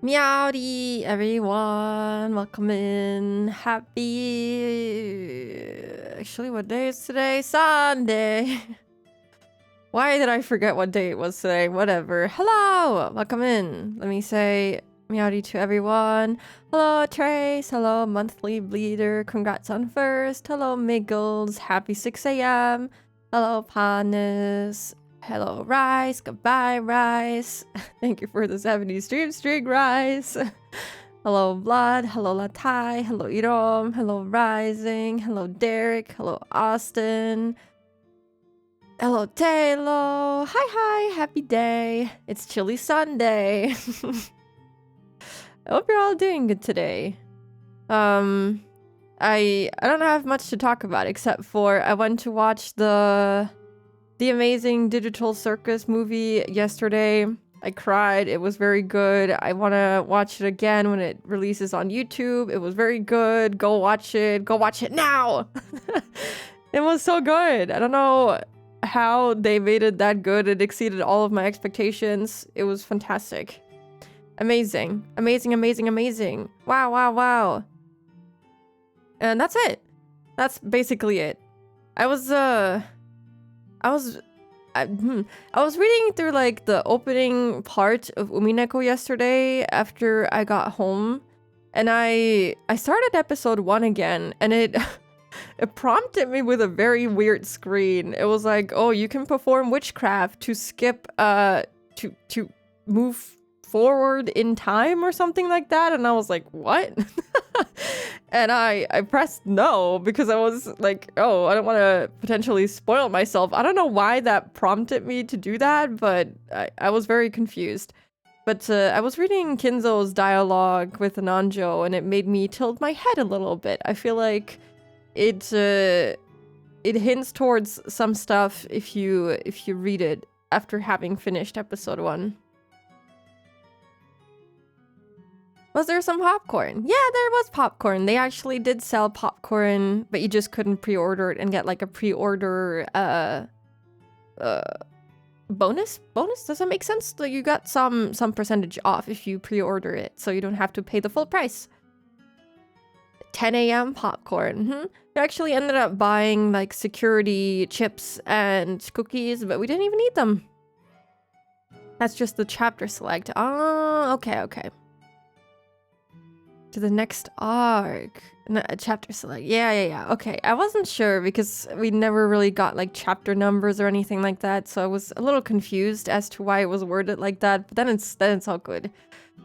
Meowdy, everyone. Welcome in. Actually, what day is today? Sunday. Why did I forget what day it was today? Whatever. Hello. Welcome in. Let me say meowdy to everyone. Hello, Trace. Hello, Monthly Bleeder. Congrats on first. Hello, Miggles. Happy 6 a.m. Hello, Panis. Hello, Rice. Goodbye, Rice. Thank you for the 70 stream, Rice. Hello, Blood. Hello, Latai. Hello, Irom. Hello, Rising. Hello, Derek. Hello, Austin. Hello, Taylor. Hi. Happy day. It's Chilly Sunday. I hope you're all doing good today. I don't have much to talk about except for I went to watch the Amazing Digital Circus movie yesterday. I cried. It was very good. I want to watch it again when it releases on YouTube. It was very good. Go watch it. Go watch it now. It was so good. I don't know how they made it that good. It exceeded all of my expectations. It was fantastic. Amazing. Wow. And that's it. That's basically it. I was reading through like the opening part of Umineko yesterday after I got home, and I started episode 1 again, and it it prompted me with a very weird screen. It was like, oh, you can perform witchcraft to skip to move forward in time or something like that, and I was like, what? And I pressed no because I was like, oh, I don't want to potentially spoil myself. I don't know why that prompted me to do that, but I was very confused. But I was reading Kinzo's dialogue with Nanjo, and it made me tilt my head a little bit. I feel like it hints towards some stuff if you read it after having finished episode 1. Was there some popcorn? Yeah, there was popcorn. They actually did sell popcorn, but you just couldn't pre-order it and get like a pre-order bonus? Does that make sense? So you got some percentage off if you pre-order it, so you don't have to pay the full price. 10 a.m. popcorn. We actually ended up buying like security chips and cookies, but we didn't even eat them. That's just the chapter select. Oh, okay. To the next arc. Chapter select. Yeah. Okay, I wasn't sure because we never really got like chapter numbers or anything like that, so I was a little confused as to why it was worded like that, but then it's all good.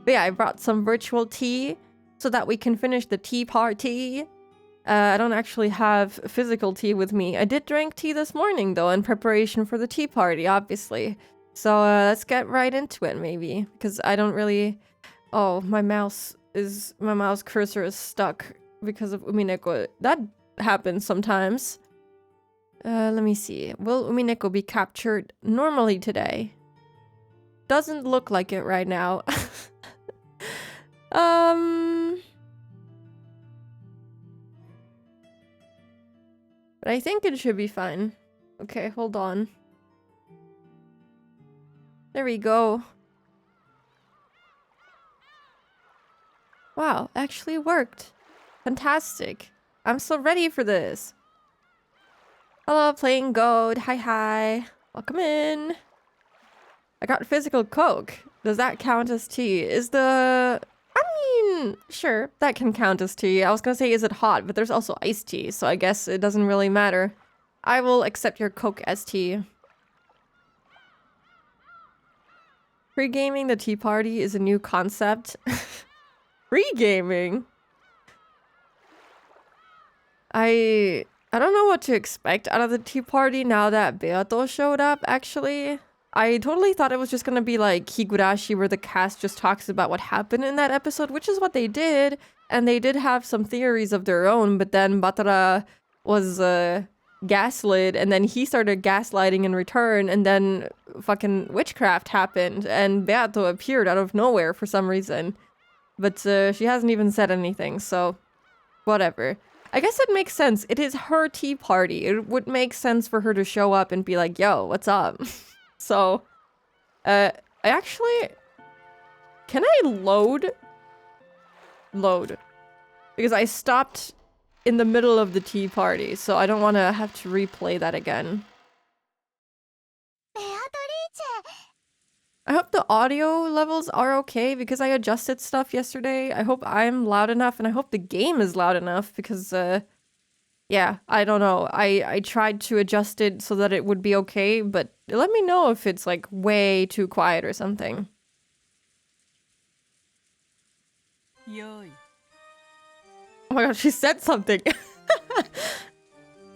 But yeah, I brought some virtual tea so that we can finish the tea party. I don't actually have physical tea with me. I did drink tea this morning though in preparation for the tea party, obviously. So let's get right into it maybe, because I don't really... Oh, my mouse cursor is stuck because of Umineko. That happens sometimes. Let me see. Will Umineko be captured normally today? Doesn't look like it right now. But I think it should be fine. Okay, hold on. There we go. Wow, actually worked. Fantastic. I'm so ready for this. Hello, playing goat. Hi. Welcome in. I got physical Coke. Does that count as tea? Sure, that can count as tea. I was gonna say, is it hot? But there's also iced tea, so I guess it doesn't really matter. I will accept your Coke as tea. Pre-gaming the tea party is a new concept. Pre-gaming? I don't know what to expect out of the tea party now that Beato showed up, actually. I totally thought it was just gonna be like Higurashi, where the cast just talks about what happened in that episode, which is what they did. And they did have some theories of their own, but then Batara was gaslit, and then he started gaslighting in return, and then fucking witchcraft happened, and Beato appeared out of nowhere for some reason. But she hasn't even said anything, so whatever. I guess it makes sense. It is her tea party. It would make sense for her to show up and be like, yo, what's up? So, I actually Can I load? Load. Because I stopped in the middle of the tea party, so I don't want to have to replay that again. I hope the audio levels are okay because I adjusted stuff yesterday. I hope I'm loud enough and I hope the game is loud enough because, yeah, I don't know. I tried to adjust it so that it would be okay, but let me know if it's like way too quiet or something. Oh my god, she said something.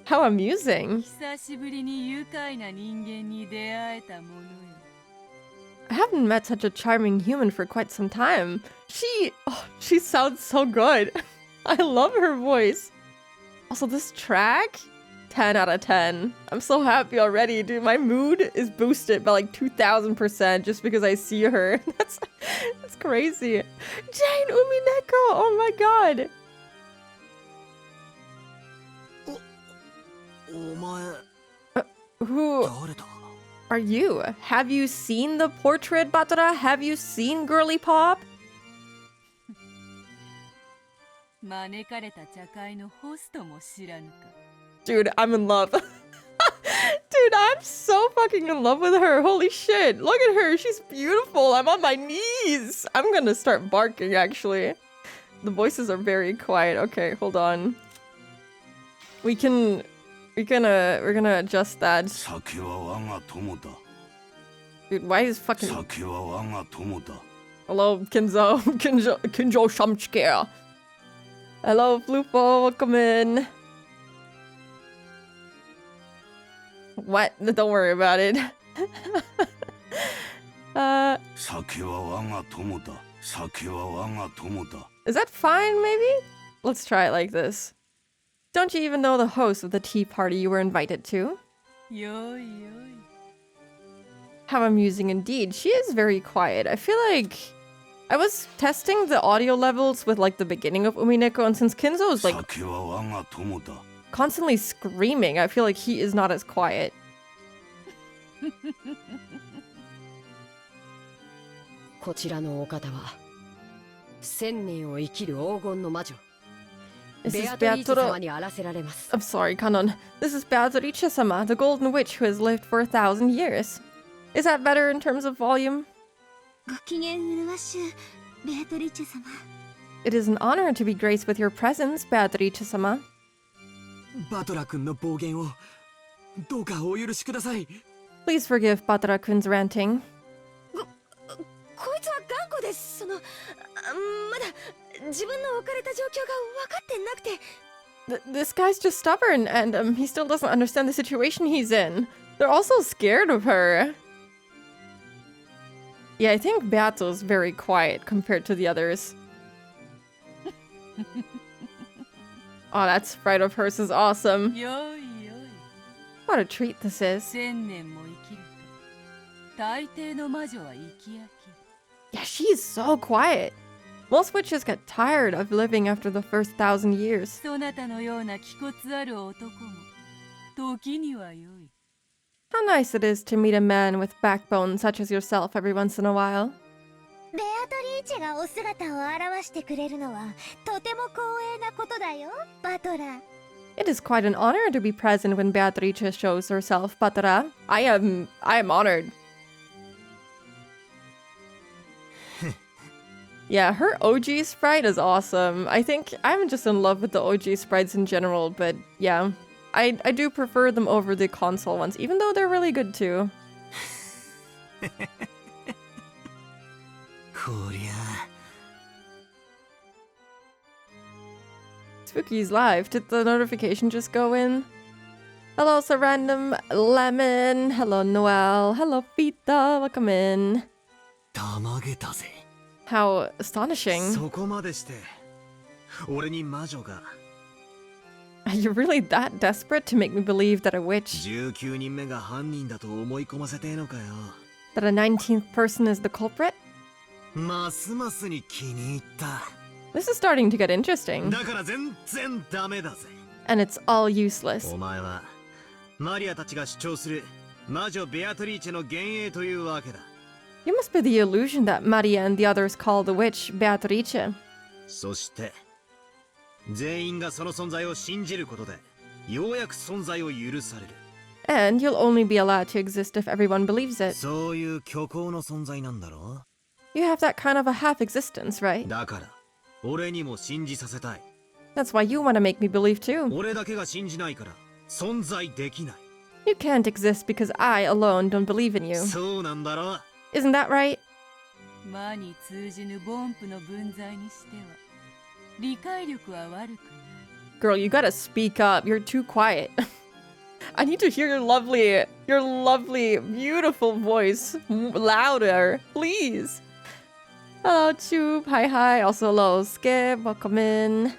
How amusing. I haven't met such a charming human for quite some time. She sounds so good. I love her voice. Also, this track, 10 out of 10. I'm so happy already, dude. My mood is boosted by like 2,000% just because I see her. That's crazy. Jane Umineko, oh my god. Who are you? Have you seen the portrait, Batara? Have you seen Girly Pop? Dude, I'm in love. Dude, I'm so fucking in love with her. Holy shit. Look at her. She's beautiful. I'm on my knees. I'm gonna start barking, actually. The voices are very quiet. Okay, hold on. We're gonna adjust that. Dude, why is fucking... Hello, Kinzo Shamchkea. Hello, Flupo, welcome in. What? Don't worry about it. Is that fine, maybe? Let's try it like this. Don't you even know the host of the tea party you were invited to? How amusing indeed. She is very quiet. I feel like I was testing the audio levels with like the beginning of Umineko, and since Kinzo is like constantly screaming, I feel like he is not as quiet. This is Beatrice. I'm sorry, Kanon. This is Beatrice-sama, the golden witch who has lived for 1,000 years. Is that better in terms of volume? It is an honor to be graced with your presence, Beatrice-sama. Please forgive Batara-kun's ranting. This guy's just stubborn, and he still doesn't understand the situation he's in. They're also scared of her. Yeah, I think Beato's very quiet compared to the others. Oh, that sprite of hers is awesome. What a treat this is. Yeah, she's so quiet. Most witches get tired of living after the first 1,000 years. How nice it is to meet a man with backbone such as yourself every once in a while. It is quite an honor to be present when Beatrice shows herself, Batara. I am honored. Yeah, her OG sprite is awesome. I think I'm just in love with the OG sprites in general, but yeah. I do prefer them over the console ones, even though they're really good too. Spooky's live. Did the notification just go in? Hello, Sir Random Lemon. Hello, Noel. Hello, Pita. Welcome in. How astonishing. Are you really that desperate to make me believe that a witch... that a 19th person is the culprit? This is starting to get interesting. And it's all useless. You must be the illusion that Maria and the others call the witch Beatrice. そして全員がその存在を信じることでようやく存在を許される。 And you'll only be allowed to exist if everyone believes it. そういう虚構の存在なんだろ You have that kind of a half-existence, right? だから俺にも信じさせたい。 That's why you want to make me believe too. 俺だけが信じないから存在できない。 You can't exist because I alone don't believe in you. そうなんだろ Isn't that right? 魔に通じぬ凡夫の分際にしては理解力は悪くない。 Girl, you gotta speak up. You're too quiet. I need to hear your lovely, beautiful voice louder, please. Hello, Tube. Hi. Also, hello, Skip. Welcome in.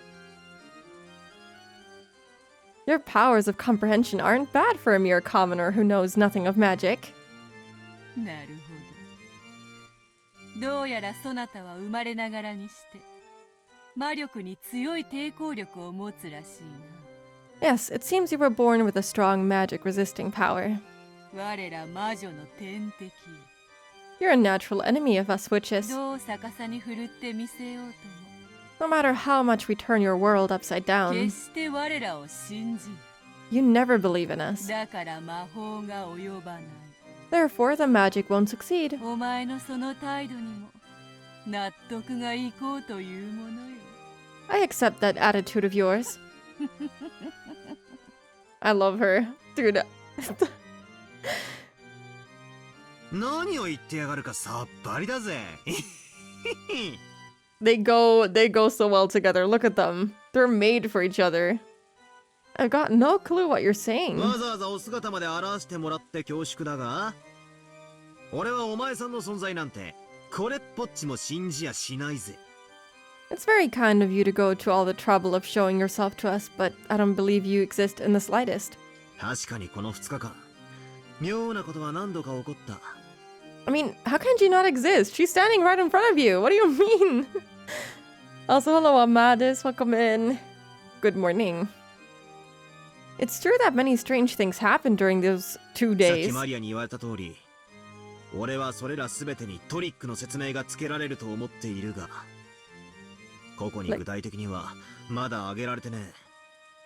Your powers of comprehension aren't bad for a mere commoner who knows nothing of magic. なるほど。どうやらそなたは生まれながらにして魔力に強い抵抗力を持つらしいな。 Yes, it seems you were born with a strong magic-resisting power. 我ら魔女の天敵。 You're a natural enemy of us witches. どう逆さに振るってみせようと No matter how much we turn your world upside も down, 決して我らを信じん。 you never believe in us. だから魔法が及ばない。 Therefore, the magic won't succeed. お前のその態度にも納得がいこうというものよ。 I accept that attitude of yours. I love her. Dude. 何を言ってやがるかさっぱりだぜ。 They go so well together. Look at them. They're made for each other. I've got no clue what you're saying. わざわざお姿まで表してもらって恐縮だが、俺はお前さんの存在なんてこれっぽっちも信じやしないぜ。 It's very kind of you to go to all the trouble of showing yourself to us, but I don't believe you exist in the slightest. 確かにこの2日間、妙なことは何度か起こった。 I mean, how can she not exist? She's standing right in front of you. What do you mean? Also, hello, Amadis. Welcome in. Good morning. It's true that many strange things happened during those 2さっき days. マリアに言われた通り、俺はそれら全てにトリックの説明がつけられると思っているが、ここに具体的にはまだ挙げられてね。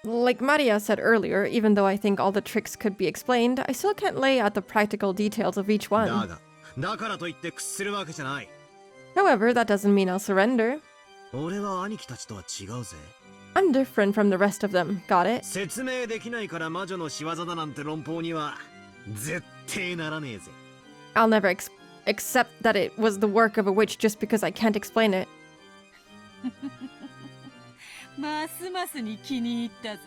Like Maria said earlier, even though I think all the tricks could be explained, I still can't lay out the practical details of each だ one. が、だからといって屈するわけじゃない。 However, that doesn't mean I'll surrender. 俺は兄貴たちとは違うぜ。 I'm different from the rest of them. Got it? 説明できないから魔女の仕業だなんて論法には絶対ならねえぜ。 I'll never accept that it was the work of a witch just because I can't explain it. ますますに気に入ったぞ。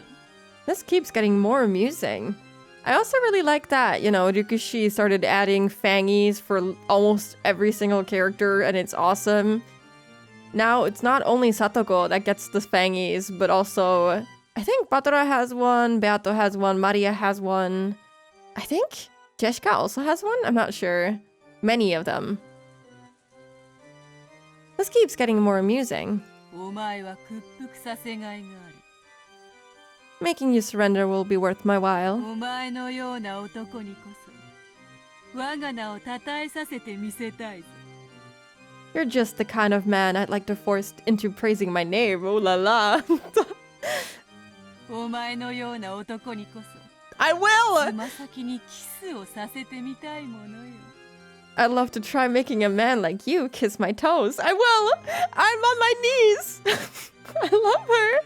This keeps getting more amusing. I also really like that, Ryukishi started adding fangies for almost every single character, and it's awesome. Now, it's not only Satoko that gets the fangies, but also, I think Batora has one, Beato has one, Maria has one. I think Jeshka also has one? I'm not sure. Many of them. This keeps getting more amusing. お前は屈服させがいがある。 Making you surrender will be worth my while. お前のような男にこそ我が名を称えさせてみせたいぞ。 You're just the kind of man I'd like to force into praising my name. Oh la la. お前のような男にこそ I will! つま先にキスをさせてみたいものよ。 I'd love to try making a man like you kiss my toes. I will! I'm on my knees! I love her!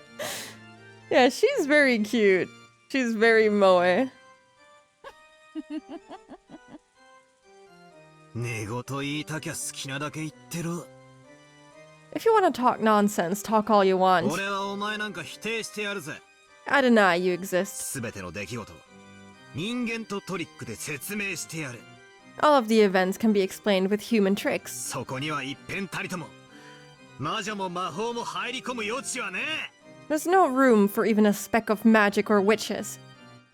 Yeah, she's very cute. She's very moe. 寝言言いたきゃ好きなだけ言ってろ。 If you want to talk nonsense, talk all you want. 俺はお前なんか否定してやるぜ。 I deny you exist. すべての出来事、人間とトリックで説明してやる。 All of the events can be explained with human tricks. そこには一片たりとも魔女も魔法も入り込む余地はねえ。 There's no room for even a speck of magic or witches.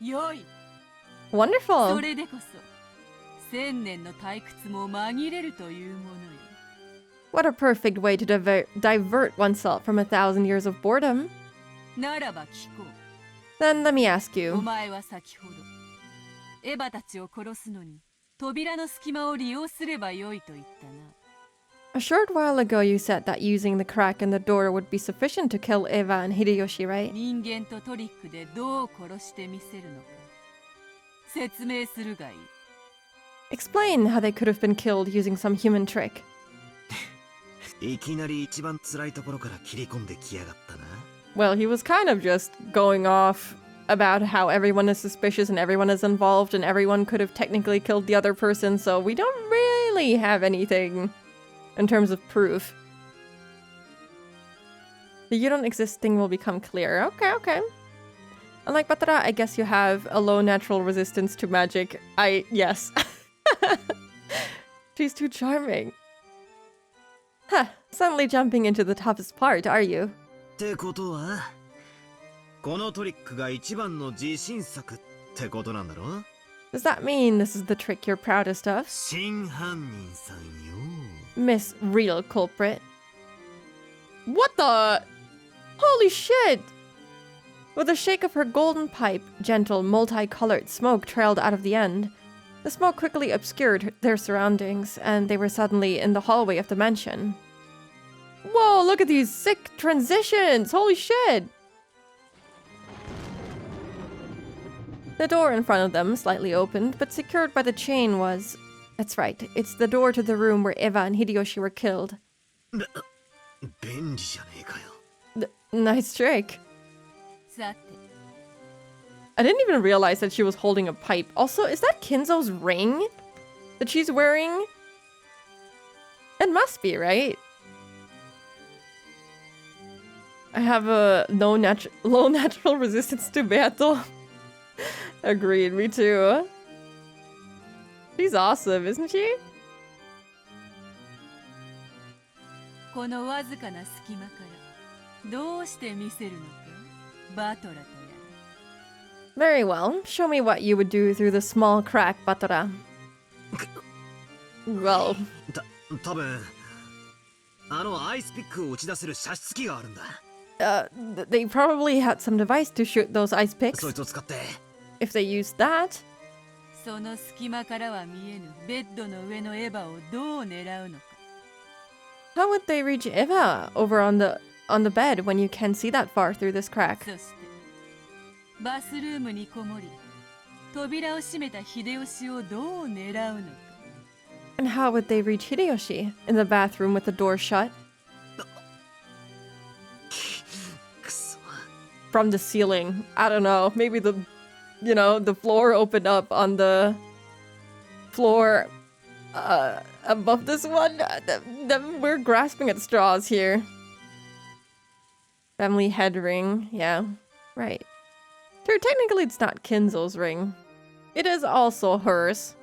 よい。 Wonderful. それでこそ千年の退屈も紛れるというものよ。 What a perfect way to divert oneself from 1,000 years of boredom. ならば聞こう。 Then let me ask お you, 前は先ほどエヴァたちを殺すのに扉の隙間を利用すればよいと言ったな。 A short while ago you said that using the crack in the door would be sufficient to kill Eva and Hideyoshi, right? 人間とトリックでどう殺してみせるのか説明するがいい。 Explain how they could have been killed using some human trick. いきなり一番辛いところから切り込んできやがったな。 Well, he was kind of just going off about how everyone is suspicious and everyone is involved and everyone could have technically killed the other person, so we don't really have anything in terms of proof. The you don't exist thing will become clear. Okay. Unlike Batara, I guess you have a low natural resistance to magic. Yes. She's too charming. Huh, suddenly jumping into the toughest part, are you? ってことは、このトリックが一番の自信作ってことなんだろ？ Does that mean this is the trick you're proudest of? 真犯人さんよ。 Miss Real Culprit. What the? Holy shit! With a shake of her golden pipe, gentle, multicolored smoke trailed out of the end. The smoke quickly obscured their surroundings, and they were suddenly in the hallway of the mansion. Whoa, look at these sick transitions! Holy shit! The door in front of them, slightly opened, but secured by the chain was... That's right, it's the door to the room where Eva and Hideyoshi were killed. 便利じゃねえかよ。 Nice trick. さて I didn't even realize that she was holding a pipe. Also, is that Kinzo's ring that she's wearing? It must be, right? I have a low natural resistance to battle. Agreed, me too. She's awesome, isn't she? このわずかな隙間からどうして見せるのかバトラとやら。 Very well. Show me what you would do through the small crack, Batora. Well, 多分あのアイスピックを打ち出せる射出機があるんだ。they probably had some device to shoot those ice picks. そいつを使って If they used that, その隙間からは見えぬベッドの上のエヴァをどう狙うのか。 how would they reach Eva over on the bed when you can't see that far through this crack? そしてバスルームにこもり扉を閉めた秀吉をどう狙うのか。 And how would they reach Hideyoshi in the bathroom with the door shut? くそ。 From the ceiling. I don't know. Maybe the floor opened up on the floor above this one. We're grasping at straws here. Family head ring. Yeah, right. Sure, technically it's not Kinzo's ring. It is also hers.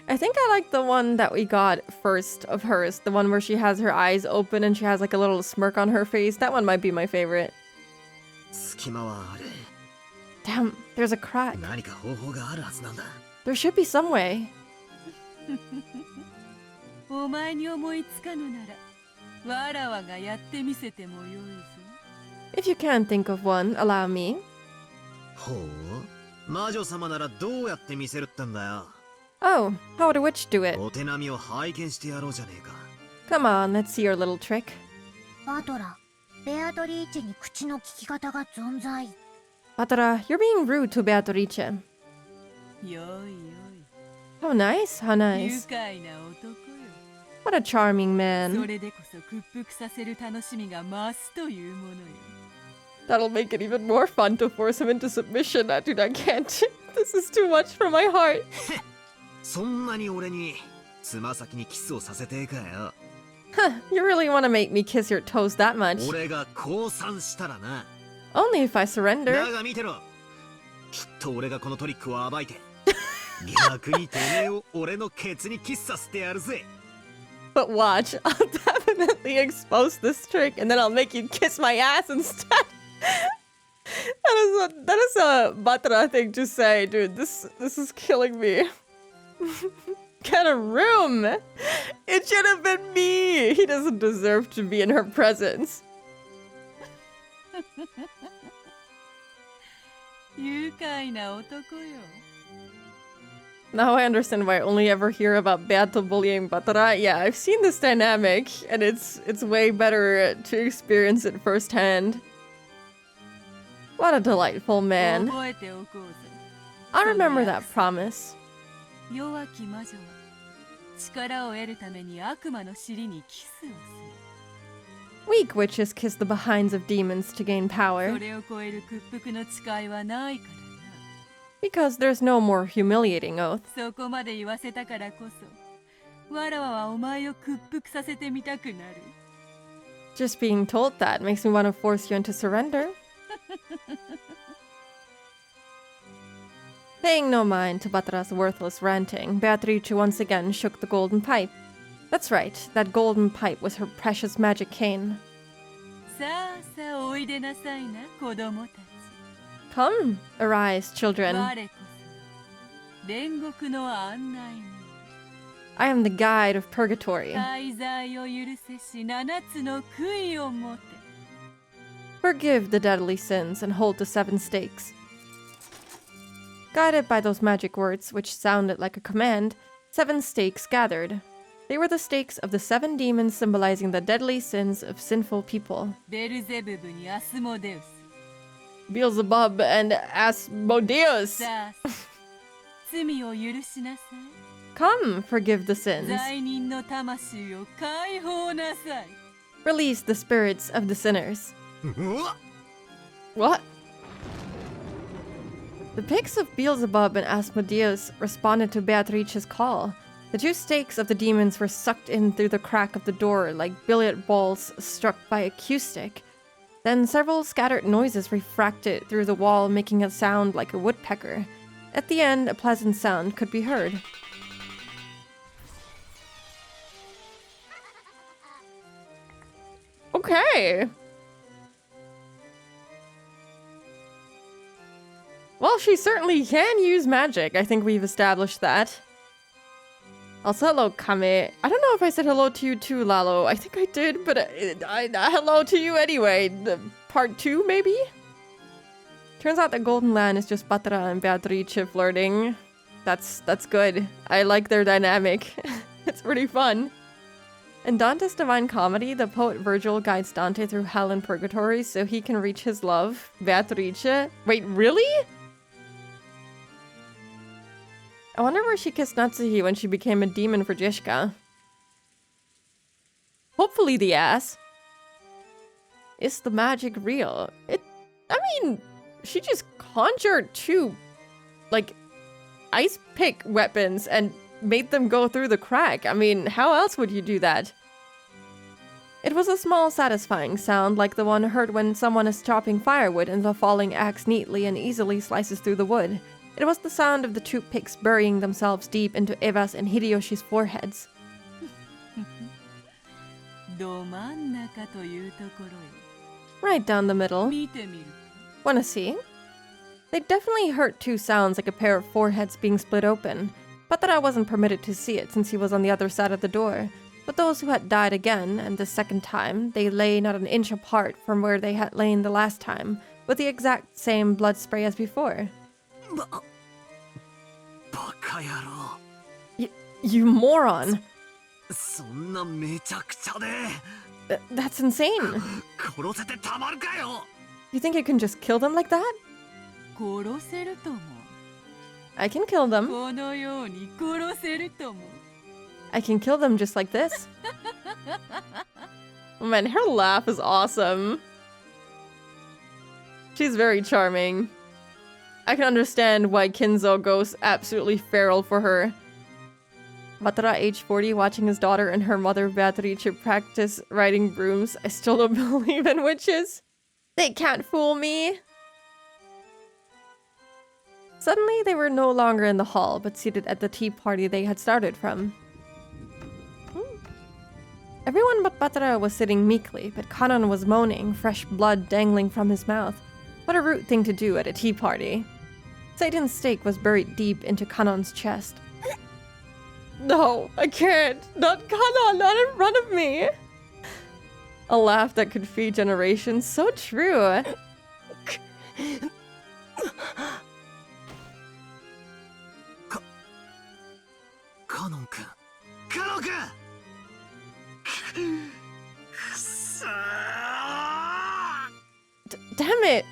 I think I like the one that we got first of hers. The one where she has her eyes open and she has like a little smirk on her face. That one might be my favorite. 隙間はある。 Damn, there's a crack. 何か方法があるはずなんだ。 There should be some way. お前に思いつかぬならわらわがやってみせてもよいぞ。 If you can't think of one, allow me. ほう。魔女様ならどうやって見せるってんだよ。 Oh, how would a witch do it? お手並みを拝見してやろうじゃねえか。 Come on, let's see your little trick. バトラ、ベアトリーチェに口の利き方が存在。 Batora, you're being rude to Beatrice. よいよ How nice, how い。愉 nice. 快な男よ。 What a charming そ man. れでこそ屈服させる楽しみが増すというものよ。 That'll make it even more fun to force him into submission. Dude, I can't. This is too much for my heart. そんなに俺につま先にキスをさせてえかよ。 Huh, you really want to make me kiss your toes that much? 俺が降参したらな。 Only if I surrender. だが見てろ。きっと俺がこのトリックを暴いて逆にてめえを俺のケツにキスさせてやるぜ。 But watch, I'll definitely expose this trick and then I'll make you kiss my ass instead. That is a Batra thing to say, dude. This is killing me. Get a room. It should have been me. He doesn't deserve to be in her presence. 愉快な男よ。Now I understand why I only ever hear about battle bullying Batara. Yeah, I've seen this dynamic, and it's way better to experience it firsthand. What a delightful man. 覚えておこうぜ。 I'll remember that promise. 弱き魔女は力を得るために悪魔の尻にキスをする。 Weak witches kiss the behinds of demons to gain そ power, れを超える屈服の誓いはないからな。 because there's no more humiliating oath. そこまで言わせたからこそ、わらわはお前を屈服させてみたくなる。 Just being told that makes me want to force you into surrender. Paying no mind to Batara's worthless ranting, Beatrice once again shook the golden pipe. That's right, that golden pipe was her precious magic cane. さあさあおいでなさいな、子供たち。 Come, arise, children. 我こそ煉獄の案内人。 I am the guide of purgatory. 大罪を許せし七つの悔いをもて。 Forgive the deadly sins and hold the 7 stakes. Guided by those magic words, which sounded like a command, 7 stakes gathered. They were the stakes of the 7 demons symbolizing the deadly sins of sinful people. ベルゼブブにアスモデウス。 Beelzebub and Asmodeus! さあ、罪を許しなさい。 Come, forgive the sins. 罪人の魂を解放なさい。 Release the spirits of the sinners. うわ What? The pigs of Beelzebub and Asmodeus responded to Beatrice's call. The 2 stakes of the demons were sucked in through the crack of the door like billiard balls struck by a cue stick. Then several scattered noises refracted through the wall, making a sound like a woodpecker. At the end, a pleasant sound could be heard. Okay. Well, she certainly can use magic. I think we've established that. Also, hello, Kame. I don't know if I said hello to you too, Lalo. I think I did, but hello to you anyway. Part 2, maybe? Turns out that Golden Land is just Batara and Beatrice flirting. That's good. I like their dynamic. It's pretty fun. In Dante's Divine Comedy, the poet Virgil guides Dante through hell and purgatory so he can reach his love, Beatrice. Wait, really? I wonder where she kissed Natsuhi when she became a demon for Jishka. Hopefully the ass. Is the magic real? I mean, she just conjured 2, like, ice pick weapons and made them go through the crack. I mean, how else would you do that? It was a small, satisfying sound like the one heard when someone is chopping firewood and the falling axe neatly and easily slices through the wood. It was the sound of the 2 picks burying themselves deep into Eva's and Hideyoshi's foreheads. ど真ん中というところよ。 Right down the middle. 見てみる。 Wanna see? They definitely heard 2 sounds like a pair of foreheads being split open. Batara wasn't permitted to see it since he was on the other side of the door. But those who had died again, and the second time, they lay not an inch apart from where they had lain the last time, with the exact same blood spray as before. バカ野郎 You moron! そんなめちゃくちゃで That's insane! 殺せてたまるかよ You think you can just kill them like that? 殺せるとも。 I can kill them. このように殺せるとも。 I can kill them just like this. Oh man, her laugh is awesome. She's very charming. I can understand why Kinzo goes absolutely feral for her. Batara, age 40, watching his daughter and her mother Beatrice practice riding brooms. I still don't believe in witches. They can't fool me. Suddenly, they were no longer in the hall, but seated at the tea party they had started from. Everyone but Batara was sitting meekly, but Kanon was moaning, fresh blood dangling from his mouth. What a rude thing to do at a tea party. Satan's stake was buried deep into Kanon's chest. No, I can't. Not Kanon, not in front of me. A laugh that could feed generations. So true. カノン君。カノン君くそー Damn it!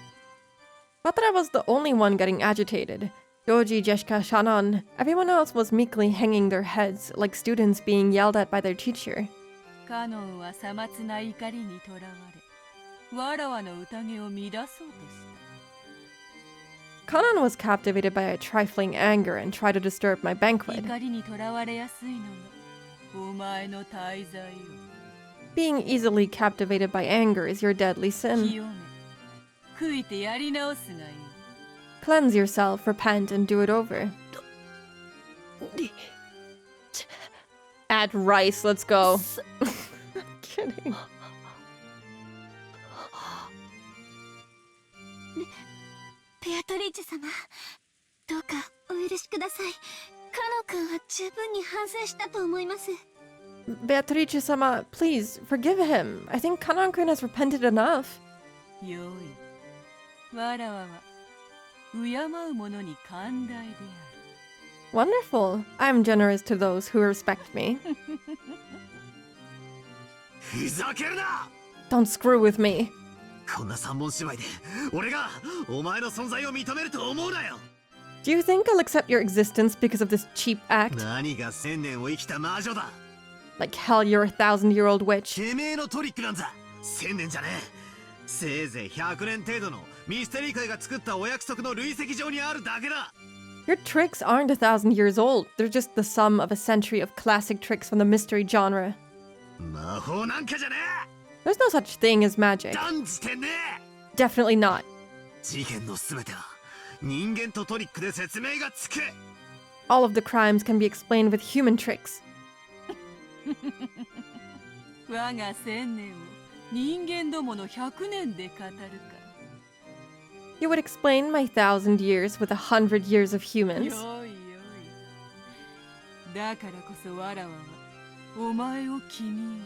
Batara was the only one getting agitated. Yoji, Jeshka, Shannon, everyone else was meekly hanging their heads like students being yelled at by their teacher. カノンはさまつな怒りにとらわれ、わらわの宴を乱そうとした。 Kanan was captivated by a trifling anger and tried to disturb my banquet. 怒りにとらわれやすいのがお前の大罪よ。 Being easily captivated by anger is your deadly sin. 清め、悔いてやり直すがいい。 Cleanse yourself, repent, and do it over. Add rice, let's go. Kidding. ベアトリーチェ様、どうかお許しください。カノン君は十分に反省したと思います。 Beatrice-sama, please, forgive him. I think Kanan-kun has repented enough. よい。わらわは敬う者に寛大である。 Wonderful. I'm generous to those who respect me. ふざけるな Don't screw with me. こんな三本芝居で俺がお前の存在を認めると思うなよ Do you think I'll accept your existence because of this cheap act? 何が1000年を生きた魔女だ Like hell, you're a 1,000-year-old witch. てめえのトリックなんざ1000年じゃねえせいぜい100年程度のミステリー界が作ったお約束の累積上にあるだけだ Your tricks aren't 1,000 years old. They're just the sum of a century of classic tricks from the mystery genre. 魔法なんかじゃね There's no such thing as え magic. 断じてね Definitely not. え事件の全ては人間とトリックで説明がつく All of the crimes can be explained with human tricks. 我が千年を人間どもの100年で語るか。 You would explain my 1,000 years with 100 years of よ humans. いよい。だからこそわらわはお前を気に入る。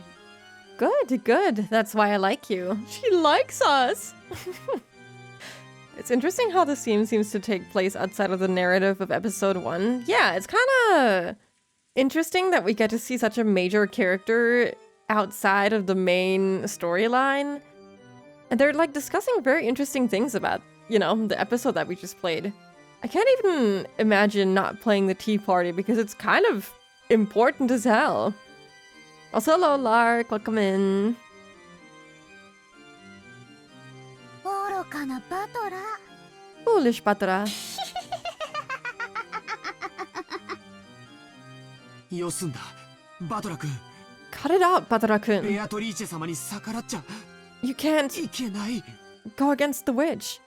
Good, good. That's why I like you. She likes us. It's interesting how the scene seems to take place outside of the narrative of episode 1. Yeah, it's kind of interesting that we get to see such a major character outside of the main storyline. And they're like discussing very interesting things about, you know, the episode that we just played. I can't even imagine not playing the tea party because it's kind of important as hell. Also, hello, Lark. Welcome in. 愚かなバトラー。 Foolish Batara. よすんだバトラ君 Cut it out, Batara-kun. ベアトリーチェ様に逆らっちゃ You can't いけない go against the witch.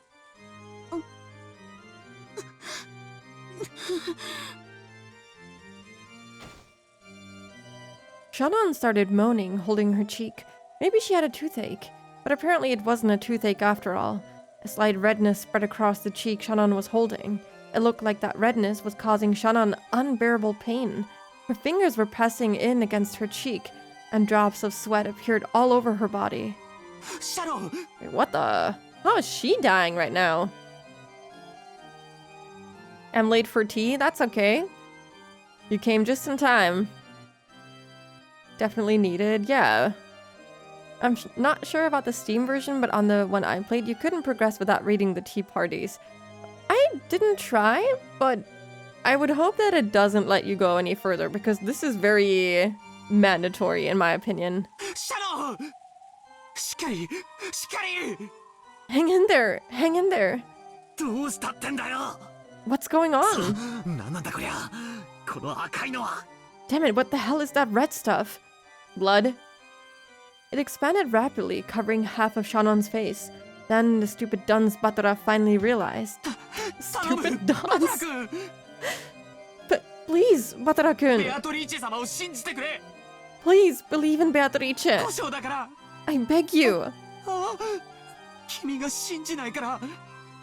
Shannon started moaning, holding her cheek. Maybe she had a toothache, but apparently it wasn't a toothache after all. A slight redness spread across the cheek Shannon was holding. It looked like that redness was causing Shannon unbearable pain. Her fingers were pressing in against her cheek, and drops of sweat appeared all over her body. シャロン Wait, what the? How is she dying right now? I'm late for tea? That's okay. You came just in time. Definitely needed, yeah. I'm not sure about the Steam version, but on the one I played, you couldn't progress without reading the tea parties. I didn't try, but I would hope that it doesn't let you go any further, because this is very mandatory, in my opinion. シャロンしっかりしっかり Hang in there! Hang in there! どうしたってんだよ What's going on? なんなんだこりゃこの赤いのは Damn it, what the hell is that red stuff? Blood? It expanded rapidly, covering half of Shannon's face. Then the stupid dunce Batara finally realized. 頼む Stupid バトラ dunce! 君 But please, Batara-kun, ベアトリーチェ様を信じてくれ please believe in Beatrice. 故障だから I beg you, あ君が信じないから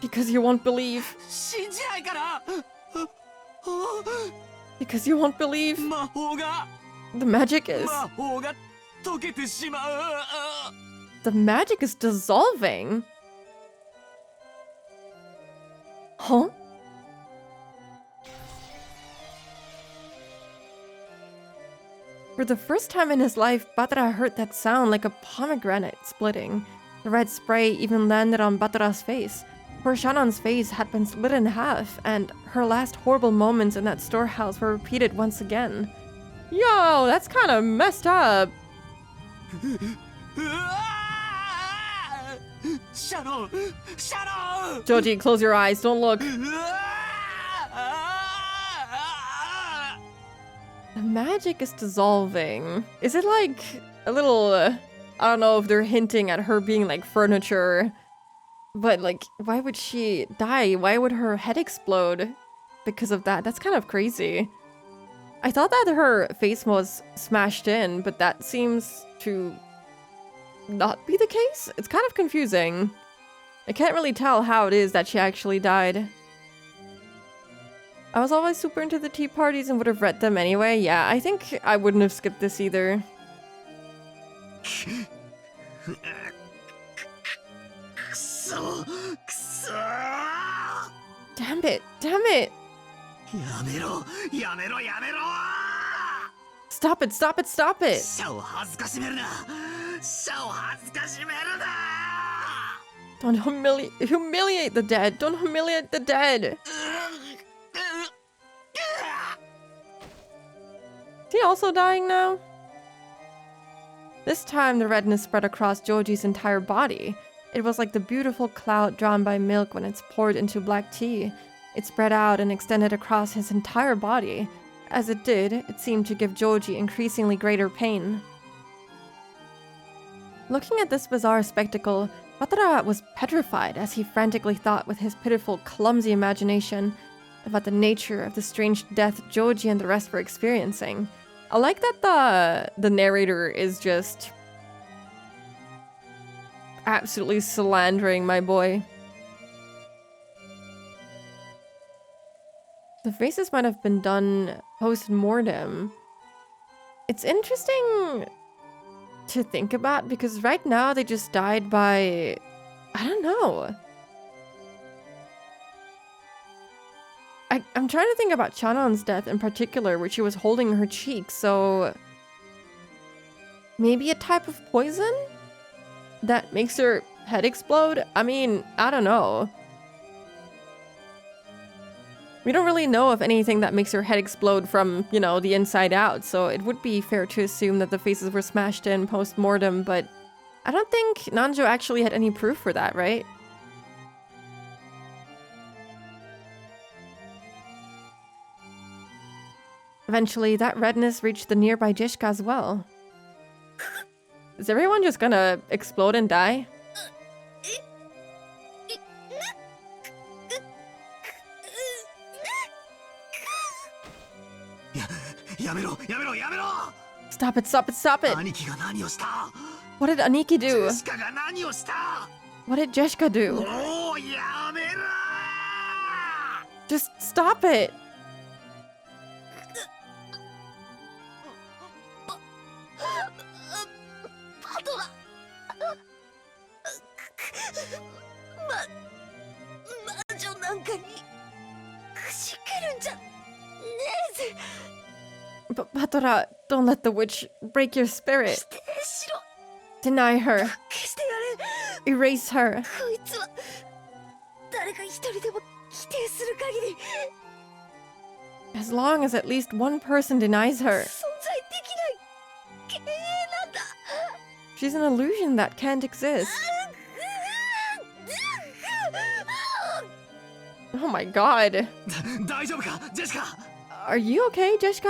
because you won't believe. 信じないからあ Because you won't believe. 魔法が The magic is... 魔法が溶けてしまう The magic is dissolving. Huh? For the first time in his life, Batara heard that sound like a pomegranate splitting. The red spray even landed on Batara's face. Poor Shannon's face had been split in half, and her last horrible moments in that storehouse were repeated once again. Yo, that's kind of messed up. シャノンシャノン Joji, close your eyes, don't look. The magic is dissolving. Is it like a little... I don't know if they're hinting at her being like furniture. But like, why would she die? Why would her head explode because of that? That's kind of crazy. I thought that her face was smashed in, but that seems to not be the case. It's kind of confusing. I can't really tell how it is that she actually died. I was always super into the tea parties and would have read them anyway. Yeah, I think I wouldn't have skipped this either. Damn it, damn it! やめろやめろやめろ Stop it, stop it, stop it! シャを恥ずかしめるなシャを恥ずかしめるな Don't humiliate the dead! Don't humiliate the dead! Is he also dying now? This time the redness spread across Joji's entire body. It was like the beautiful cloud drawn by milk when it's poured into black tea. It spread out and extended across his entire body. As it did, it seemed to give Joji increasingly greater pain. Looking at this bizarre spectacle, Batara was petrified as he frantically thought with his pitiful, clumsy imagination about the nature of the strange death Joji and the rest were experiencing. I like that the narrator is just absolutely slandering my boy. The faces might have been done post-mortem. It's interesting to think about because right now they just died by... I don't know. I'm trying to think about Shannon's death in particular, where she was holding her cheek, so... Maybe a type of poison that makes her head explode? I mean, I don't know. We don't really know of anything that makes her head explode from, you know, the inside out, so it would be fair to assume that the faces were smashed in post-mortem, but I don't think Nanjo actually had any proof for that, right? Eventually, that redness reached the nearby Jishka as well. Is everyone just gonna explode and die? やめろやめろやめろ Stop it, stop it, stop it! 兄貴が何をした What did Aniki ジ do? ェシカが何をした What did Jeshka do? もうやめろ Just stop it! パトラ魔女なんかにくじけるんじゃねえぜ But Patora, don't let the witch break your spirit. 否定しろ Deny her. 消してやれ Erase her. こいつは誰か一人でも否定する限り As long as at least one person denies her. 存在できない経営なんだ She's an illusion that can't exist. Oh my god. 大丈夫かジェシカ Are you okay, Jeshka?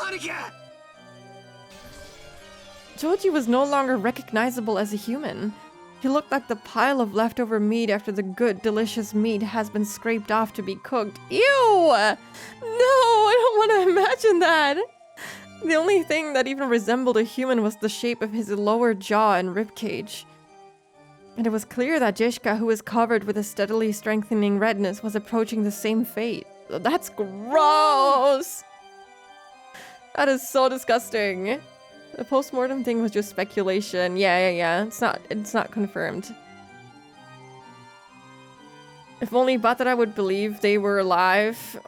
兄貴 Joji was no longer recognizable as a human. He looked like the pile of leftover meat after the good, delicious meat has been scraped off to be cooked. Ew! No, I don't want to imagine that. The only thing that even resembled a human was the shape of his lower jaw and ribcage. And it was clear that Jishka, who was covered with a steadily strengthening redness, was approaching the same fate. That's gross! That is so disgusting. The post-mortem thing was just speculation. Yeah. It's not confirmed. If only Batara would believe they were alive.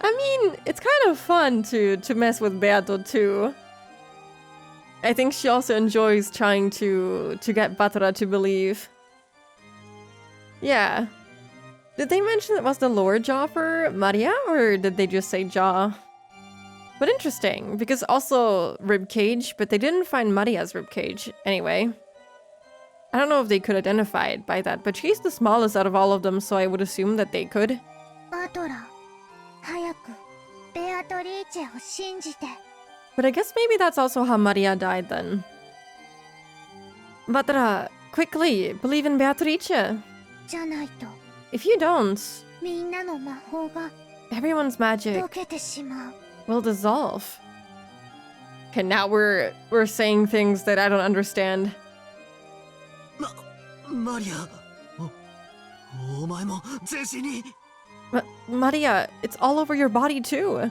I mean, it's kind of fun to mess with Beato too. I think she also enjoys trying to get Batra to believe. Yeah. Did they mention it was the lower jaw for Maria, or did they just say jaw? But interesting, because also ribcage, but they didn't find Maria's ribcage anyway. I don't know if they could identify it by that, but she's the smallest out of all of them, so I would assume that they could. バトラー、早くベアトリーチェを信じて。 But I guess maybe that's also how Maria died then. Batra, quickly, believe in Beatrice. じゃないと If you don't, みんなの魔法が everyone's magic 溶けてしまう。 will dissolve. Okay, now we're saying things that I don't understand. マリア、お前も全身に。Maria, it's all over your body too.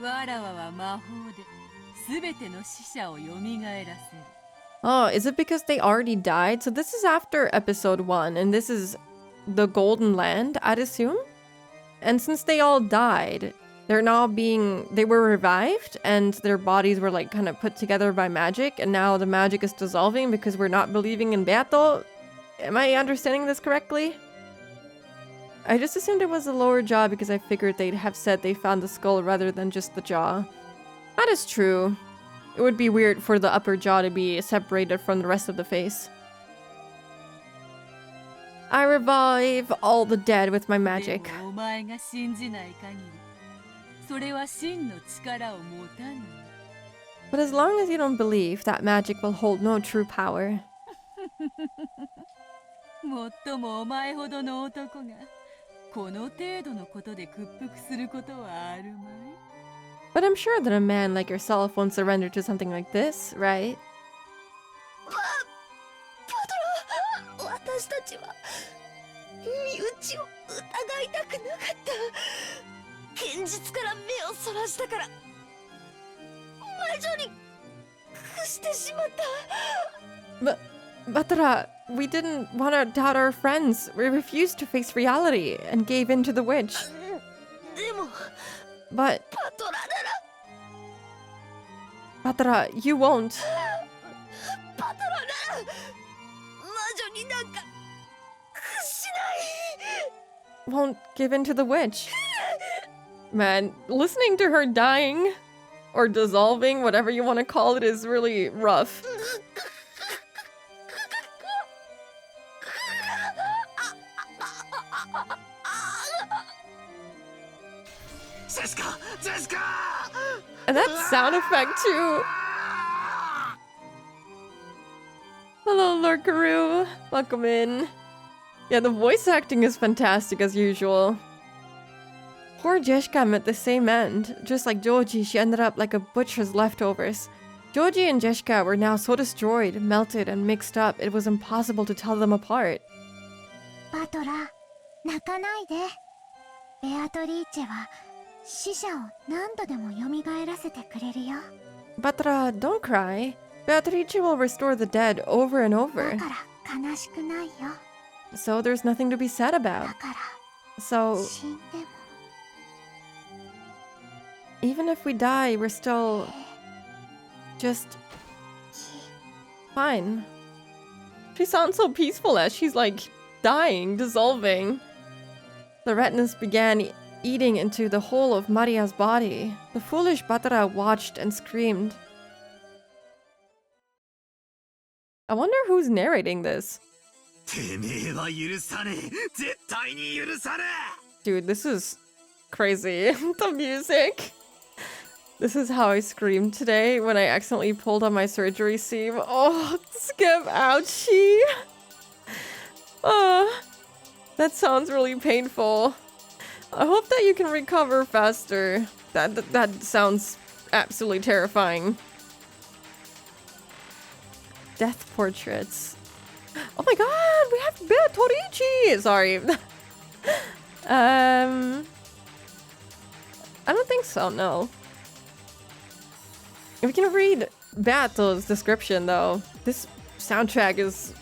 わらわは魔法で全ての死者を蘇らせる。 Oh, is it because they already died? So this is after episode 1, and this is the Golden Land, I'd assume? And since they all died, they were revived, and their bodies were like kind of put together by magic, and now the magic is dissolving because we're not believing in Beato? Am I understanding this correctly? I just assumed it was the lower jaw because I figured they'd have said they found the skull rather than just the jaw. That is true. It would be weird for the upper jaw to be separated from the rest of the face. I revive all the dead with my magic. でもお前が信じない限り、それは真の力を持たぬ。 But as long as you don't believe, that magic will hold no true power. もっともお前ほどの男がこの程度のことで屈服することはあるまい？ But I'm sure that a man like yourself won't surrender to something like this, right? バトラー、私たちは身内を疑いたくなかった。現実から目をそらしたから魔女に屈してしまった。 Batra, we didn't want to doubt our friends. We refused to face reality and gave in to the witch. でも But, バトラなら Batra, you won't. バトラなら魔女になんか屈しない。 Won't give in to the witch. Man, listening to her dying or dissolving, whatever you want to call it, is really rough. And that sound effect too. Hello, Lord Karoo. Welcome in. Yeah, the voice acting is fantastic as usual. Poor Jeshka met the same end. Just like Joji, she ended up like a butcher's leftovers. Joji and Jeshka were now so destroyed, melted, and mixed up, it was impossible to tell them apart. バトラー、泣かないで。ベアトリーチェは死者を何度でも蘇らせてくれるよ。 Batra, don't cry. Beatrice will restore the dead over and だ over. から悲しくないよ。 So there's nothing to be sad だ about. から So 死んでも even if we die, we're still just fine. She sounds so peaceful as she's like dying, dissolving. The retinas began eating into the whole of Maria's body. The foolish Batra watched and screamed. I wonder who's narrating this. てめえは許さねえ。絶対に許さね Dude, this is crazy. The music. This is how I screamed today when I accidentally pulled on my surgery seam. Oh, skip, ouchie. That sounds really painful. I hope that you can recover faster. That sounds absolutely terrifying. Death portraits. Oh my god, we have Beatrice! Sorry. I don't think so, no. We can read Bato's description though. This soundtrack is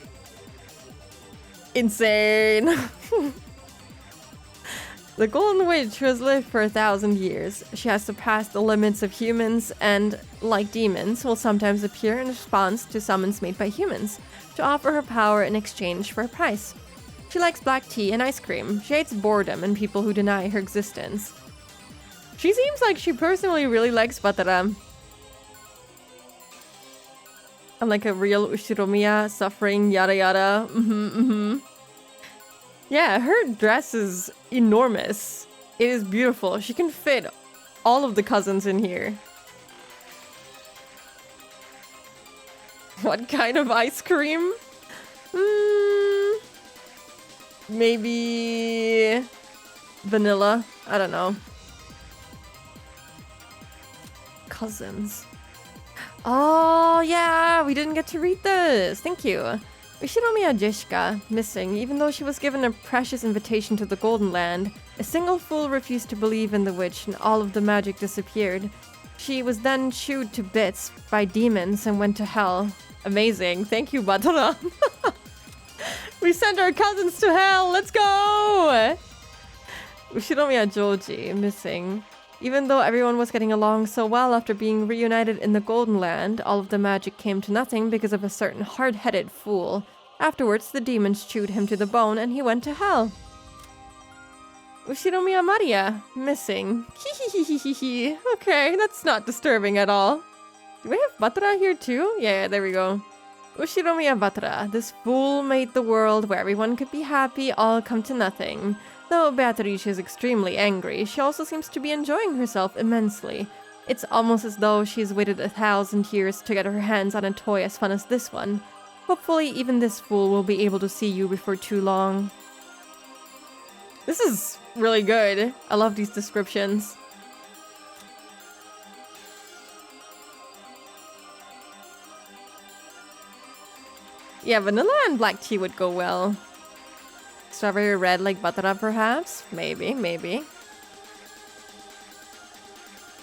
insane. The Golden Witch, who has lived for 1,000 years, she has surpassed the limits of humans and, like demons, will sometimes appear in response to summons made by humans to offer her power in exchange for a price. She likes black tea and ice cream. She hates boredom and people who deny her existence. She seems like she personally really likes Batara. Unlike a real Ushiromiya, suffering, yada yada. Yeah, her dress is enormous. It is beautiful. She can fit all of the cousins in here. What kind of ice cream? Maybe vanilla. I don't know. Cousins. Oh, yeah, we didn't get to read this. Thank you. Ushiromiya Jishka, missing, even though she was given a precious invitation to the Golden Land. A single fool refused to believe in the witch and all of the magic disappeared. She was then chewed to bits by demons and went to hell. Amazing. Thank you, Batara. We sent our cousins to hell. Let's go! Ushiromiya Joji, missing. Even though everyone was getting along so well after being reunited in the Golden Land, all of the magic came to nothing because of a certain hard-headed fool. Afterwards, the demons chewed him to the bone and he went to hell. Ushiromiya Maria, missing. Hehehehe. Okay, that's not disturbing at all. Do we have Batara here too? Yeah, there we go. Ushiromiya Batara, this fool made the world where everyone could be happy all come to nothing. Though Beatrice is extremely angry, she also seems to be enjoying herself immensely. It's almost as though she's waited 1,000 years to get her hands on a toy as fun as this one. Hopefully even this fool will be able to see you before too long. This is really good. I love these descriptions. Yeah, vanilla and black tea would go well. Strawberry red like Batara, perhaps? Maybe, maybe.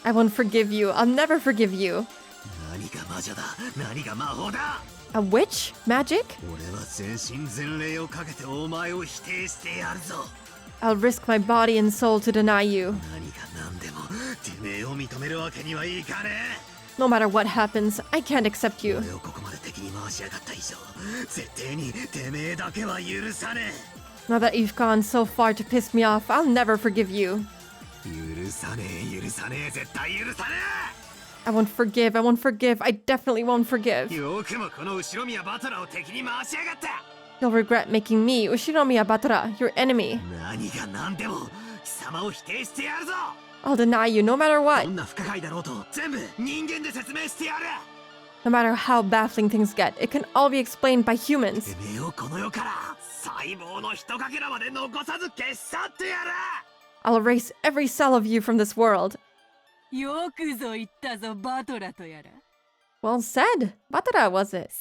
I won't forgive you. I'll never forgive you. A witch? Magic? I'll risk my body and soul to deny you. No matter what happens, I can't accept you. Now that you've gone so far to piss me off, I'll never forgive you. I won't forgive, I won't forgive, I definitely won't forgive. You'll regret making me, Ushiromiya Batara, your enemy. I'll deny you no matter what. No matter how baffling things get, it can all be explained by humans. I'll erase every cell of you from this world. Well said. Batara, was it?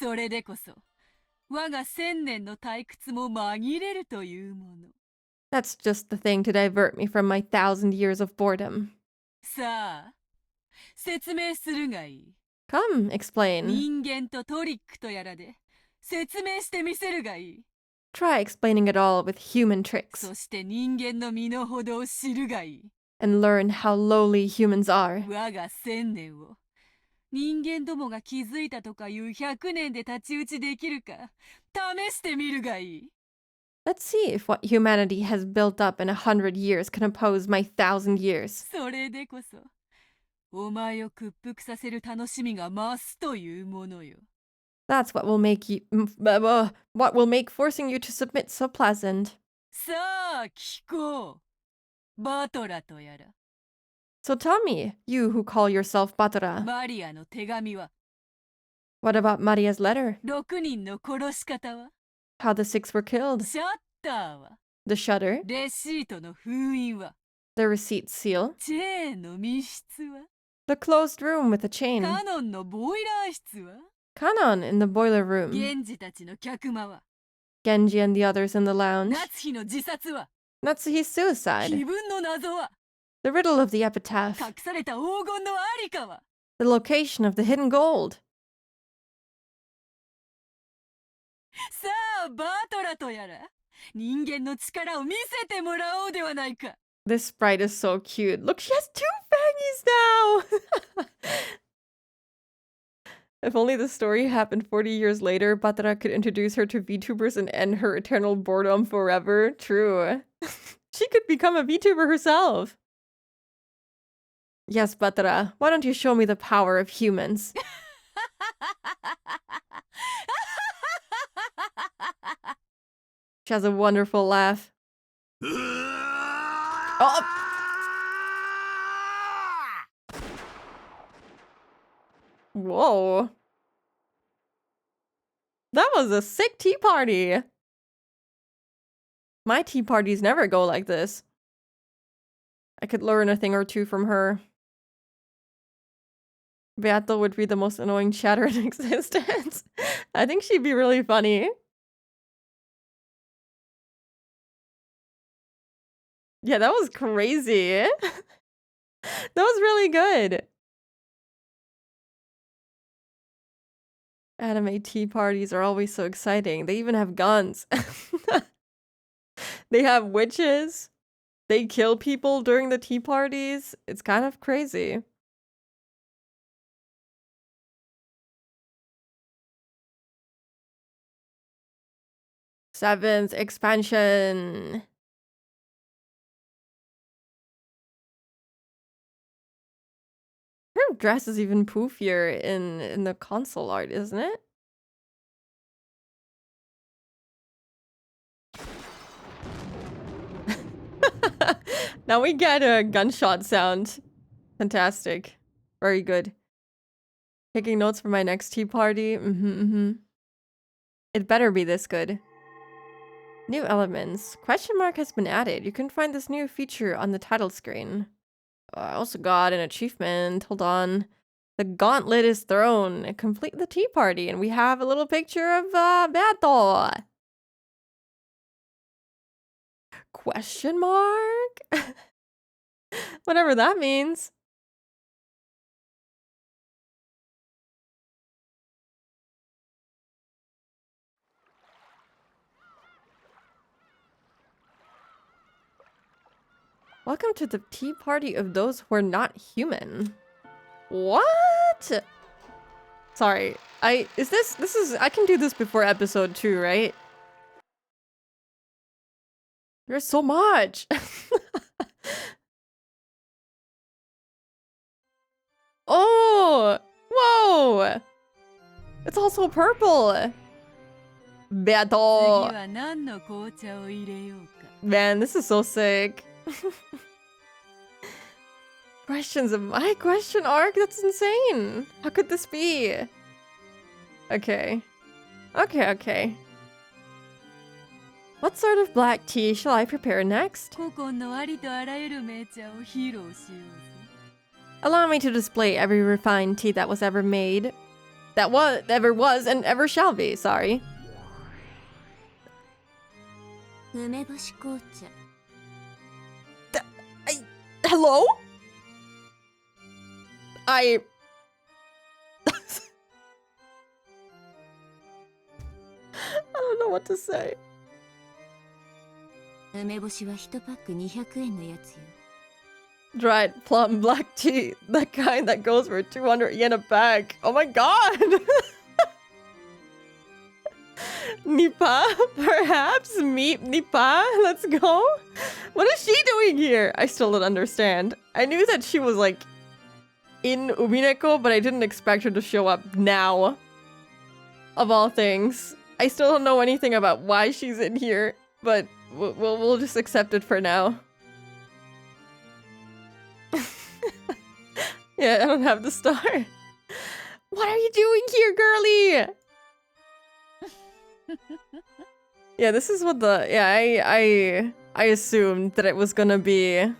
That's just the thing to divert me from my 1,000 years of boredom. Come, explain. Try explaining it all with human tricks. And learn how lowly humans are. Let's see if what humanity has built up in 100 years can oppose my 1,000 years. That's what will make you, what will make forcing you to submit so pleasant. So tell me, you who call yourself Batara, what about Maria's letter? How the 6 were killed? The shutter? The receipt seal? The closed room with a chain? Kanon in the boiler room? Genji and the others in the lounge? Natsuhi's suicide? The riddle of the epitaph? The location of the hidden gold? This sprite is so cute. Look, she has 2 fangies now! If only the story happened 40 years later, Batra could introduce her to VTubers and end her eternal boredom forever. True. She could become a VTuber herself. Yes, Batra, why don't you show me the power of humans? She has a wonderful laugh. Oh! Whoa. That was a sick tea party. My tea parties never go like this. I could learn a thing or two from her. Beato would be the most annoying chatter in existence. I think she'd be really funny. Yeah, that was crazy. That was really good. Anime tea parties are always so exciting. They even have guns. They have witches. They kill people during the tea parties. It's kind of crazy. Seventh expansion. Her dress is even poofier in the console art, isn't it? Now we get a gunshot sound. Fantastic. Very good. Taking notes for my next tea party. It better be this good. New elements. Question mark has been added. You can find this new feature on the title screen. I also got an achievement. Hold on. The gauntlet is thrown. Complete the tea party. And we have a little picture of Beato. Question mark? Whatever that means. Welcome to the tea party of those who are not human. What? Sorry. I can do this before episode 2, right? There's so much. Oh, whoa. It's also purple. Beato. 次は何の紅茶を入れようか。 Man, this is so sick. Questions of my question arc? That's insane. How could this be? Okay. Okay. What sort of black tea shall I prepare next? 古今のありとあらゆる名茶を披露しようぜ。 Allow me to display every refined tea that was ever made. Ever was, and ever shall be, sorry. 梅干し紅茶 Hello? I don't know what to say. 梅干しは1パック200円のやつよ Dried plum black tea. The kind that goes for 200 yen a bag. Oh my god! Nipa? Perhaps? Meet Nipa? Let's go? What is she doing here? I still don't understand. I knew that she was like in Umineko, but I didn't expect her to show up now. Of all things. I still don't know anything about why she's in here, but we'll just accept it for now. Yeah, I don't have the star. What are you doing here, girly? Yeah, this is what the I assumed that it was gonna be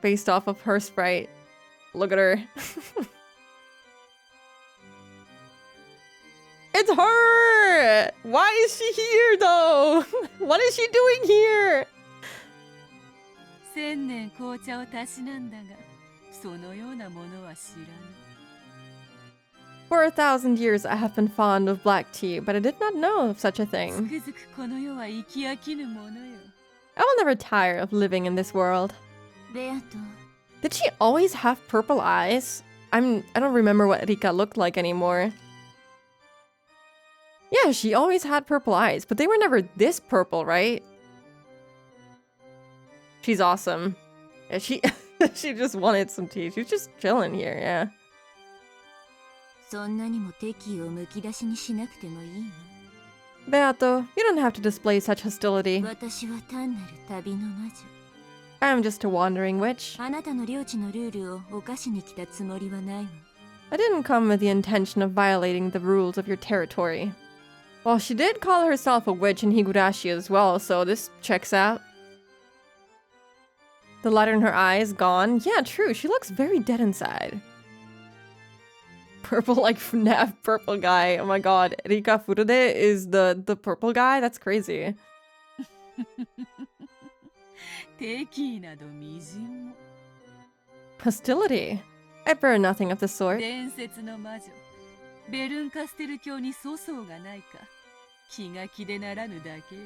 based off of her sprite. Look at her. It's her! Why is she here though? What is she doing here? 1000年紅茶をたしなんだが、そのようなものは知らぬ。 For 1,000 years I have been fond of black tea, but I did not know of such a つ thing. くづくこの世は生き飽きぬものよ。I will never tire of living in this world. ベアと Did she always have purple eyes? I don't remember what Rika looked like anymore. Yeah, she always had purple eyes, but they were never this purple, right? She's awesome. Yeah, she she just wanted some tea. She's just chilling here, yeah. そんなにも敵意をむき出しにしなくてもいいわ。 Beato, you don't have to display such hostility. 私は単なる旅の魔女。 I am just a wandering witch. あなたの領地のルールを犯しに来たつもりはないわ。 I didn't come with the intention of violating the rules of your territory. Well, she did call herself a witch in Higurashi as well, so this checks out. The light in her eyes gone. Yeah, true. She looks very dead inside. Purple, like FNAF purple guy. Oh my god. Rika Furude is the purple guy? That's crazy. 敵意などみじんも。 Hostility. I bear nothing of the sort. 伝説の魔女ベルンカステル教に粗相がないか気が気でならぬだけよ。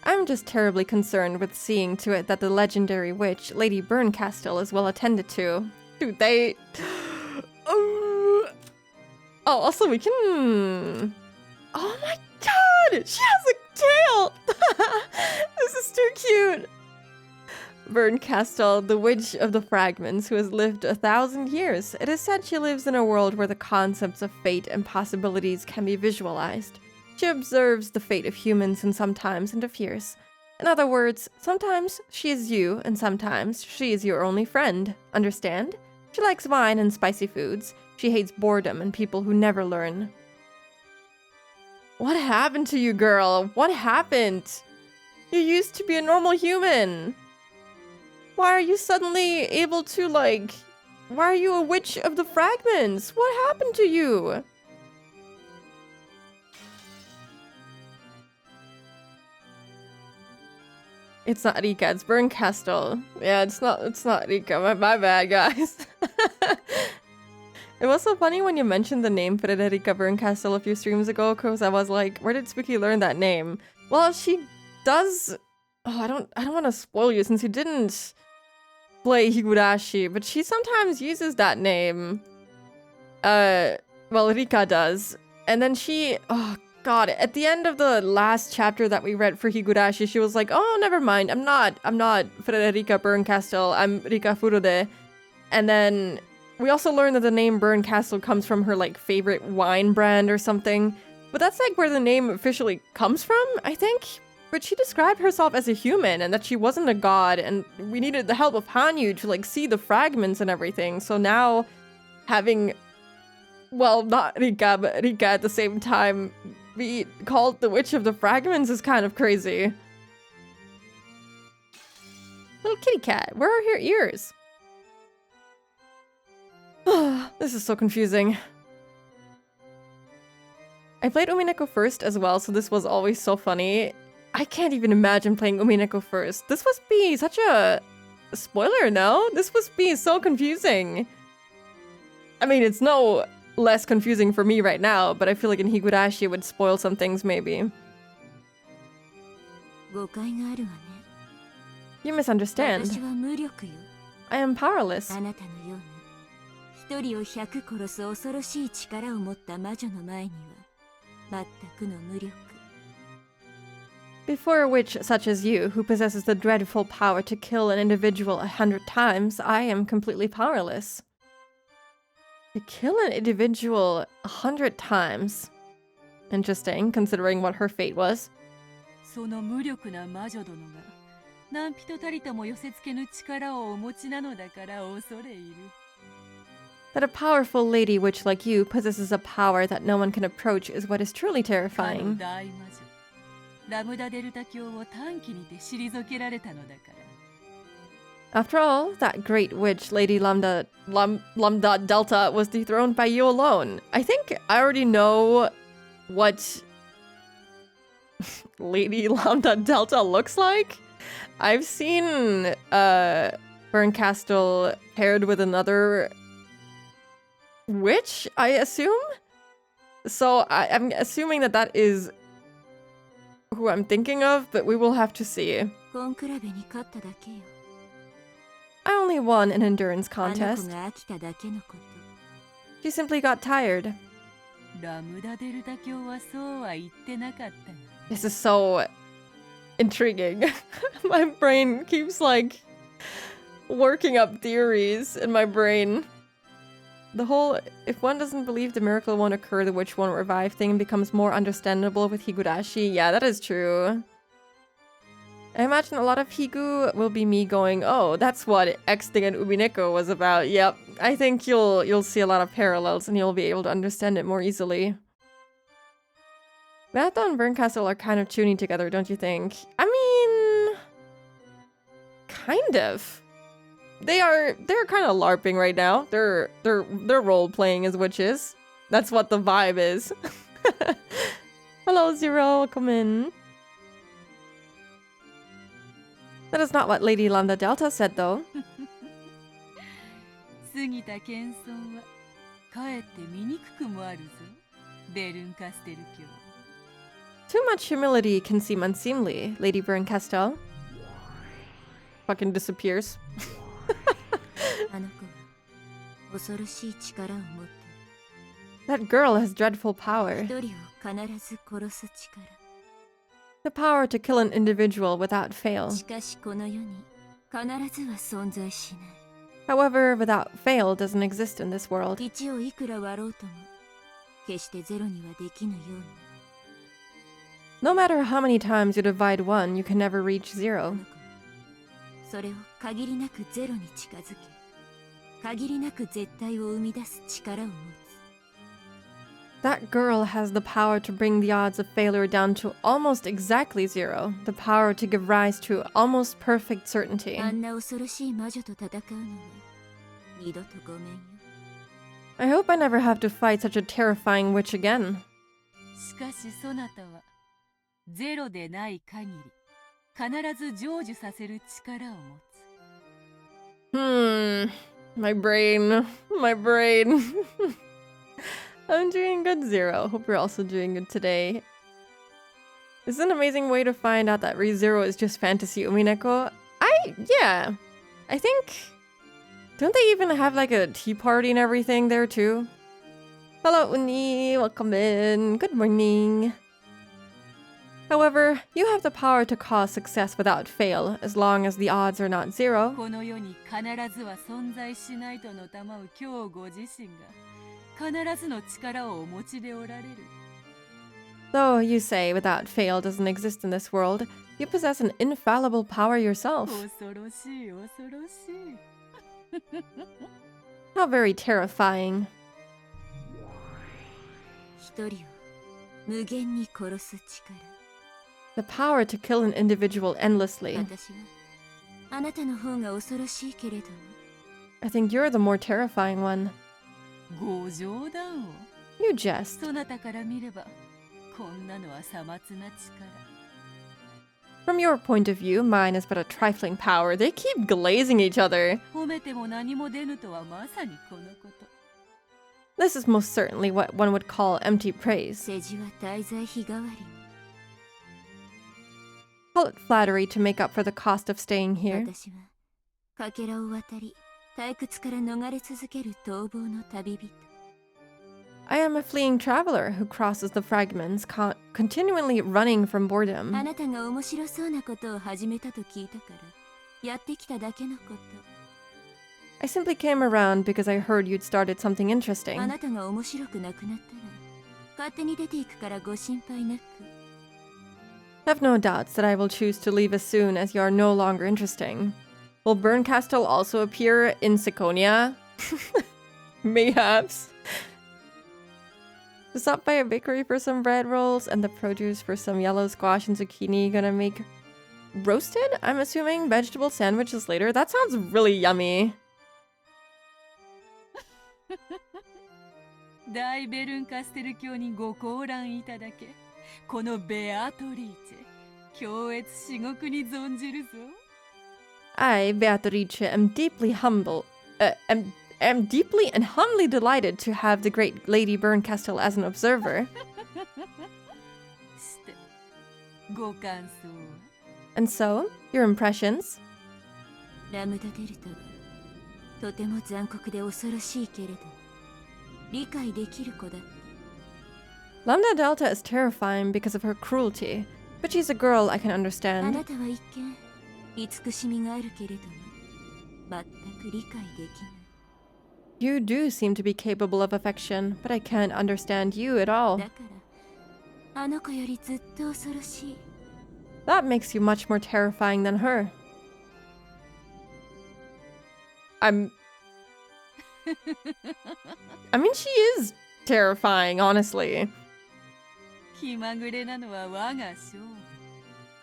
I'm just terribly concerned with seeing to it that the legendary witch, Lady Berncastle, is well attended to. Dude, they... Oh, also we can... Oh my god! She has a tail! This is too cute! Berncastle, the witch of the fragments, who has lived 1,000 years. It is said she lives in a world where the concepts of fate and possibilities can be visualized. She observes the fate of humans and sometimes interferes. In other words, sometimes she is you and sometimes she is your only friend. Understand? She likes wine and spicy foods. She hates boredom and people who never learn. What happened to you, girl? What happened? You used to be a normal human. Why are you suddenly able to, like... Why are you a witch of the fragments? What happened to you? It's not Rika, it's Berncastle. Yeah, it's not Rika. My bad, guys. It was so funny when you mentioned the name Frederica Berncastle a few streams ago, because I was like, where did Spooky learn that name? Well, she does... Oh, I don't want to spoil you since you didn't play Higurashi, but she sometimes uses that name. Well, Rika does. And then she... Oh, God, at the end of the last chapter that we read for Higurashi, she was like, oh, never mind, I'm not Frederica Berncastle, I'm Rika Furude. And then we also learned that the name Berncastle comes from her, like, favorite wine brand or something. But that's, like, where the name officially comes from, I think? But she described herself as a human and that she wasn't a god, and we needed the help of Hanyu to, like, see the fragments and everything. So now, having, well, not Rika, but Rika at the same time be called the Witch of the Fragments is kind of crazy. Little kitty cat, where are her ears? This is so confusing. I played Umineko first as well, so this was always so funny. I can't even imagine playing Umineko first. This must be such a spoiler, no? This must be so confusing. I mean, it's no less confusing for me right now, but I feel like in Higurashi it would spoil some things, maybe. 誤解があるわね。 You misunderstand. 私は無力よ。 I am powerless. あなたのように一人を100殺す恐ろしい力を持った魔女の前には全くの無力。 Before a witch such as you, who possesses the dreadful power to kill an individual 100 times, I am completely powerless. To kill an individual 100 times. Interesting, considering what her fate was. その無力な魔女殿が何人たりとも寄せ付けぬ力をお持ちなのだから恐れ入る。 That a powerful lady witch like you possesses a power that no one can approach is what is truly かの terrifying. 大魔女ラムダデルタ教を短期にて退けられたのだから。 After all, that great witch, Lady Lambda Delta, was dethroned by you alone. I think I already know what Lady Lambda Delta looks like. I've seen Berncastle paired with another witch, I assume? So I'm assuming that that is who I'm thinking of, but we will have to see. コンクラベに勝っただけよ。 I only won an endurance あの子 contest. が飽きただけのこと。 She simply got tired. ラムダデルタ教はそうは言ってなかったが。 This is so intriguing. My brain keeps like working up theories in my brain. The whole if one doesn't believe the miracle won't occur, the witch won't revive thing becomes more understandable with Higurashi. Yeah, that is true. I imagine a lot of Higu will be me going, oh, that's what X thing in Umineko was about. Yep. I think you'll see a lot of parallels and you'll be able to understand it more easily. Vato and Burncastle are kind of tuning together, don't you think? I mean, kind of. They're kind of LARPing right now. They're role playing as witches. That's what the vibe is. Hello, Zero. Welcome in. That is not what Lady Lambda Delta said, though. 過ぎた謙遜はかえって醜くもあるぞ。ベルンカステル教。 Too much humility can seem unseemly, Lady Burncastle. Fucking disappears. あの子は恐ろしい力を持ってい That girl has dreadful power. る。一人を必ず殺す力。 The power to kill an individual without fail. しかしこの世に必ずは存在しない。 However, without fail doesn't exist in this world. 1をいくら割ろうとも決してゼロにはできぬように。 No matter how many times you divide one, you can never reach こ zero. の子はそれを限りなくゼロに近づけ、限りなく絶対を生み出す力を持つ。 That girl has the power to bring the odds of failure down to almost exactly zero. The power to give rise to almost perfect certainty. あんな恐ろしい魔女と戦うのは二度とごめんよ。 I hope I never have to fight such a terrifying witch again. しかしそなたはゼロでない限り必ず成就させる力を持つ。 My brain. My brain. I'm doing good, Zero. Hope you're also doing good today. This is an amazing way to find out that ReZero is just fantasy Umineko. Yeah. I think... Don't they even have like a tea party and everything there too? Hello, Uni. Welcome in. Good morning. However, you have the power to cause success without fail, as long as the odds are not zero. この世に必ずは存在しないとのたまう今日ご自身が必ずの力をお持ちでおられる。 Though you say without fail doesn't exist in this world, you possess an infallible power yourself. 恐ろしい恐ろしい。 How very terrifying. 一人を無限に殺す力。 The power to kill an individual endlessly. 私はあなたの方が恐ろしいけれども。 I think you're the more terrifying one. ご冗談を。 You jest. そなたから見ればこんなのはさまつな力。 From your point of view, mine is but a trifling power. They keep glazing each other. 褒めても何も出ぬとはまさにこのこと。 This is most certainly what one would call empty praise. 世辞は滞在費代わり。 Call it flattery to make up for the cost of staying here. 私はかけらを渡り退屈から逃れ続ける逃亡の旅人。 I am a fleeing traveler who crosses the fragments, continually running from あ boredom. なたが面白そうなことを始めたと聞いたからやってきただけのこと。 I simply came around because I heard you'd started something あ interesting. なたが面白くなくなったら勝手に出ていくからご心配なく。 Have no doubts that I will choose to leave as soon as you are no longer interesting. Will Burncastle also appear in Siconia? Mayhaps. To stop by a bakery for some bread rolls and the produce for some yellow squash and zucchini. Gonna make roasted, I'm assuming, vegetable sandwiches later. That sounds really yummy. 大ベルンカステル教にご降覧いただけ。このベアトリーチェ、強越至極に存じるぞ。 I, Beatrice, am deeply and humbly delighted to have the great Lady Burncastle as an observer. して、ご感想は And so, your impressions? ラムダデルタはとても残酷で恐ろしいけれど理解できる子だ。 Lambda Delta is terrifying because of her cruelty, but she's a girl I can あな understand. たは一見慈しみがあるけれども全く理解できない。 You do seem to be capable of affection, but I can't understand you at all. だからあの子よりずっと恐ろしい。 That makes you much more terrifying than her. I mean, she is terrifying, honestly. 気まぐれなのは我が性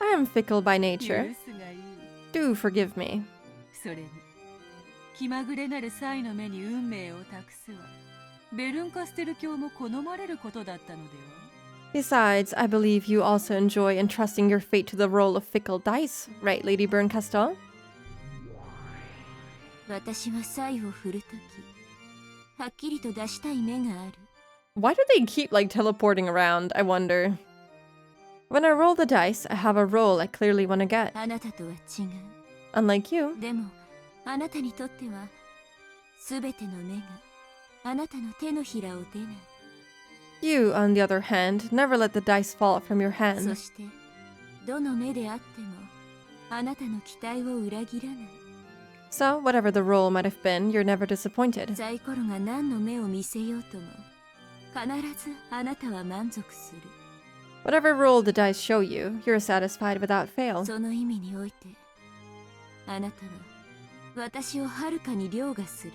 I am fickle by 許 nature. すがいい Do forgive me. それに気まぐれなるサイの目に運命を託すはベルンカステル教も好まれることだったのでは Besides, I believe you also enjoy entrusting your fate to the role of fickle dice, right, Lady Berncastel? 私はサイを振るときはっきりと出したい目がある。 Why do they keep, like, teleporting around, I wonder? When I roll the dice, I have a roll I clearly want to get. あなたとは違う。 Unlike you, でもあなたにとってはすべての目があなたの手のひらを出ない。 you, on the other hand, never let the dice fall from your そ hand. してどの目であってもあなたの期待を裏切らない。 So, whatever the roll might have been, you're never disappointed. サイコロが何の目を見せようとも必ずあなたは満足する。 Whatever roll the dice show you, you're satisfied without fail. その意味においてあなたは私をはるかに凌駕する。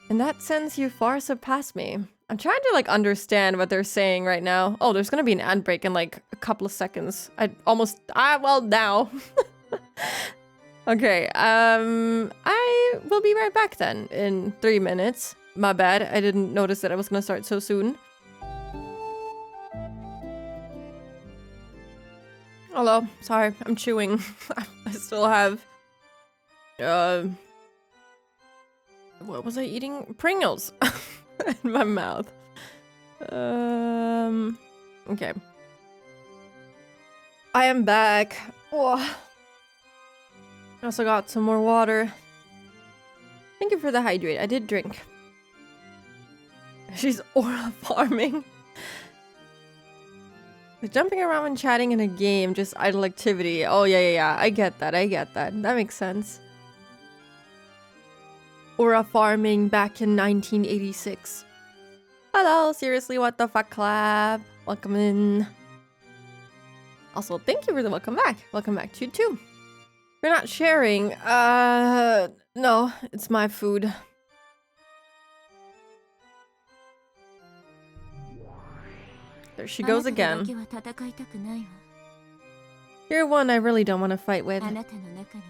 In that sense, you far surpass me. I'm trying to, like, understand what they're saying right now. Oh, there's gonna be an ad break in, like, a couple of seconds. Well, now. Okay, I will be right back then in 3 minutes. My bad, I didn't notice that I was gonna start so soon. Hello, sorry, I'm chewing. I still have, what was I eating? Pringles in my mouth. Okay. I am back. Oh. I also got some more water. Thank you for the hydrate. I did drink. She's aura farming. Like jumping around and chatting in a game, just idle activity. Oh, yeah. I get that. That makes sense. Aura farming back in 1986. Hello, seriously, what the fuck, Collab? Welcome in. Also, thank you for the welcome back. Welcome back to you too. You're not sharing. No, it's my food. There she goes あなたとだ again. けは戦いたくないわ。 You're one I really don't want to fight with. あなたの中には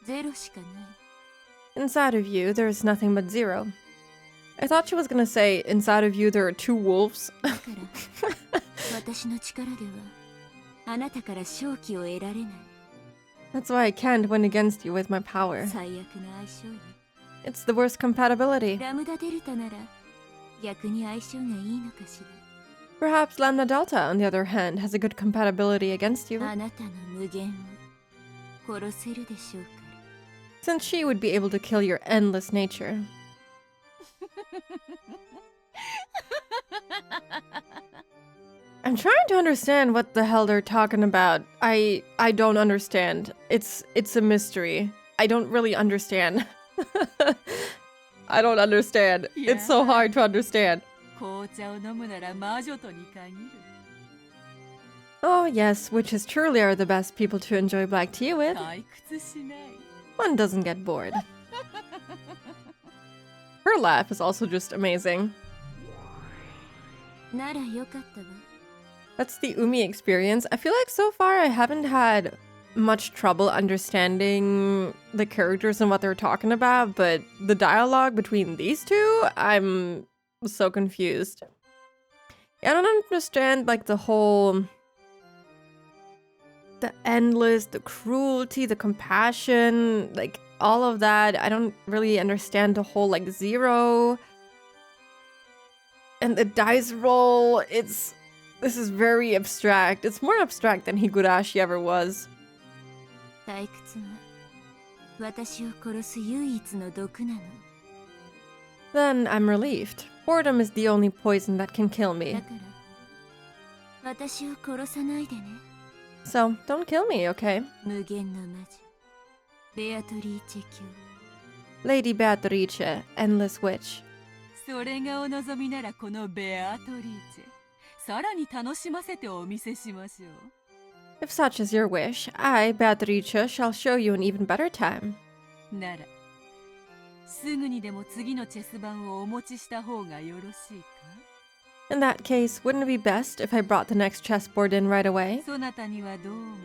ゼロしかない。 Inside of you, there is nothing but 0. I thought she was gonna say, inside of you, there are 2 wolves. だから私の力ではあなたから勝機を得られない。 That's why I can't win against you with my power. 最悪の相性よ。 It's the worst compatibility. ラムダデルタなら逆に相性がいいのかし Perhaps Lambda Delta, on the other hand, has a good compatibility against you, ら。あなたの無限を殺せるでしょうから。 since she would be able to kill your endless nature. I'm trying to understand what the hell they're talking about. I don't understand. It's a mystery. I don't really understand. I don't understand. It's so hard to understand. 紅茶を飲むなら魔女とに限る Oh yes, witches truly are the best people to enjoy black tea with. 退屈しない One doesn't get bored. Her laugh is also just amazing. ならよかったわ。 That's the Umi experience. I feel like so far I haven't had much trouble understanding the characters and what they're talking about, but the dialogue between these two, I'm so confused. I don't understand, like, the whole... the endless, the cruelty, the compassion, like, all of that. I don't really understand the whole, like, 0. And the dice roll, it's... This is very abstract. It's more abstract than Higurashi ever was. 退屈は私を殺す唯一の毒なの。 Then I'm relieved. Boredom is the only poison that can kill だ me. から私を殺さないでね。 So, don't kill me, okay? 無限の魔女ベアトリーチェ卿。 Lady Beatrice, Endless Witch. それがお望みならこのベアトリーチェさらに楽しませてお見せしましょう。 If such is your wish, I, Beatrice, shall show you an even better time. ならすぐにでも次のチェス盤をお持ちした方がよろしいか？ In that case, wouldn't it be best if I brought the next chessboard in right away? そなたにはどうも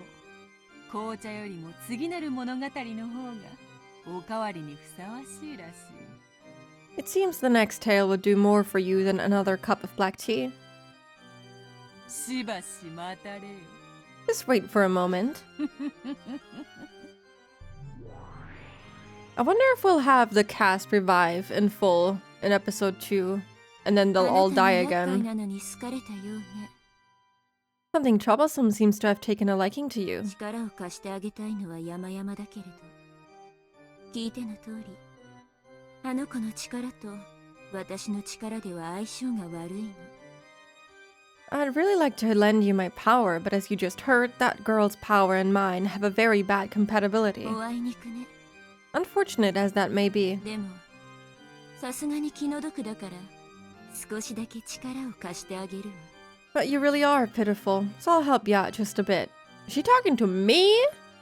紅茶よりも次なる物語の方がおかわりにふさわしいらしい。 It seems the next tale would do more for you than another cup of black tea. しばし待たれよ。 Just wait for a moment. I wonder if we'll have the cast revive in full in episode 2, and then they'll all die あなたに厄介 again. なのに好かれたようね。 Something troublesome seems to have taken a liking to you. 力を貸してあげたいのは山々だけれど、聞いての通り、あの子の力と私の力では相性が悪いの。 I'd really like to lend you my power, but as you just heard, that girl's power and mine have a very bad compatibility. おあいにくね。 Unfortunate as that may be. でも、さすがに気の毒だから、少しだけ力を貸してあげるわ。 But you really are pitiful, so I'll help you out just a bit. Is she talking to me?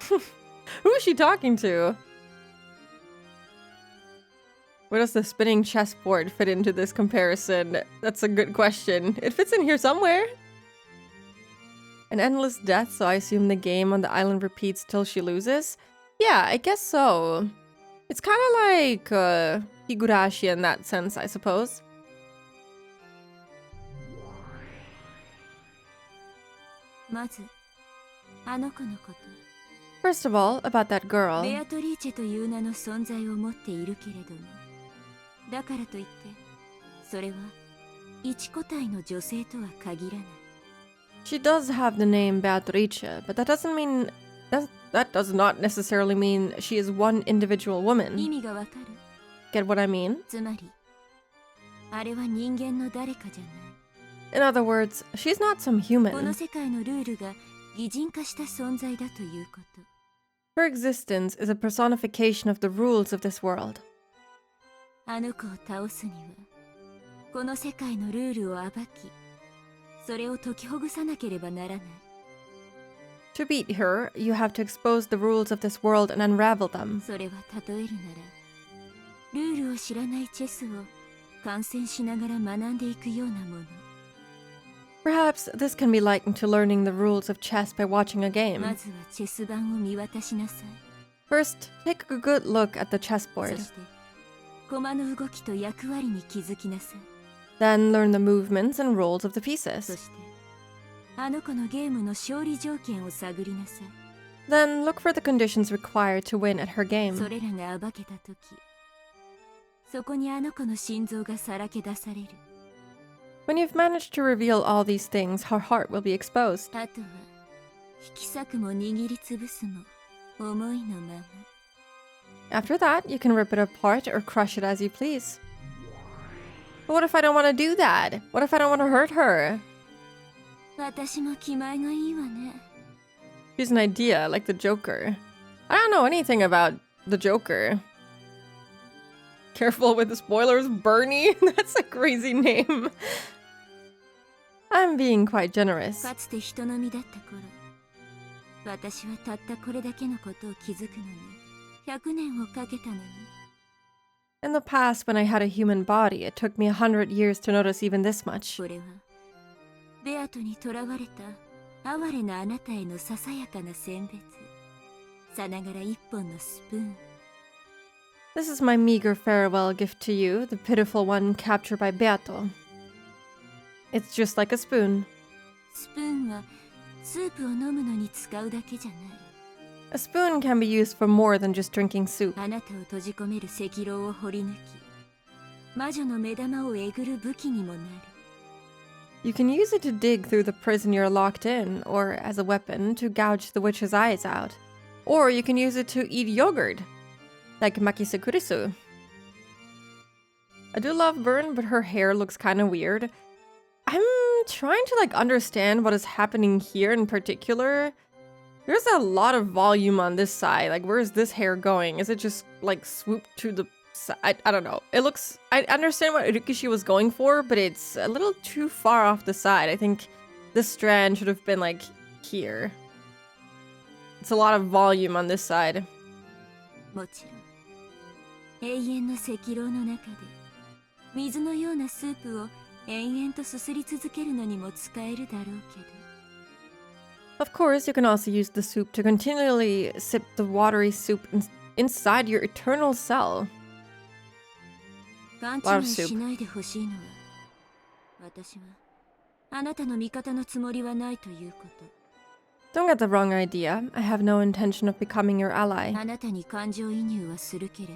Who is she talking to? Where does the spinning chessboard fit into this comparison? That's a good question. It fits in here somewhere. An endless death, so I assume the game on the island repeats till she loses? Yeah, I guess so. It's kind of like Higurashi in that sense, I suppose. まず、あの子のこと。 First of all, about that ベ girl. アトリーチェという名の存在を持っているけれども、だからといってそれは一個体の女性とは限らない。 She does have the name Beatrice, but that doesn't mean... That does not necessarily mean she is one individual 意 woman. 味がわかる？ Get what I mean? つまり、あれは人間の誰かじゃない。 In other words, she's not some この human. 世界のルールが擬人化した存在だということ。 Her existence is a personification of the rules of this world. あの子を倒すには、この世界のルールを暴き、それを解きほぐさなければならない。 To beat her, you have to expose the rules of this world and unravel them. それは例えるなら、ルールを知らないチェスを観戦しながら学んでいくようなもの。 Perhaps this can be likened to learning the rules of chess by watching a ま game. ずはチェス盤を見渡しなさい。 First, take a good look at the そ chessboard. して、駒の動きと役割に気づきなさい。 Then learn the movements and roles of the そ pieces. して、あの子のゲームの勝利条件を探りなさい。 Then look for the conditions required to win at her そ game. れらが暴けたとき、そこにあの子の心臓がさらけ出される。 When you've managed to reveal all these things, her heart will be exposed. あとは、引き裂くも握りつぶすも、思いのまま。 After that, you can rip it apart or crush it as you please. But what if I don't want to do that? What if I don't want to hurt her? 私も気前がいいわね。 She's an idea, like the Joker. I don't know anything about the Joker. Careful with the spoilers, Bernie. That's a crazy name. I'm being quite generous. かつて人の身だった頃、私はたったこれだけのことを気づくのに100年をかけたのに。 In the past, when I had a human body, it took me 100 years to notice even this much. これはベアトに囚われた哀れなあなたへのささやかな選別、さながら一本のスプーン。 This is my meager farewell gift to you, the pitiful one captured by Beato. It's just like a spoon. スプーンはスープを飲むのに使うだけじゃない。 A spoon can be used for more than just drinking soup. あなたを閉じ込める赤狼を掘り抜き、魔女の目玉をえぐる武器にもなる。You can use it to dig through the prison you're locked in, or as a weapon to gouge the witch's eyes out. Or you can use it to eat yogurt, like Makisakurisu. I do love Burn, but her hair looks kind of weird. I'm trying to understand what is happening here in particular. There's a lot of volume on this side. Like, where is this hair going? Is it just swooped to the side? I don't know. It looks... I understand what Rikishi was going for, but it's a little too far off the side. I think this strand should have been here. It's a lot of volume on this side. もちろん永遠の赤狼の中で水のようなスープを延々とすすり続けるのにも使えるだろうけど Of course, you can also use the soup to continually sip the watery soup inside your eternal cell. 勘違いしないでほしいのは私はあなたの味方のつもりはないということ Don't get the wrong idea. I have no intention of becoming your ally. あなたに感情移入はするけれど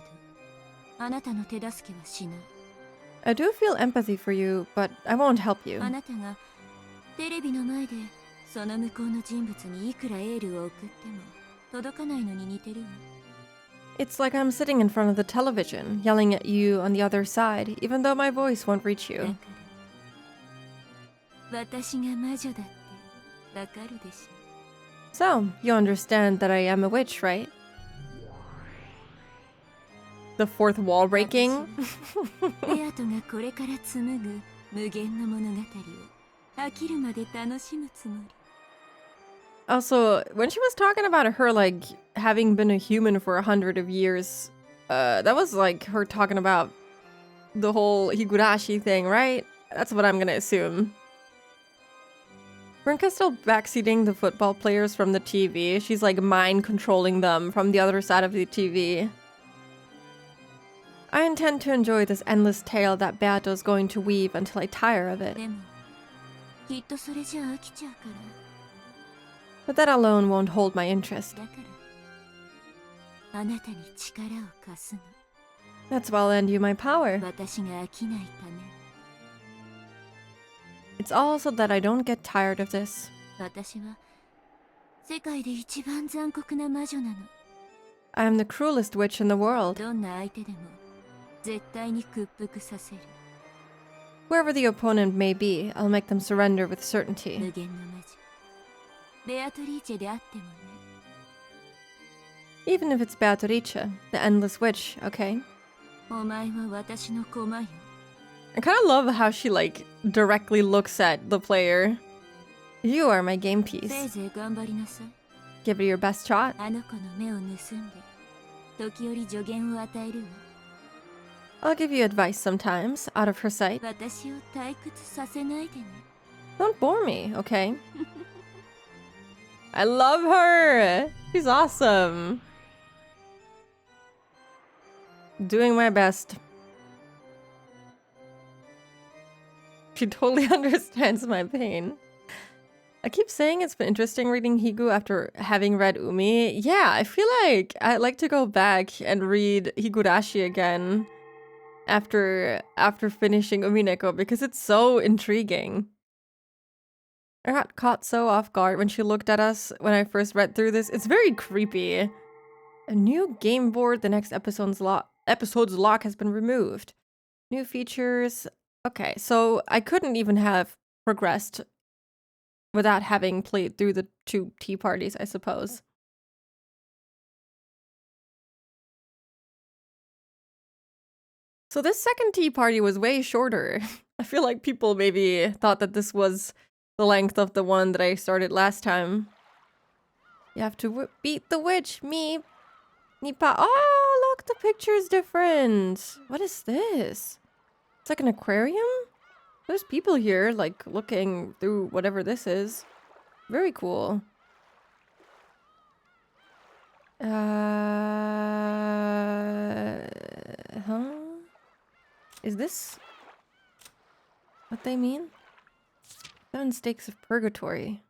あなたの手助けはしない I do feel empathy for you, but I won't help you. あなたがテレビの前でその向こうの人物にいくらエールを送っても届かないのに似てるわ It's like I'm sitting in front of the television, yelling at you on the other side, even though my voice won't reach だ you. から私が魔女だってわかるでしょ So, you understand that I am a witch, right? The fourth wall breaking? レアトがこれから紡ぐ無限の物語を飽きるまで楽しむつもり Also, when she was talking about her, having been a human for 100 of years, that was her talking about the whole Higurashi thing, right? That's what I'm gonna assume. Rinka's still backseating the football players from the TV. She's mind controlling them from the other side of the TV. I intend to enjoy this endless tale that Beato is going to weave until I tire of it. でもきっとそれじゃ飽きちゃうから But that alone won't hold my interest. だからあなたに力を貸すの That's why I'll lend you my power. 私が飽きないため It's also that I don't get tired of this. 私は世界で一番残酷な魔女なの I am the cruelest witch in the world. どんな相手でも絶対に屈服させる Whoever the opponent may be, I'll make them surrender with certainty. 無限の魔女ベアトリーチェであってもね Even if it's Beatrice, the endless witch, okay? お前は私の駒よ I kind of love how she, directly looks at the player. You are my game せい piece. ぜい頑張りなさい Give it your best shot. あの子の目を盗んで時折助言を与えるわ I'll give you advice sometimes, out of her sight. 私を退屈させないでね Don't bore me, okay? I love her! She's awesome! Doing my best. She totally understands my pain. I keep saying it's been interesting reading Higu after having read Umi. Yeah, I feel like I'd like to go back and read Higurashi again after finishing Umineko because it's so intriguing. I got caught so off guard when she looked at us when I first read through this. It's very creepy. A new game board. The next episode's lock has been removed. New features. Okay, so I couldn't even have progressed without having played through the 2 tea parties, I suppose. So this second tea party was way shorter. I feel like people maybe thought that this was the length of the one that I started last time. You have to beat the witch, me. Nipa. Oh, look, the picture's different. What is this? It's like an aquarium? There's people here, looking through whatever this is. Very cool. Huh? Is this what they mean? 7 stakes of purgatory.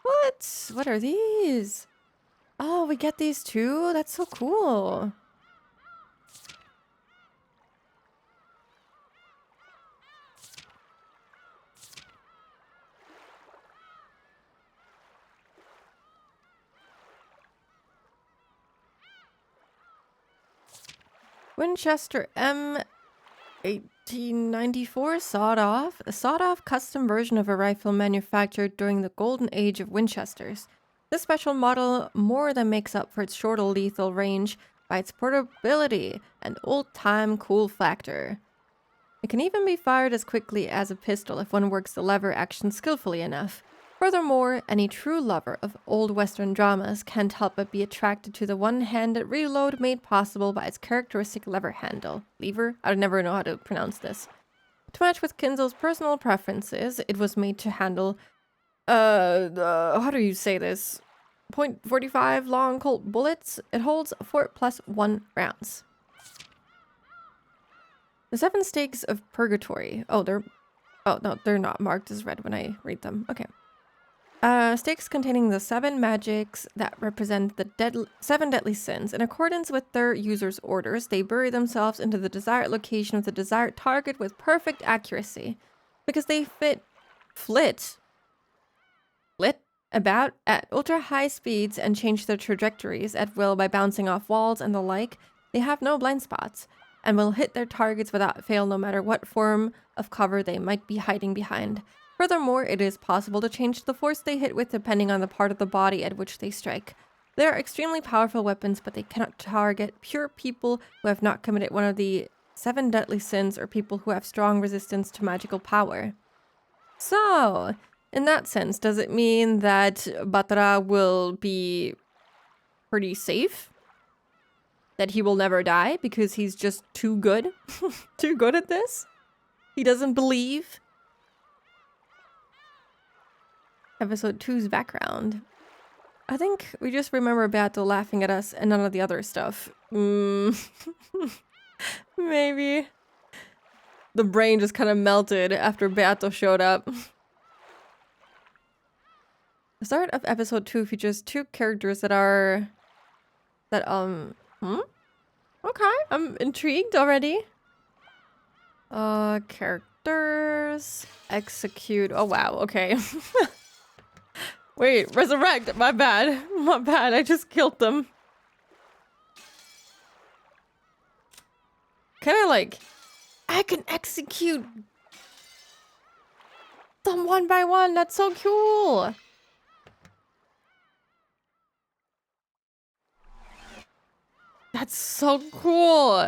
What? What are these? Oh, we get these too? That's so cool. Winchester M 1894 sawed-off, a sawed-off custom version of a rifle manufactured during the golden age of Winchesters. This special model more than makes up for its shorter lethal range by its portability and old-time cool factor. It can even be fired as quickly as a pistol if one works the lever action skillfully enough. Furthermore, any true lover of old Western dramas can't help but be attracted to the one-handed reload made possible by its characteristic lever handle. Lever? I never know how to pronounce this. To match with Kinzel's personal preferences, it was made to handle, how do you say this? .45 long Colt bullets. It holds 4+1 rounds. The 7 stakes of purgatory. Oh, no, they're not marked as red when I read them. Okay. Stakes containing the 7 magics that represent the 7 deadly sins. In accordance with their users' orders, they bury themselves into the desired location of the desired target with perfect accuracy. Because they flit about at ultra-high speeds and change their trajectories at will by bouncing off walls and the like, they have no blind spots, and will hit their targets without fail no matter what form of cover they might be hiding behind. Furthermore, it is possible to change the force they hit with depending on the part of the body at which they strike. They are extremely powerful weapons, but they cannot target pure people who have not committed one of the 7 deadly sins or people who have strong resistance to magical power. So, in that sense, does it mean that Batra will be pretty safe? That he will never die because he's just too good? Too good at this? He doesn't believe? Episode 2's background. I think we just remember Beato laughing at us and none of the other stuff. Maybe. The brain just kind of melted after Beato showed up. The start of episode 2 features 2 characters Okay, I'm intrigued already. Characters. Execute. Oh wow, okay. Wait, resurrect! My bad. My bad, I just killed them. I can execute them one by one. That's so cool. That's so cool.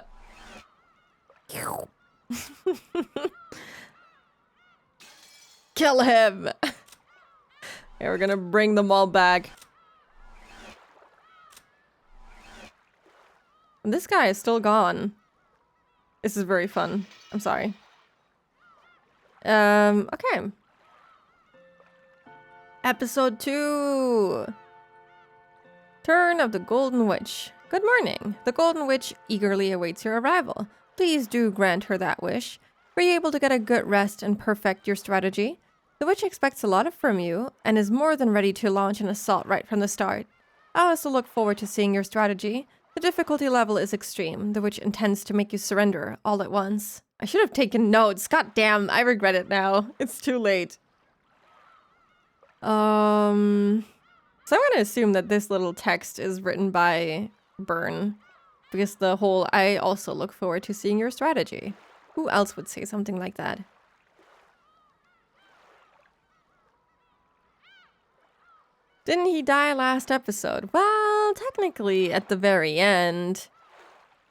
Kill him. Okay, we're gonna bring them all back. And this guy is still gone. This is very fun. I'm sorry. Okay. Episode 2. Turn of the Golden Witch. Good morning. The Golden Witch eagerly awaits your arrival. Please do grant her that wish. Were you able to get a good rest and perfect your strategy? The witch expects a lot from you, and is more than ready to launch an assault right from the start. I also look forward to seeing your strategy. The difficulty level is extreme. The witch intends to make you surrender all at once. I should have taken notes. God damn, I regret it now. It's too late. So I'm gonna assume that this little text is written by Byrne. Because the whole, I also look forward to seeing your strategy. Who else would say something like that? Didn't he die last episode? Well, technically, at the very end.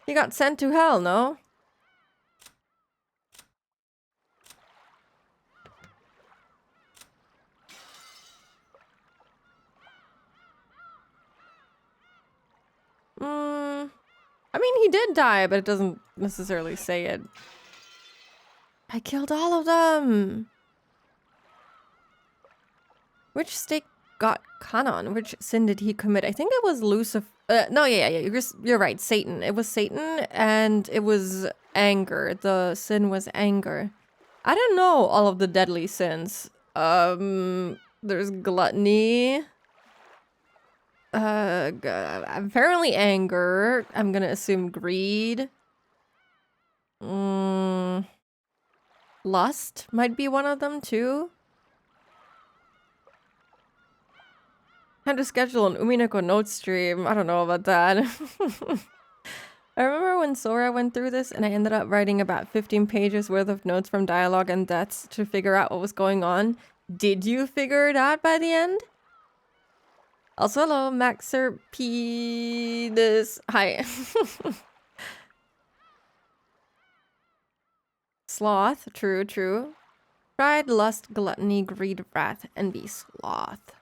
He got sent to hell, no? I mean, he did die, but it doesn't necessarily say it. I killed all of them! Which stake got Kanon? Which sin did he commit? I think it was Lucifer. No, yeah. You're right. Satan. It was Satan, and it was anger. The sin was anger. I don't know all of the deadly sins. There's gluttony. Apparently anger. I'm gonna assume greed. Lust might be one of them too. Had to schedule an Umineko note stream. I don't know about that. I remember when Sora went through this and I ended up writing about 15 pages worth of notes from dialogue and deaths to figure out what was going on. Did you figure it out by the end? Also, hello, Maxer Penis. Hi. Sloth. True, true. Pride, lust, gluttony, greed, wrath, envy, sloth.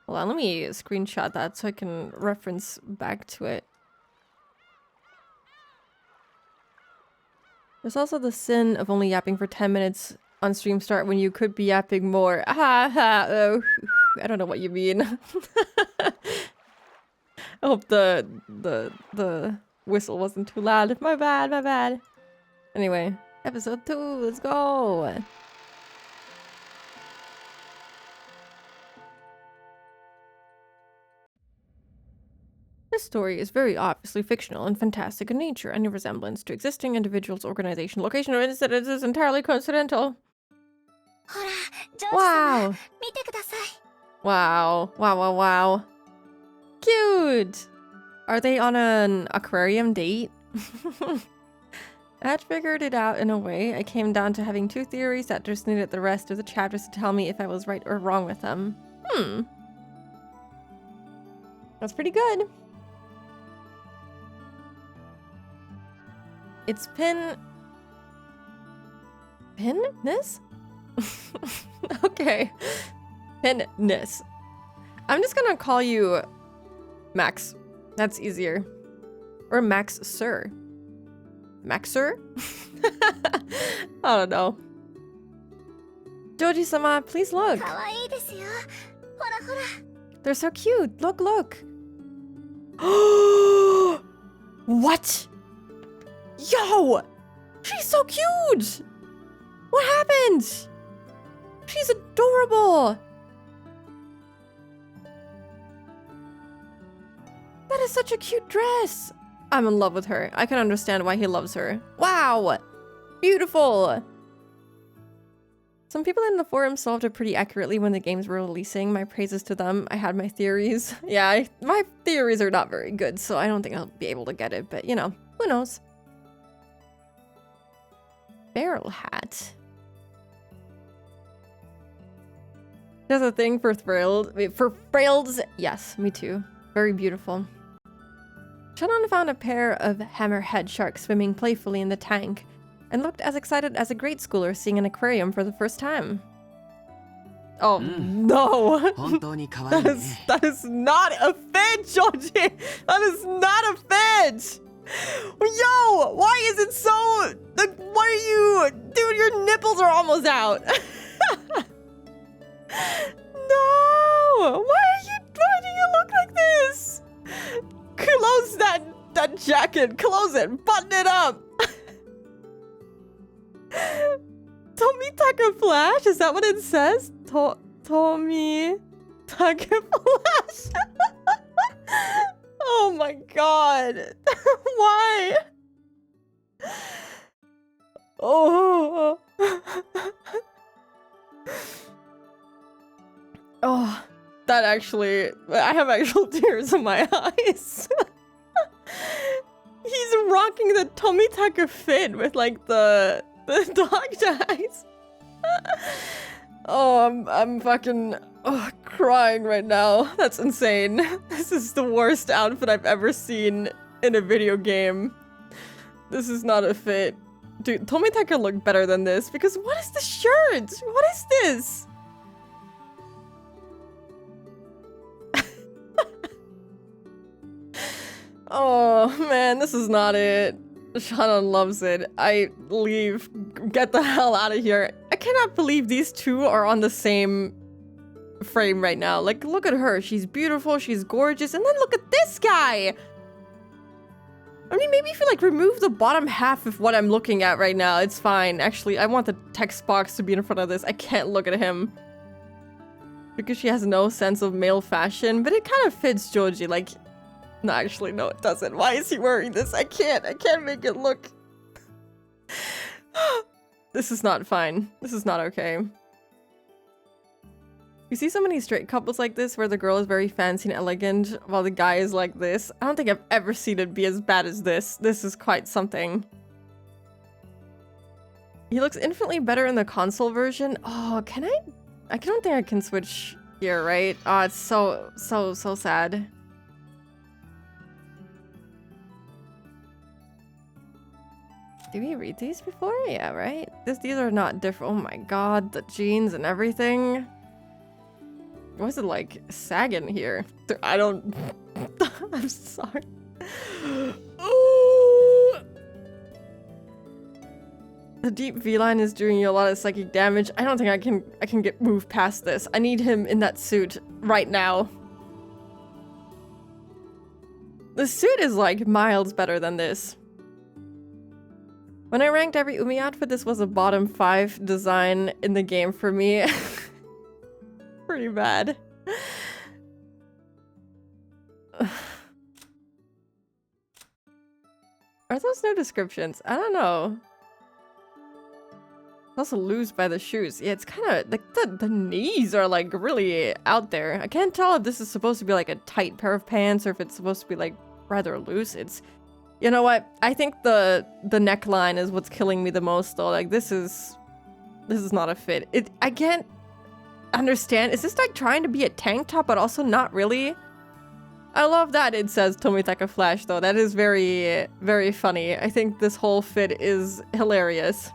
Hold on, let me screenshot that so I can reference back to it. There's also the sin of only yapping for 10 minutes on stream start when you could be yapping more. Ha ha. Oh, I don't know what you mean. I hope the whistle wasn't too loud. My bad, my bad. Anyway, episode 2, let's go. This story is very obviously fictional and fantastic in nature. Any resemblance to existing individuals, organization, location, or incidents is entirely coincidental. ほら、ジョージ様、 Wow. 見てください。 Wow. Wow, wow, wow. Cute! Are they on an aquarium date? I had figured it out in a way. I came down to having 2 theories that just needed the rest of the chapters to tell me if I was right or wrong with them. That's pretty good. It's Pinness? Okay. Pinness. I'm just gonna call you Max. That's easier. Or Max Sir. Max Sir? I don't know. Joji-sama, please look. 可愛いですよ。ほらほら。 They're so cute. Look, look. What? Yo! She's so cute! What happened? She's adorable! That is such a cute dress! I'm in love with her. I can understand why he loves her. Wow! Beautiful! Some people in the forum solved it pretty accurately when the games were releasing. My praises to them. I had my theories. Yeah, my theories are not very good, so I don't think I'll be able to get it, but you know, who knows? Barrel hat. There's a thing for thrilled. Wait, for fraileds? Yes, me too. Very beautiful. Shannon found a pair of hammerhead sharks swimming playfully in the tank and looked as excited as a grade schooler seeing an aquarium for the first time. Oh, no. 本当に可愛いね。 that is not a fit, Georgie! That is not a fit! Yo! Why is it so... Like, what are you... Dude, your nipples are almost out. No! Why do you look like this? Close that jacket. Close it. Button it up. Tomitaka Flash? Is that what it says? Tomitaka Flash? Oh my god. Why? Oh. Oh. That actually... I have actual tears in my eyes. He's rocking the Tomitaka fit with like the dog eyes. Oh, I'm fucking crying right now. That's insane. This is the worst outfit I've ever seen in a video game. This is not a fit. Dude, Tomitaka looked better than this because what is the shirt? What is this? Oh man, this is not it. Shannon loves it. I leave. Get the hell out of here. I cannot believe these two are on the same frame right now. Like, look at her. She's beautiful. She's gorgeous. And then look at this guy. I mean, maybe if you like remove the bottom half of what I'm looking at right now, it's fine. Actually, I want the text box to be in front of this. I can't look at him. Because she has no sense of male fashion. But it kind of fits Joji. Like... No, actually, no, it doesn't. Why is he wearing this? I can't make it look... This is not fine. This is not okay. You see so many straight couples like this where the girl is very fancy and elegant while the guy is like this. I don't think I've ever seen it be as bad as this. This is quite something. He looks infinitely better in the console version. Oh, can I? I don't think I can switch here, right? Oh, it's so sad. Did we read these before? Yeah, right? These are not different. Oh my god, the jeans and everything. Why is it like sagging here? I don't... I'm sorry. Ooh. The deep V-line is doing you a lot of psychic damage. I don't think I can get moved past this. I need him in that suit right now. The suit is like miles better than this. When I ranked every Umi outfit, this was a bottom 5 design in the game for me. Pretty bad. Are those no descriptions? I don't know. Also loose by the shoes. Yeah, it's kind of like the knees are like really out there. I can't tell if this is supposed to be like a tight pair of pants or if it's supposed to be like rather loose. It's, you know what? I think the neckline is what's killing me the most though. Like this is not a fit. I can't understand. Is this like trying to be a tank top but also not really? I love that it says Tomitaka Flash though. That is very, very funny. I think this whole fit is hilarious.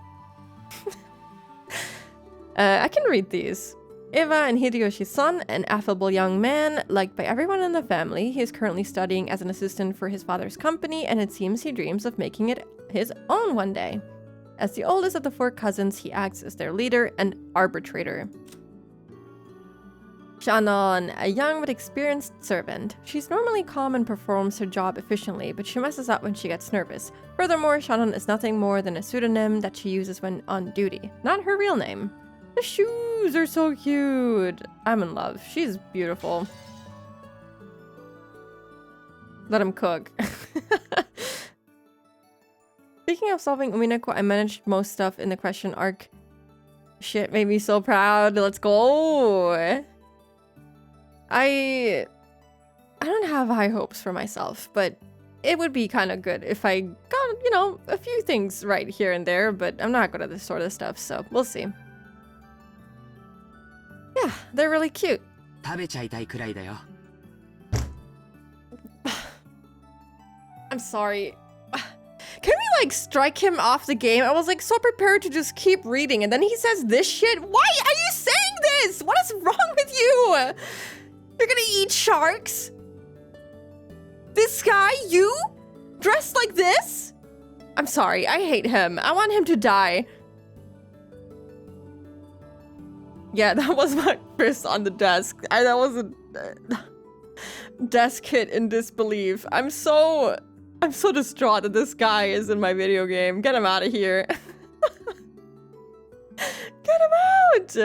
I can read these. Eva and Hideyoshi's son, an affable young man, liked by everyone in the family. He is currently studying as an assistant for his father's company, and it seems he dreams of making it his own one day. As the oldest of the 4 cousins, he acts as their leader and arbitrator. Shannon, a young but experienced servant. She's normally calm and performs her job efficiently, but she messes up when she gets nervous. Furthermore, Shannon is nothing more than a pseudonym that she uses when on duty, not her real name. The shoes are so cute. I'm in love. She's beautiful. Let him cook. Speaking of solving Umineko, I managed most stuff in the question arc. Shit made me so proud. Let's go. I don't have high hopes for myself, but it would be kind of good if I got, you know, a few things right here and there, but I'm not good at this sort of stuff, so we'll see. Yeah, they're really cute. 食べちゃいたいくらいだよ。 I'm sorry. Can we like strike him off the game? I was like so prepared to just keep reading and then he says this shit? Why are you saying this? What is wrong with you? You're gonna eat sharks? This guy? You? Dressed like this? I'm sorry, I hate him. I want him to die. Yeah, that was my fist on the desk. That was a desk hit in disbelief. I'm so distraught that this guy is in my video game. Get him out of here. Get him out!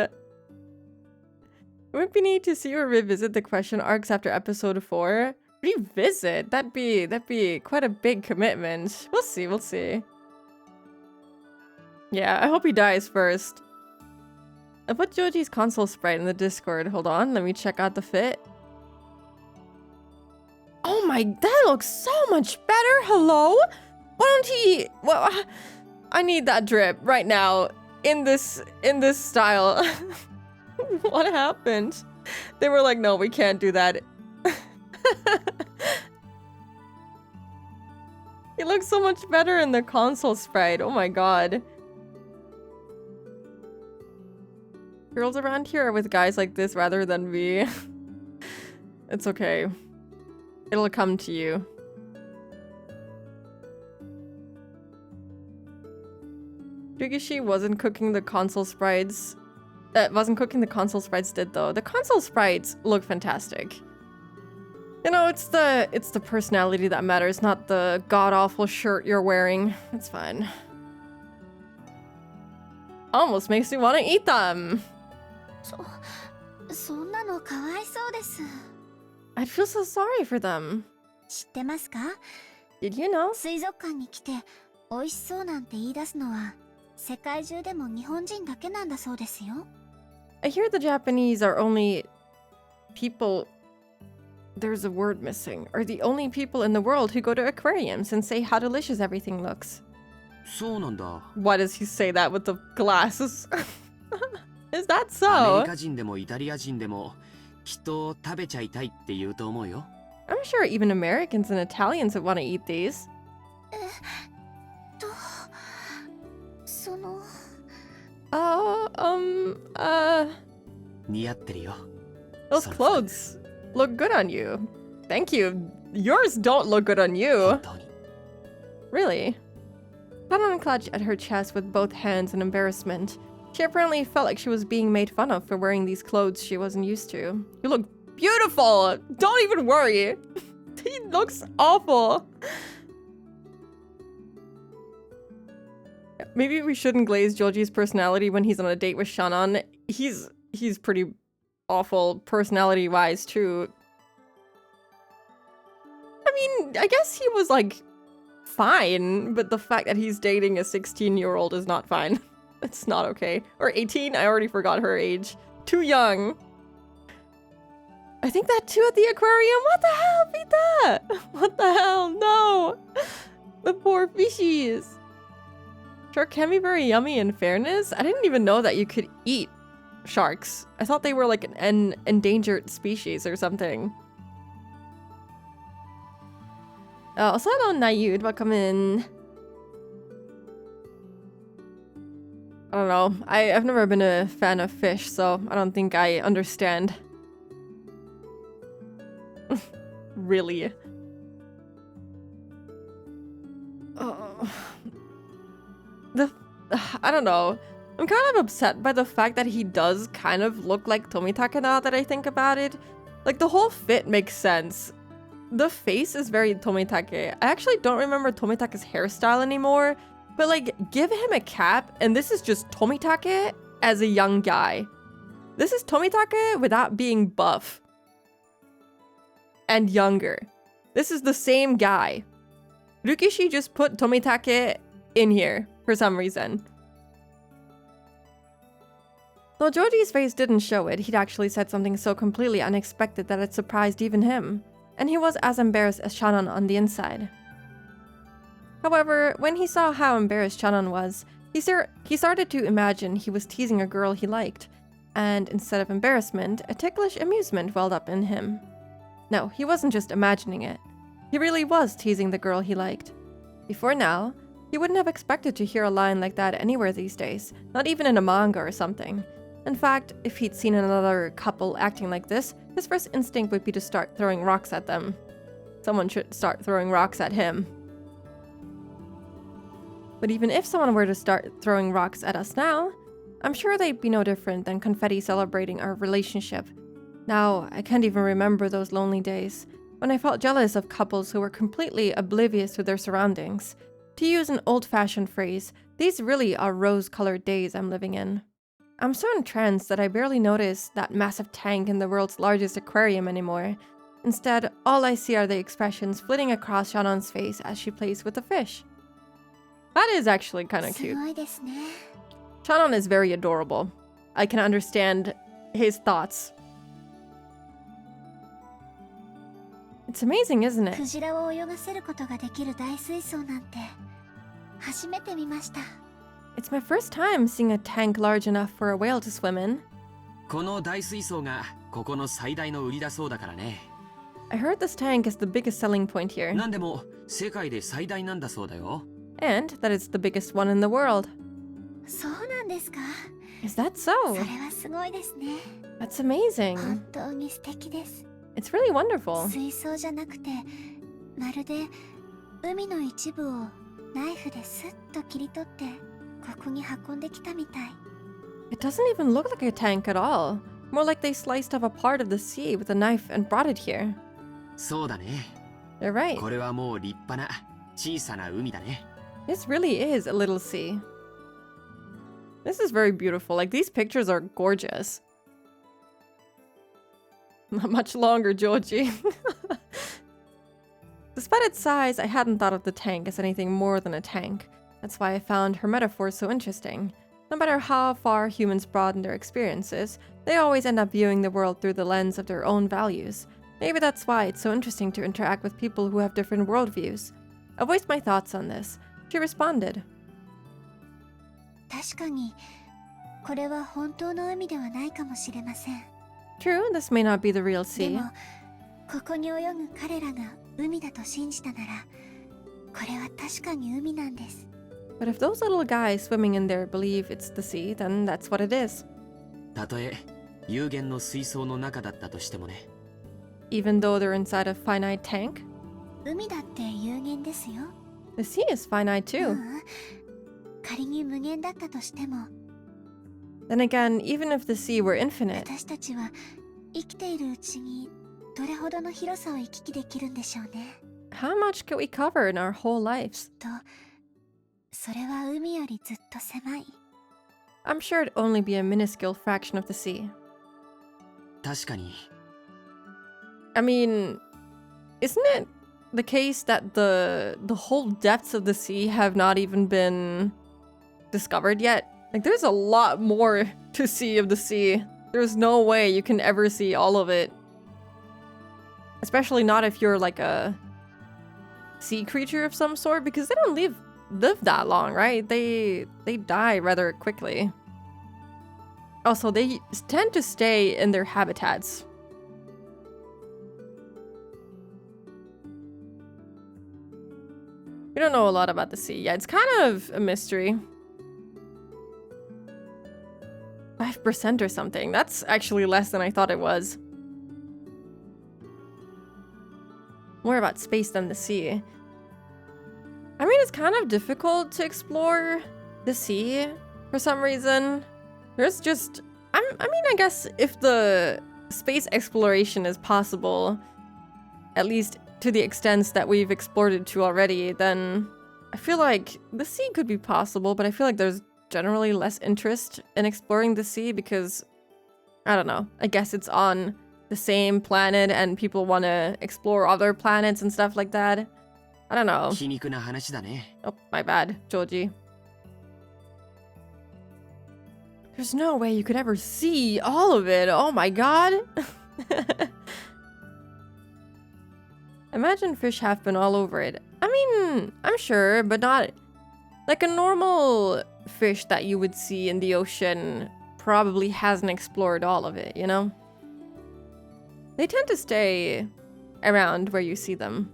It would be neat to see or revisit the question arcs after episode 4. Revisit? That'd be quite a big commitment. We'll see, we'll see. Yeah, I hope he dies first. I put Joji's console sprite in the Discord. Hold on, let me check out the fit. Oh my, that looks so much better. Hello? Why don't he... Well, I need that drip right now in this style. What happened? They were like, no, we can't do that. He looks so much better in the console sprite. Oh my god. Girls around here are with guys like this rather than me. It's okay. It'll come to you. Yugishi wasn't cooking the console sprites. Wasn't cooking the console sprites did though. The console sprites look fantastic. You know, it's the personality that matters, not the god-awful shirt you're wearing. It's fine. Almost makes me want to eat them. そんなのかわいそうです。 I'd feel so sorry for them. 知ってますか? Did you know? 水族館に来て美味しそうなんて言い出すのは世界中でも日本人だけなんだそうですよ。I hear the Japanese are only people... There's a word missing. Are the only people in the world who go to aquariums and say how delicious everything looks. そうなんだ。 Why does he say that with the glasses? Is that アメ so? リカ人でもイタリア人でもきっと食べちゃいたいって言うと思うよ。 I'm sure even Americans and Italians would want to eat these. その 似合ってるよ。 Those Son of a- clothes look good on you. Thank you. Yours don't look good on you. 本当に。 Really? Shannon clutched at her chest with both hands in embarrassment. She apparently felt like she was being made fun of for wearing these clothes she wasn't used to. You look beautiful! Don't even worry! He looks awful! Maybe we shouldn't glaze Joji's personality when he's on a date with Shannon. He's pretty awful personality-wise, too. I mean, I guess he was, like, fine, but the fact that he's dating a 16-year-old is not fine. It's not okay. Or 18? I already forgot her age. Too young. I think that too at the aquarium. What the hell? Beat that! What the hell? No! The poor fishies. Shark can be very yummy in fairness. I didn't even know that you could eat sharks. I thought they were like an endangered species or something. Also, hello, Nayud. Welcome in. I don't know. I've never been a fan of fish, so I don't think I understand. Really. I don't know. I'm kind of upset by the fact that he does kind of look like Tomitake now that I think about it. Like, the whole fit makes sense. The face is very Tomitake. I actually don't remember Tomitake's hairstyle anymore, but like, give him a cap and this is just Tomitake as a young guy. This is Tomitake without being buff. And younger. This is the same guy. Rukishi just put Tomitake in here for some reason. Though Joji's face didn't show it, he'd actually said something so completely unexpected that it surprised even him. And he was as embarrassed as Shannon on the inside. However, when he saw how embarrassed Shannon was, he started to imagine he was teasing a girl he liked, and instead of embarrassment, a ticklish amusement welled up in him. No, he wasn't just imagining it. He really was teasing the girl he liked. Before now, he wouldn't have expected to hear a line like that anywhere these days, not even in a manga or something. In fact, if he'd seen another couple acting like this, his first instinct would be to start throwing rocks at them. Someone should start throwing rocks at him. But even if someone were to start throwing rocks at us now, I'm sure they'd be no different than confetti celebrating our relationship. Now, I can't even remember those lonely days, when I felt jealous of couples who were completely oblivious to their surroundings. To use an old-fashioned phrase, these really are rose-colored days I'm living in. I'm so entranced that I barely notice that massive tank in the world's largest aquarium anymore. Instead, all I see are the expressions flitting across Shannon's face as she plays with the fish. That is actually kind of cute. すごいですね。 Shannon is very adorable. I can understand his thoughts. It's amazing, isn't it? クジラを泳がせることができる大水槽なんて初めて見ました。 It's my first time seeing a tank large enough for a whale to swim in. この大水槽がここの最大の売りだそうだからね。 I heard this tank is the biggest selling point here, なんでも世界で最大なんだそうだよ。 and that it's the biggest one in the world. そうなんですか。 Is that そ so? れはすごいですね。 That's amazing. 本当に素敵です。 It's really wonderful. 水槽じゃなくて、まるで海の一部をナイフですっと切り取ってここに運んできたみたい。 It doesn't even look like a tank at all. More like they sliced off a part of the sea with a knife and brought it here. そうだね。 You're right. これはもう立派な小さな海だね。 This really is a little sea. This is very beautiful. Like, these pictures are gorgeous. Not much longer, Joji. Despite its size, I hadn't thought of the tank as anything more than a tank. That's why I found her metaphor so interesting. No matter how far humans broaden their experiences, they always end up viewing the world through the lens of their own values. Maybe that's why it's so interesting to interact with people who have different worldviews. I voiced my thoughts on this. She responded. 確かにこれは本当の海ではないかもしれません。 True, this may not be the real で sea. もここに泳ぐ彼らが海だと信じたなら、これは確かに海なんです。 But if those little guys swimming in there believe it's the sea, then that's what it is. たとえ有限の水槽の中だったとしてもね。 Even though they're inside a finite tank, 海だって有限ですよ。 the sea is finite う too. ん、仮に無限だったとしても、 Then again, even if the sea were infinite, 私たちは生きているうちにどれほどの広さを行き来できるんでしょうね。 how much could we cover in our whole lives? と、それは海よりずっと狭い。 I'm sure it'd only be a minuscule fraction of the sea. 確かに。 I mean, isn't it the case that the whole depths of the sea have not even been discovered yet? Like, there's a lot more to see of the sea. There's no way you can ever see all of it. Especially not if you're like a sea creature of some sort, because they don't live that long, right? They die rather quickly. Also, they tend to stay in their habitats. We don't know a lot about the sea. Yeah, it's kind of a mystery. 5% or something. That's actually less than I thought it was. More about space than the sea. I mean, it's kind of difficult to explore the sea for some reason. There's just... I mean, I guess if the space exploration is possible, at least to the extent that we've explored it to already, then I feel like the sea could be possible, but I feel like there's generally less interest in exploring the sea because, I don't know, I guess it's on the same planet and people want to explore other planets and stuff like that. I don't know. 皮肉な話だね。 Oh, my bad, Joji. There's no way you could ever see all of it. Oh my god. Imagine fish have been all over it. I mean, I'm sure, but not like a normal fish that you would see in the ocean probably hasn't explored all of it, you know? They tend to stay around where you see them.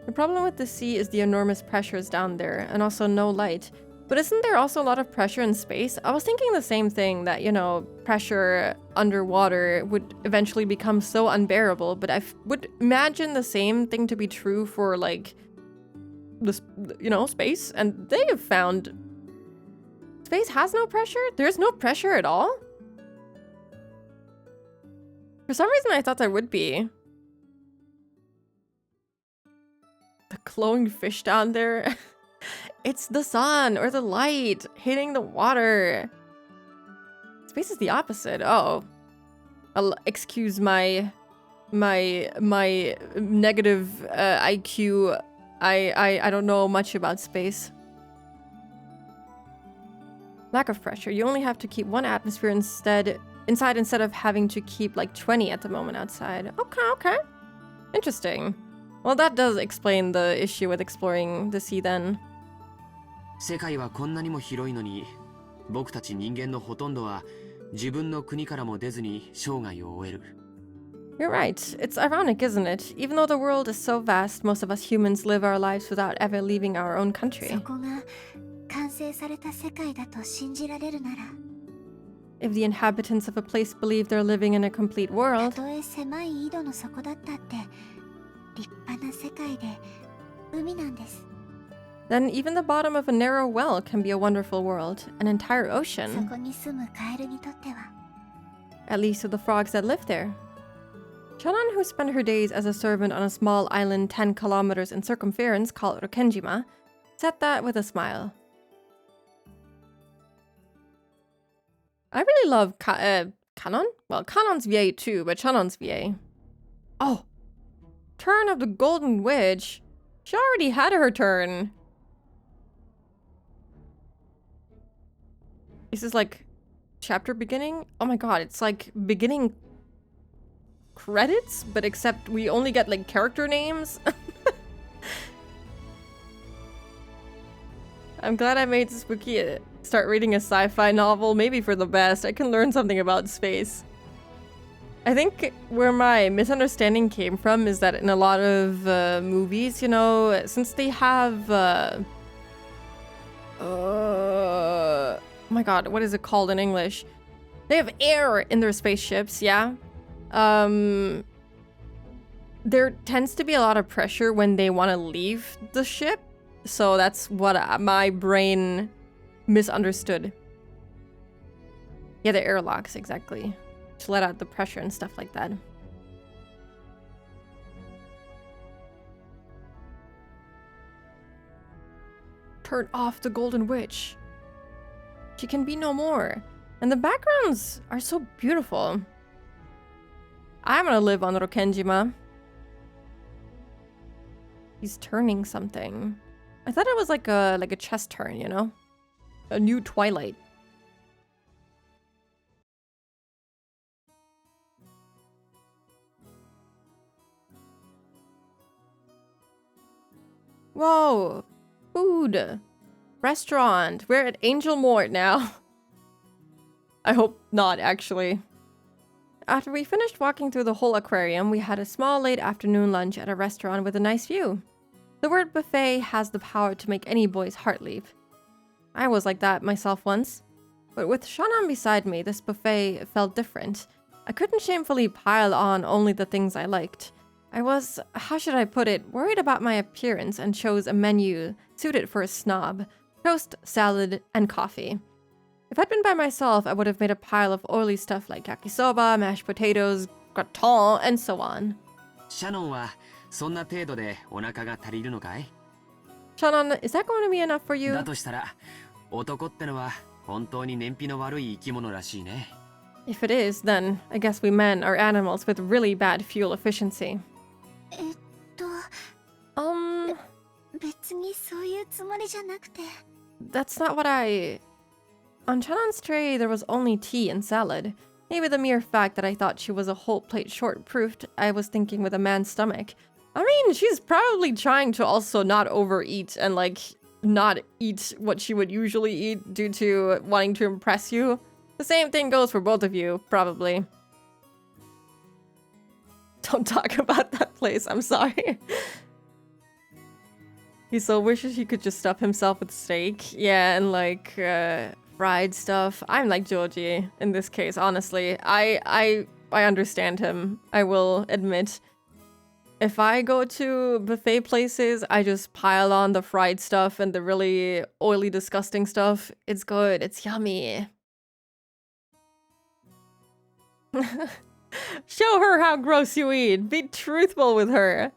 The problem with the sea is the enormous pressures down there, and also no light. But isn't there also a lot of pressure in space? I was thinking the same thing, that, you know, pressure underwater would eventually become so unbearable, but I would imagine the same thing to be true for, like, this, you know, space. And they have found space has no pressure? There's no pressure at all? For some reason, I thought there would be. The glowing fish down there. It's the sun or the light hitting the water. Space is the opposite. Oh. Excuse my negative IQ. I don't know much about space. Lack of pressure. You only have to keep 1 atmosphere inside instead of having to keep like 20 at the moment outside. Okay. Interesting. Well, that does explain the issue with exploring the sea then. 世界はこんなにも広いのに、僕たち人間のほとんどは自分の国からも出ずに生涯を終える。You're right. It's ironic, isn't it? Even though the world is so vast, most of us humans live our lives without ever leaving our own country. そこが完成された世界だと信じられるなら、 If the inhabitants of a place believe they're living in a complete た world, とえ狭い井戸の底だったって立派な世界で海なんです。 then even the bottom of a narrow well can be a wonderful world, an entire そ ocean, こに住むカエルにとっては、 at least to the frogs that live there. Shonan, who spent her days as a servant on a small island 10 kilometers in circumference called Rokenjima, said that with a smile. I really love Kanon? Well, Kanon's VA too, but Shannon's VA. Oh! Turn of the Golden Witch! She already had her turn! Is this like chapter beginning? Oh my god, it's like beginning credits, but except we only get like character names. I'm glad I made Spooky start reading a sci-fi novel, maybe for the best. I can learn something about space. I think where my misunderstanding came from is that in a lot of movies, you know, since they have oh my god, what is it called in English? They have air in their spaceships, yeah? There tends to be a lot of pressure when they want to leave the ship. So that's what my brain misunderstood. Yeah, the airlocks, exactly. To let out the pressure and stuff like that. Turn off the Golden Witch. She can be no more. And the backgrounds are so beautiful. I'm gonna live on Rokenjima. He's turning something. I thought it was like a chest turn, you know? A new Twilight. Whoa! Food! Restaurant! We're at Angel Mort now. I hope not, actually. After we finished walking through the whole aquarium, we had a small late afternoon lunch at a restaurant with a nice view. The word buffet has the power to make any boy's heart leap. I was like that myself once. But with Shannon beside me, this buffet felt different. I couldn't shamefully pile on only the things I liked. I was, how should I put it, worried about my appearance and chose a menu suited for a snob. Toast, salad, and coffee. If I'd been by myself, I would have made a pile of oily stuff like yakisoba, mashed potatoes, gratin, and so on. シャノンはそんな程度でお腹が足りるのかい？ Shannon, is that going to be enough for you? だとしたら、男ってのは本当に燃費の悪い生き物らしいね。If it is, then I guess we men are animals with really bad fuel efficiency. 別にそういうつもりじゃなくて。That's not what I... On Shannon's tray, there was only tea and salad. Maybe the mere fact that I thought she was a whole plate short proved I was thinking with a man's stomach. I mean, she's probably trying to also not overeat and, like, not eat what she would usually eat due to wanting to impress you. The same thing goes for both of you, probably. Don't talk about that place, I'm sorry. He so wishes he could just stuff himself with steak. Yeah, and like, fried stuff. I'm like Georgie in this case, honestly. I understand him, I will admit. If I go to buffet places, I just pile on the fried stuff and the really oily, disgusting stuff. It's good, it's yummy. Show her how gross you eat. Be truthful with her.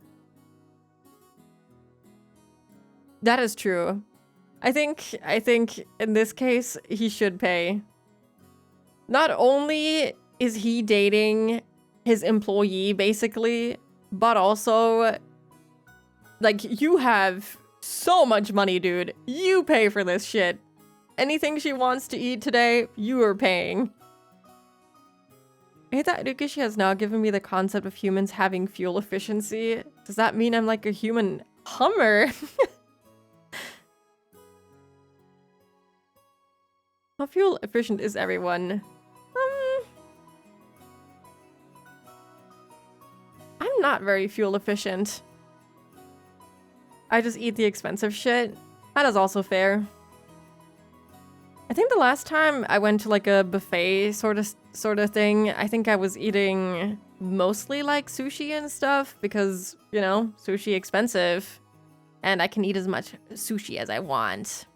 That is true. I think in this case, he should pay. Not only is he dating his employee, basically, but also, like, you have so much money, dude. You pay for this shit. Anything she wants to eat today, you are paying. I hate that Rukishi has now given me the concept of humans having fuel efficiency. Does that mean I'm like a human Hummer? How fuel efficient is everyone? I'm not very fuel efficient. I just eat the expensive shit. That is also fair. I think the last time I went to like a buffet sort of thing, I think I was eating mostly like sushi and stuff because, you know, sushi expensive and I can eat as much sushi as I want.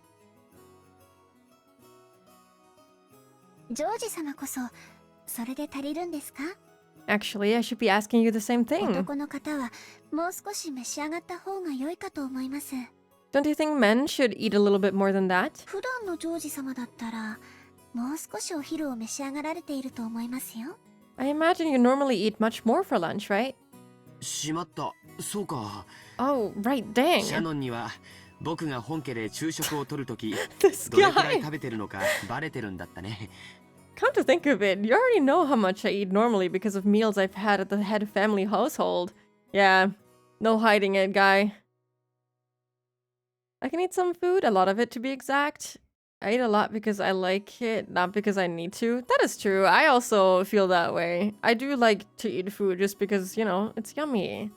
ジョージ様こそそれで足りるんですか？ Actually, I should be asking you the same thing. 男の方はもう少し召し上がった方が良いかと思います。 Don't you think men should eat a little bit more than that? 普段のジョージ様だったらもう少しお昼を召し上がられていると思いますよ。 I imagine you normally eat much more for lunch, right? しまった。そうか。Oh, right, シャ dang. ノンには僕が本家で昼食をとるとき This どれくらい guy. 食べてるのかバレてるんだったね。 Come to think of it, you already know how much I eat normally because of meals I've had at the head family household. Yeah, no hiding it, guy. I can eat some food, a lot of it to be exact. I eat a lot because I like it, not because I need to. That is true. I also feel that way. I do like to eat food just because, you know, it's yummy.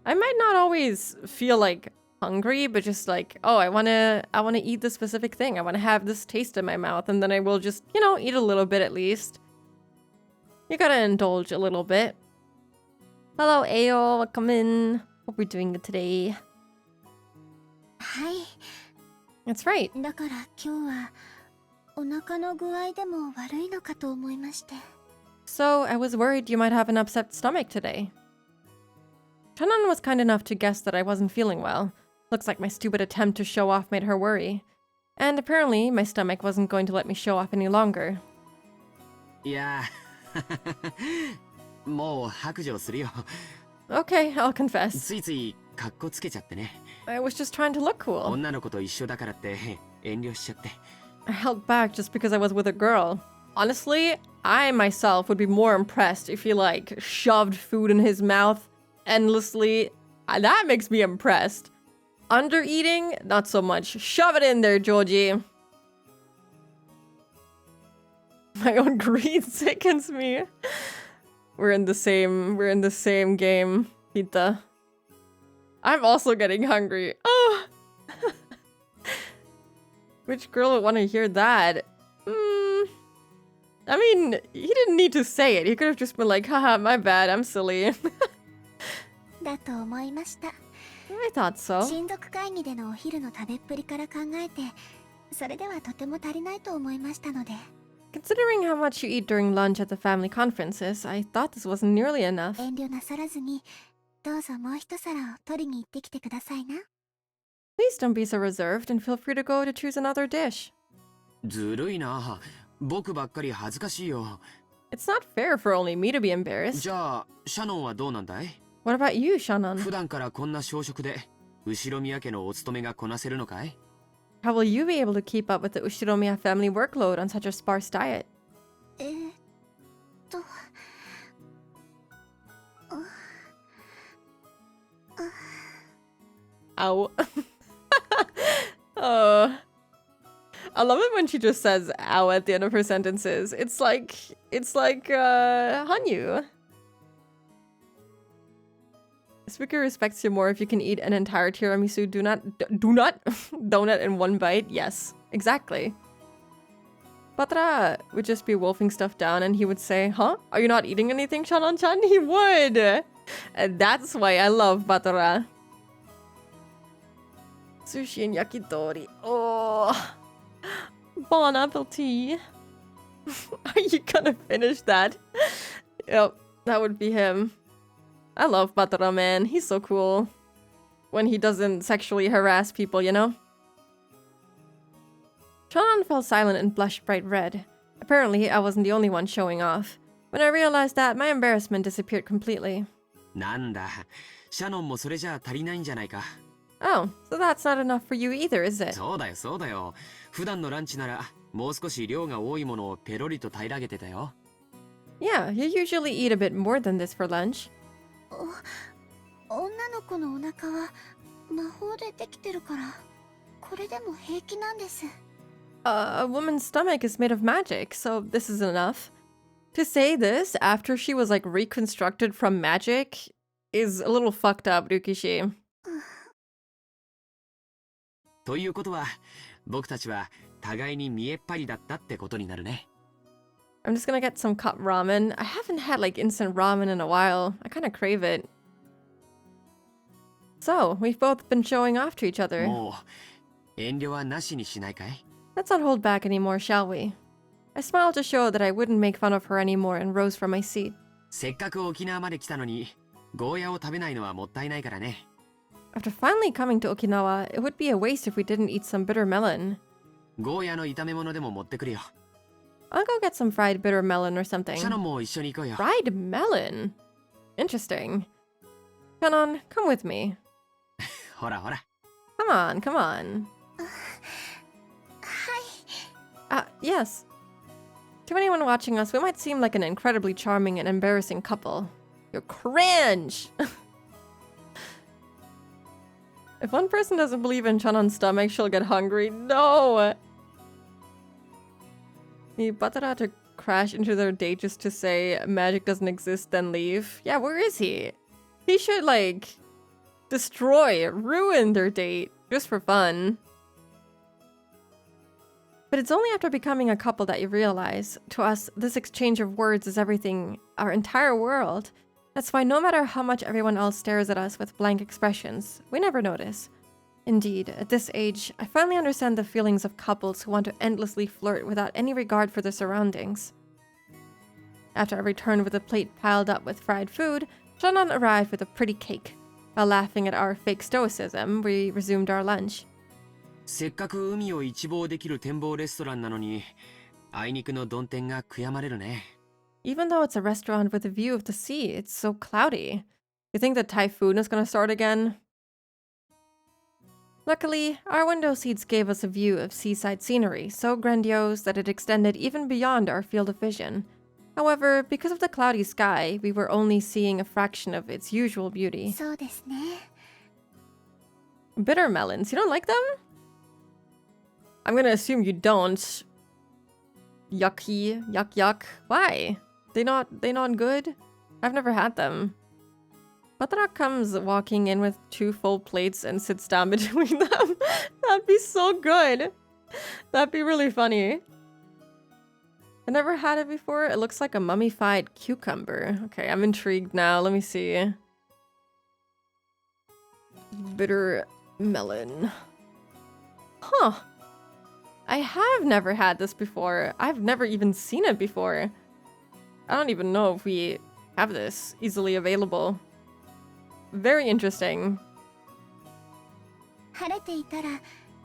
I might not always feel like hungry, but just like, oh, I wanna eat this specific thing. I wanna have this taste in my mouth, and then I will just, you know, eat a little bit at least. You gotta indulge a little bit. Hello, Ayo. Welcome in. Hope we're doing good today. はい。 That's right. だから今日はお腹の具合でも悪いのかと思いまして。 So, I was worried you might have an upset stomach today. Tanan was kind enough to guess that I wasn't feeling well. Looks like my stupid attempt to show off made her worry. And apparently, my stomach wasn't going to let me show off any longer. いやもう白状するよ。 Okay, I'll confess. ついついカッコつけちゃってね。 I was just trying to look cool. 女の子と一緒だからって遠慮しちゃって。 I held back just because I was with a girl. Honestly, I myself would be more impressed if he, like, shoved food in his mouth endlessly. That makes me impressed. Under eating, not so much. Shove it in there, Georgie. My own greed sickens me. We're in the same game, Pita. I'm also getting hungry. Oh. Which girl would want to hear that? I mean, he didn't need to say it. He could have just been like, haha, my bad, I'm silly. だと思いました。 I thought so. 親族会議でのお昼の食べっぷりから考えて、それではとても足りないと思いましたので。 Considering how much you eat during lunch at the family conferences, I thought this wasn't nearly enough. 遠慮なさらずに、どうぞもう一皿を取りに行ってきてくださいな。 Please don't be so reserved and feel free to go to choose another dish. ずるいな。僕ばっかり恥ずかしいよ。 It's not fair for only me to be embarrassed. じゃあシャノンはどうなんだい？ What about you, Shannon? 普段からこんな小食で後宮家のお勤めがこなせるのかい？ How will you be able to keep up with the Ushiromiya family workload on such a sparse diet? と。Ow. Oh. I love it when she just says ow at the end of her sentences. It's like Hanyu. Speaker respects you more if you can eat an entire tiramisu donut in one bite. Yes, exactly. Patra would just be wolfing stuff down and he would say, huh? Are you not eating anything, Shannon-chan? He would! And that's why I love Patra. Sushi and yakitori. Oh. Bon appetit. Are you gonna finish that? Yep, that would be him. I love Patra, man. He's so cool. When he doesn't sexually harass people, you know? Shannon fell silent and blushed bright red. Apparently, I wasn't the only one showing off. When I realized that, my embarrassment disappeared completely. なんだ、シャノンもそれじゃ足りないんじゃないか。 Oh, so that's not enough for you either, is it? そうだよ、そうだよ。普段のランチならもう少し量が多いものをペロリと平らげてたよ。 Yeah, you usually eat a bit more than this for lunch. 女の子のお腹は魔法でできてるから、これでも平気なんです。 A woman's stomach is made of magic, so this is enough. To say this after she was like reconstructed from magic is a little fucked up, Ryukishi. ということは、僕たちは互いに見えっ張りだったってことになるね。 I'm just gonna get some cup ramen. I haven't had like instant ramen in a while. I kind of crave it. So, we've both been showing off to each other. もう遠慮はなしにしないかい？ Let's not hold back anymore, shall we? I smiled to show that I wouldn't make fun of her anymore and rose from my seat. せっかく沖縄まで来たのに、ゴーヤを食べないのはもったいないからね。 After finally coming to Okinawa, it would be a waste if we didn't eat some bitter melon. ゴーヤの炒め物でも持ってくるよ。 I'll go get some fried bitter melon or something. シャノンも一緒に行こうよ。 Fried melon? Interesting. Shannon, come with me. ほらほら。Come on, come on. はい。 Yes. To anyone watching us, we might seem like an incredibly charming and embarrassing couple. You're cringe! If one person doesn't believe in Chanon's stomach, she'll get hungry. No! Need Batara to crash into their date just to say magic doesn't exist, then leave. Yeah, where is he? He should, like, destroy, ruin their date, just for fun. But it's only after becoming a couple that you realize, to us, this exchange of words is everything, our entire world. That's why no matter how much everyone else stares at us with blank expressions, we never notice. Indeed, at this age, I finally understand the feelings of couples who want to endlessly flirt without any regard for their surroundings. After I returned with a plate piled up with fried food, Shannon arrived with a pretty cake. While laughing at our fake stoicism, we resumed our lunch. せっかく海を一望できる展望レストランなのに、あいにくの曇天が悔やまれるね。Even though it's a restaurant with a view of the sea, it's so cloudy. You think the typhoon is gonna start again? Luckily, our window seats gave us a view of seaside scenery so grandiose that it extended even beyond our field of vision. However, because of the cloudy sky, we were only seeing a fraction of its usual beauty. そうですね。 Bitter melons, you don't like them? I'm gonna assume you don't. Yucky, yuck yuck. Why? They not good? I've never had them. Batara comes walking in with 2 full plates and sits down between them. That'd be so good. That'd be really funny. I never had it before. It looks like a mummified cucumber. Okay, I'm intrigued now. Let me see. Bitter melon. Huh. I have never had this before. I've never even seen it before. I don't even know if we have this easily available. Very interesting. 晴れていたら、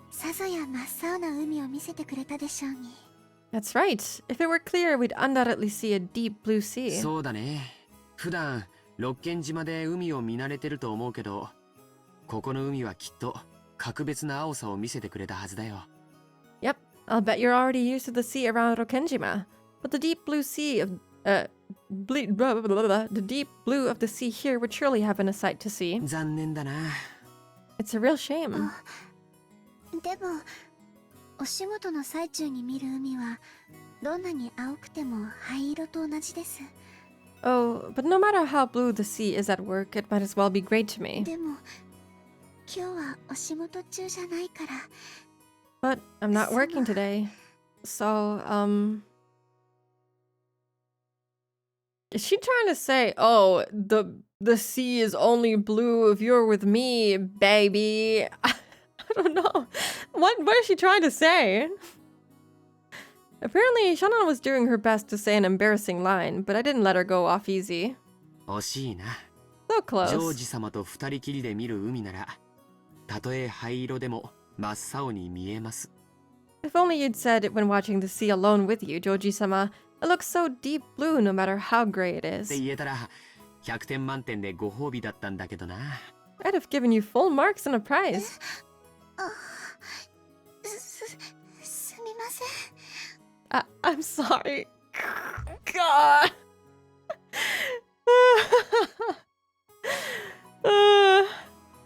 さぞや真っ青な海を見せてくれたでしょうに。 That's right. If it were clear, we'd undoubtedly see a deep blue sea. そうだね。普段六軒島で海を見慣れてると思うけど、ここの海はきっと格別な青さを見せてくれたはずだよ。Yep, I'll bet you're already used to the sea around Rokenjima. But the deep blue sea of the deep blue of the sea here would surely have been a sight to see. 残念だな。It's a real shame. でも、お仕事の最中に見る海は、どんなに青くても灰色と同じです。 Oh, but no matter how blue the sea is at work, it might as well be great to me. でも、今日はお仕事中じゃないから。 But I'm not working today. So, is she trying to say, oh, the sea is only blue if you're with me, baby? I don't know. What is she trying to say? Apparently, Shannon was doing her best to say an embarrassing line, but I didn't let her go off easy. 惜しいな。 So ジョー close. ジ様と二人きりで見る海なら、たとえ灰色でも真っ青に見えます。 If only you'd said it when watching the sea alone with you, Joji-sama. It looks so deep blue no matter how gray it って is. 言えたら、100点満点でご褒美だったんだけどな。 I'd have given you full marks and a prize. すみません。 I'm sorry. God.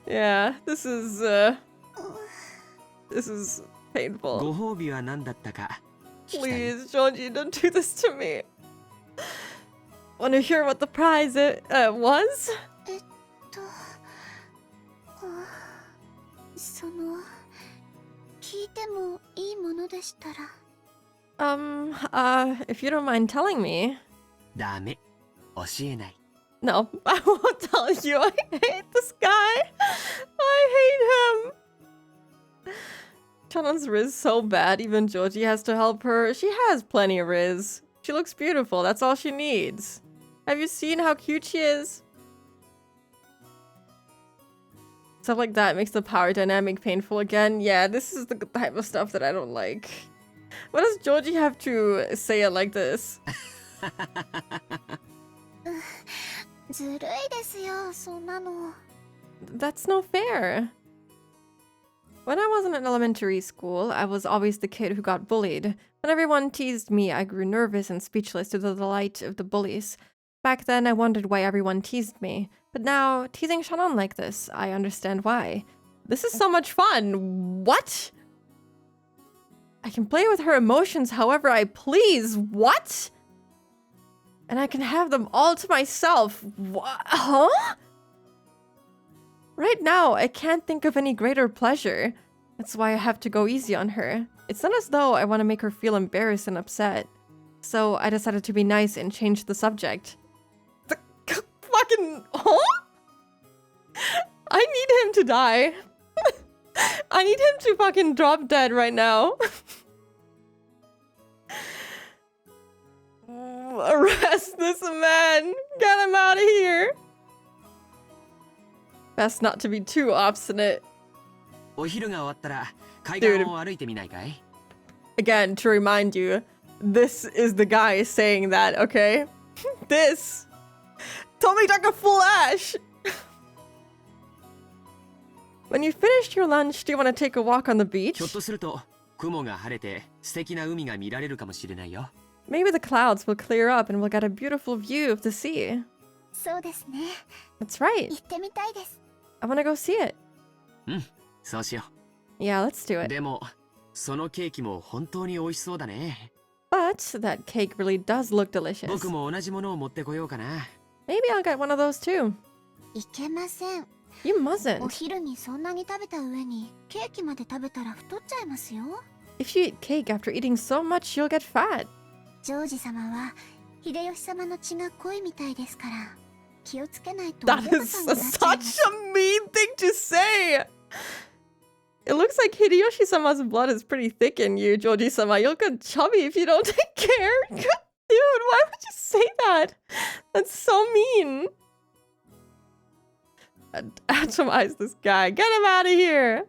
Yeah, this is painful. ご褒美は何だったか聞きたい。 Please, Joji, don't do this to me. Want to hear what the prize was? その、聞いてもいいものでしたら。 If you don't mind telling me. ダメ。教えない。 No, I won't tell you. I hate this guy. I hate him. Chanon's Riz so bad, even Joji has to help her. She has plenty of Riz. She looks beautiful, that's all she needs. Have you seen how cute she is? Stuff like that makes the power dynamic painful again. Yeah, this is the type of stuff that I don't like. Why does Joji have to say it like this? ずるいですよ、そんなの。 That's no fair. When I was in elementary school, I was always the kid who got bullied. When everyone teased me, I grew nervous and speechless to the delight of the bullies. Back then, I wondered why everyone teased me. But now, teasing Shannon like this, I understand why. This is so much fun! What? I can play with her emotions however I please. What? And I can have them all to myself. What? Huh? Right now, I can't think of any greater pleasure. That's why I have to go easy on her. It's not as though I want to make her feel embarrassed and upset. So I decided to be nice and change the subject. The fucking... Huh? I need him to die. I need him to fucking drop dead right now. Arrest this man! Get him out of here! Best not to be too obstinate. お昼が終わったら海岸を歩いてみないかい? Again, to remind you, this is the guy saying that, okay? This! Totally like a full ash! When you finished your lunch, do you want to take a walk on the beach? ひょっとすると雲が晴れて素敵な海が見られるかもしれないよ。 Maybe the clouds will clear up and we'll get a beautiful view of the sea. そうですね。 That's right. 行ってみたいです。 I want to go see it. そうしよ Yeah, let's do う。 it. でもそのケーキも本当に美味しそうだね。 But that cake really does look delicious. 僕も同じものを持ってこようかな。 Maybe I'll get one of those too. いけません。 You お mustn't. 昼にそんなに食べた上にケーキまで食べたら太っちゃいますよ。 If you eat cake after eating so much, you'll get fat. ジョージ様は秀吉様の血が濃いみたいですから気をつけないと That おバカ is さんになっちゃいま such す。 a mean thing to say. It looks like Hideyoshi-sama's blood is pretty thick in you, Joji-sama. You'll get chubby if you don't take care. Dude, why would you say that? That's so mean. Atomize this guy. Get him out of here.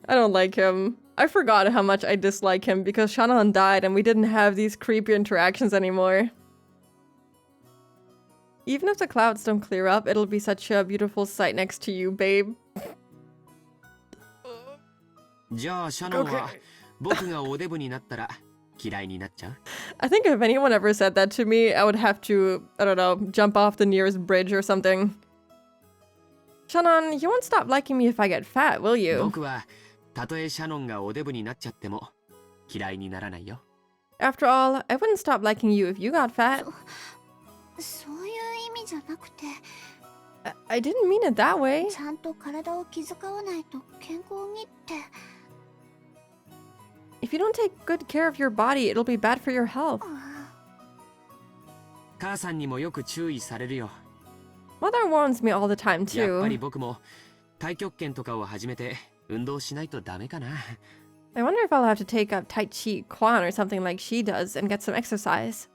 I don't like him. I forgot how much I dislike him because Shannon died and we didn't have these creepy interactions anymore. Even if the clouds don't clear up, it'll be such a beautiful sight next to you, babe. じゃあシャノンは僕がおデブになったら嫌いになっちゃう? I think if anyone ever said that to me, I would have to, I don't know, jump off the nearest bridge or something. Shannon, you won't stop liking me if I get fat, will you? 僕はたとえシャノンがおデブになっちゃっても嫌いにならないよ。 After all, I wouldn't stop liking you if you got fat. そういう意味じゃなくて I didn't mean it that way. ちゃんと体を気遣わないと健康にって If you don't take good care of your body, it'll be bad for your health. 母さんにもよく注意されるよ。 Mother warns me all the time やっぱり too. 僕も太極拳とかを始めて運動しないとダメかな。 I wonder if I'll have to take up Tai Chi Quan or something like she does and get some exercise.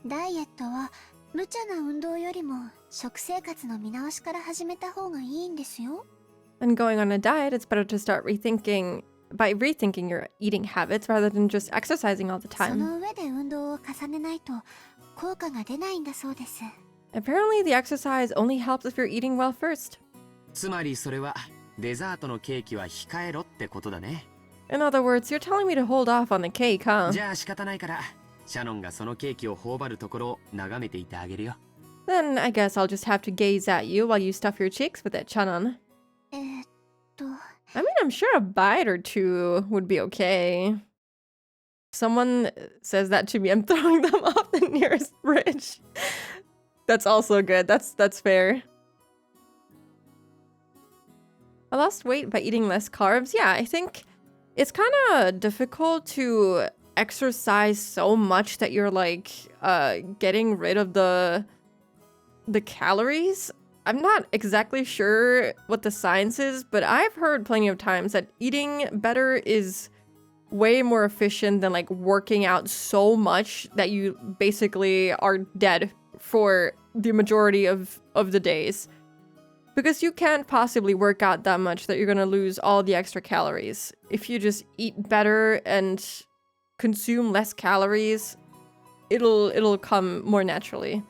ダイエットは無茶な運動よりも食生活の見直しから始めた方がいいんですよ。 When going on a diet, it's better to start rethinking your eating habits rather than just exercising all the そ time. の上で運動を重ねないと効果が出ないんだそうです。 Apparently, the exercise only helps if you're eating well first. つまりそれはデザートのケーキは控えろってことだね。 In other words, you're telling me to hold off on the cake, huh? じゃあ仕方ないからシャノンがそのケーキを頬張るところを眺めていてあげるよ。 Then I guess I'll just have to gaze at you while you stuff your cheeks with it, Shannon. と I mean, I'm sure a bite or two would be okay. Someone says that to me, I'm throwing them off the nearest bridge. That's also good. That's fair. I lost weight by eating less carbs. Yeah, I think it's kind of difficult to exercise so much that you're like getting rid of the calories. I'm not exactly sure what the science is, but I've heard plenty of times that eating better is way more efficient than like working out so much that you basically are dead for the majority of the days. Because you can't possibly work out that much that you're gonna lose all the extra calories. If you just eat better and consume less calories, it'll come more naturally.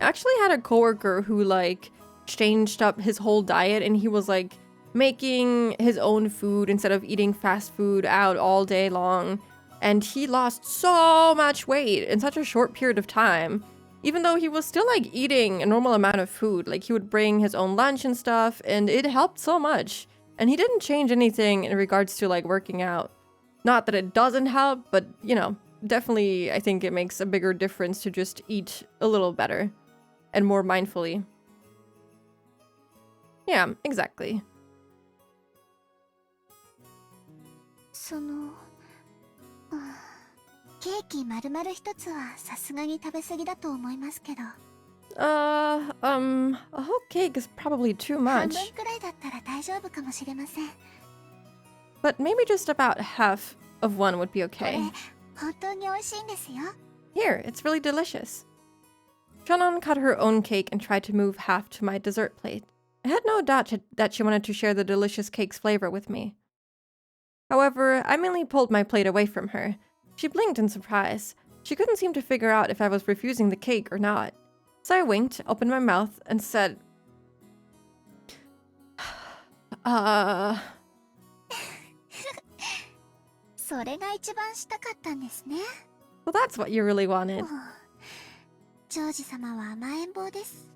I actually had a coworker who like changed up his whole diet and he was like making his own food instead of eating fast food out all day long. And he lost so much weight in such a short period of time, even though he was still like eating a normal amount of food. Like he would bring his own lunch and stuff, and it helped so much. And he didn't change anything in regards to like working out. Not that it doesn't help, but you know, definitely I think it makes a bigger difference to just eat a little better and more mindfully. Yeah, exactly. その、ケーキ丸々一つはさすがに食べ過ぎだと思いますけど。A whole cake is probably too 半 much. 分くらいだったら大丈夫かもしれません。 But maybe just about half of one would be これ okay. 本当に美味しいんですよ。 Here, it's really delicious. Chonon cut her own cake and tried to move half to my dessert plate. I had no doubt that she wanted to share the delicious cake's flavor with me. However, I mainly pulled my plate away from her. She blinked in surprise. She couldn't seem to figure out if I was refusing the cake or not. So I winked, opened my mouth, and said, それが一番したかったんですね。 well, that's what you really wanted. ジョージ様は甘えん坊です。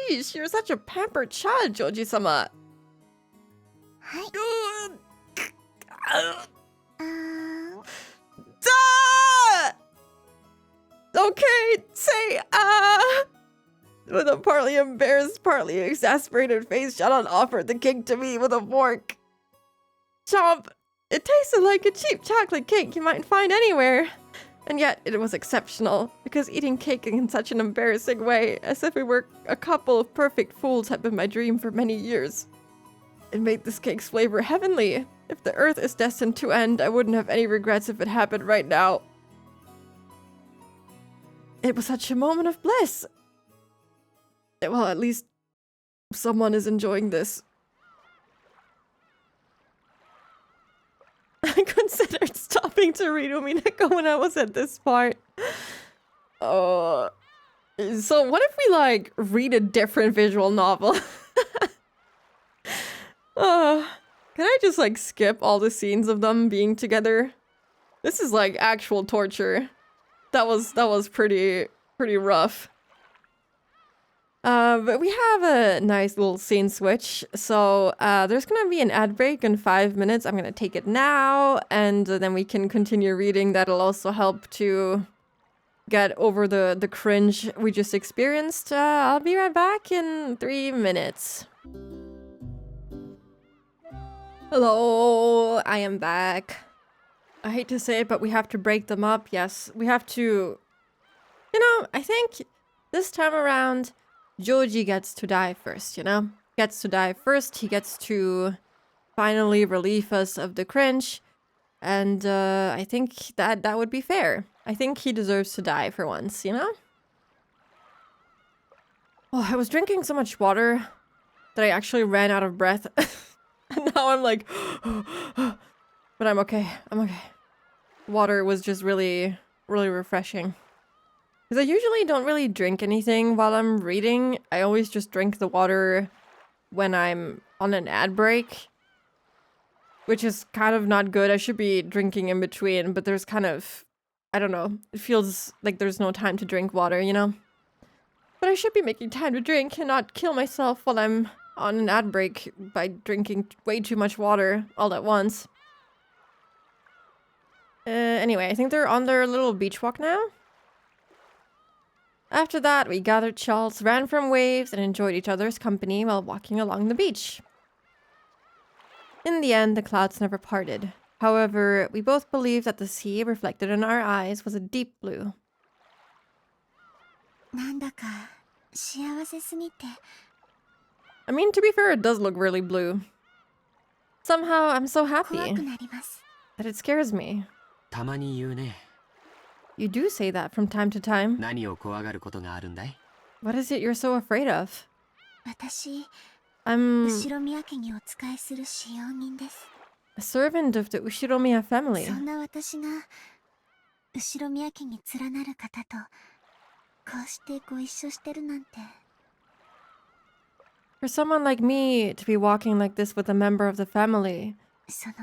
Jeez, you're such a pampered child, Joji-sama. はい。Okay, say With a partly embarrassed, partly exasperated face, Shannon offered the cake to me with a fork. Chomp! It tasted like a cheap chocolate cake you might find anywhere. And yet, it was exceptional, because eating cake in such an embarrassing way, as if we were a couple of perfect fools, had been my dream for many years. It made this cake's flavor heavenly. If the earth is destined to end, I wouldn't have any regrets if it happened right now. It was such a moment of bliss. Well, at least someone is enjoying this. I considered stopping to read Umineko when I was at this part. So what if we like read a different visual novel? Can I just like skip all the scenes of them being together? This is like actual torture. That was pretty rough. But we have a nice little scene switch. So there's gonna be an ad break in 5 minutes. I'm gonna take it now, and then we can continue reading. That'll also help to get over the cringe we just experienced. I'll be right back in 3 minutes. Hello, I am back. I hate to say it, but we have to break them up. Yes, we have to... You know, I think this time around, Joji gets to die first, you know? Gets to die first. He gets to finally relieve us of the cringe. And I think that would be fair. I think he deserves to die for once, you know? Oh, I was drinking so much water that I actually ran out of breath. And now I'm like... But I'm okay. I'm okay. Water was just really refreshing. Because I usually don't really drink anything while I'm reading. I always just drink the water when I'm on an ad break. Which is kind of not good. I should be drinking in between, but there's kind of... I don't know. It feels like there's no time to drink water, you know? But I should be making time to drink and not kill myself while I'm on an ad break by drinking way too much water all at once. Anyway, I think they're on their little beach walk now. After that, we gathered shawls, ran from waves, and enjoyed each other's company while walking along the beach. In the end, the clouds never parted. However, we both believed that the sea reflected in our eyes was a deep blue. なんだか幸せすぎて。 I mean, to be fair, it does look really blue. Somehow, I'm so 怖 happy くなります。 that it scares me. たまに言うね。 You do say that from time to time. 何を怖がることがあるんだい？ What is it you're so afraid of? 私、 I'm 後ろ宮家にお仕えする使用人です。 a servant of the Ushiromiya family. そんな私が後ろ宮家に連なる方とこうしてご一緒してるなんて。For someone like me to be walking like this with a member of the family, その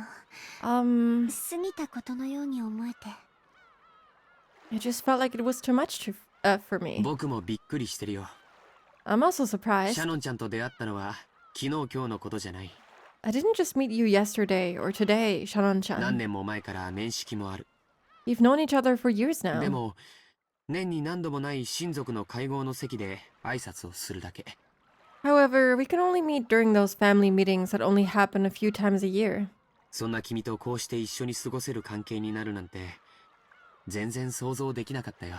um, 過ぎたことのように思えて。 it just felt like it was too much for me. 僕もびっくりしてるよ。 I'm also シ surprised. ャノンちゃんと出会ったのは昨日今日のことじゃない。 I didn't just meet you yesterday or today, 何 Sharon-chan. 年も前から面識もある。 You've known each other for years で now. も年に何度もない親族の会合の席で挨拶をするだけ。 However, we can only meet during those family meetings that only happen a few times a year. そんな君とこうして一緒に過ごせる関係になるなんて全然想像できなかったよ。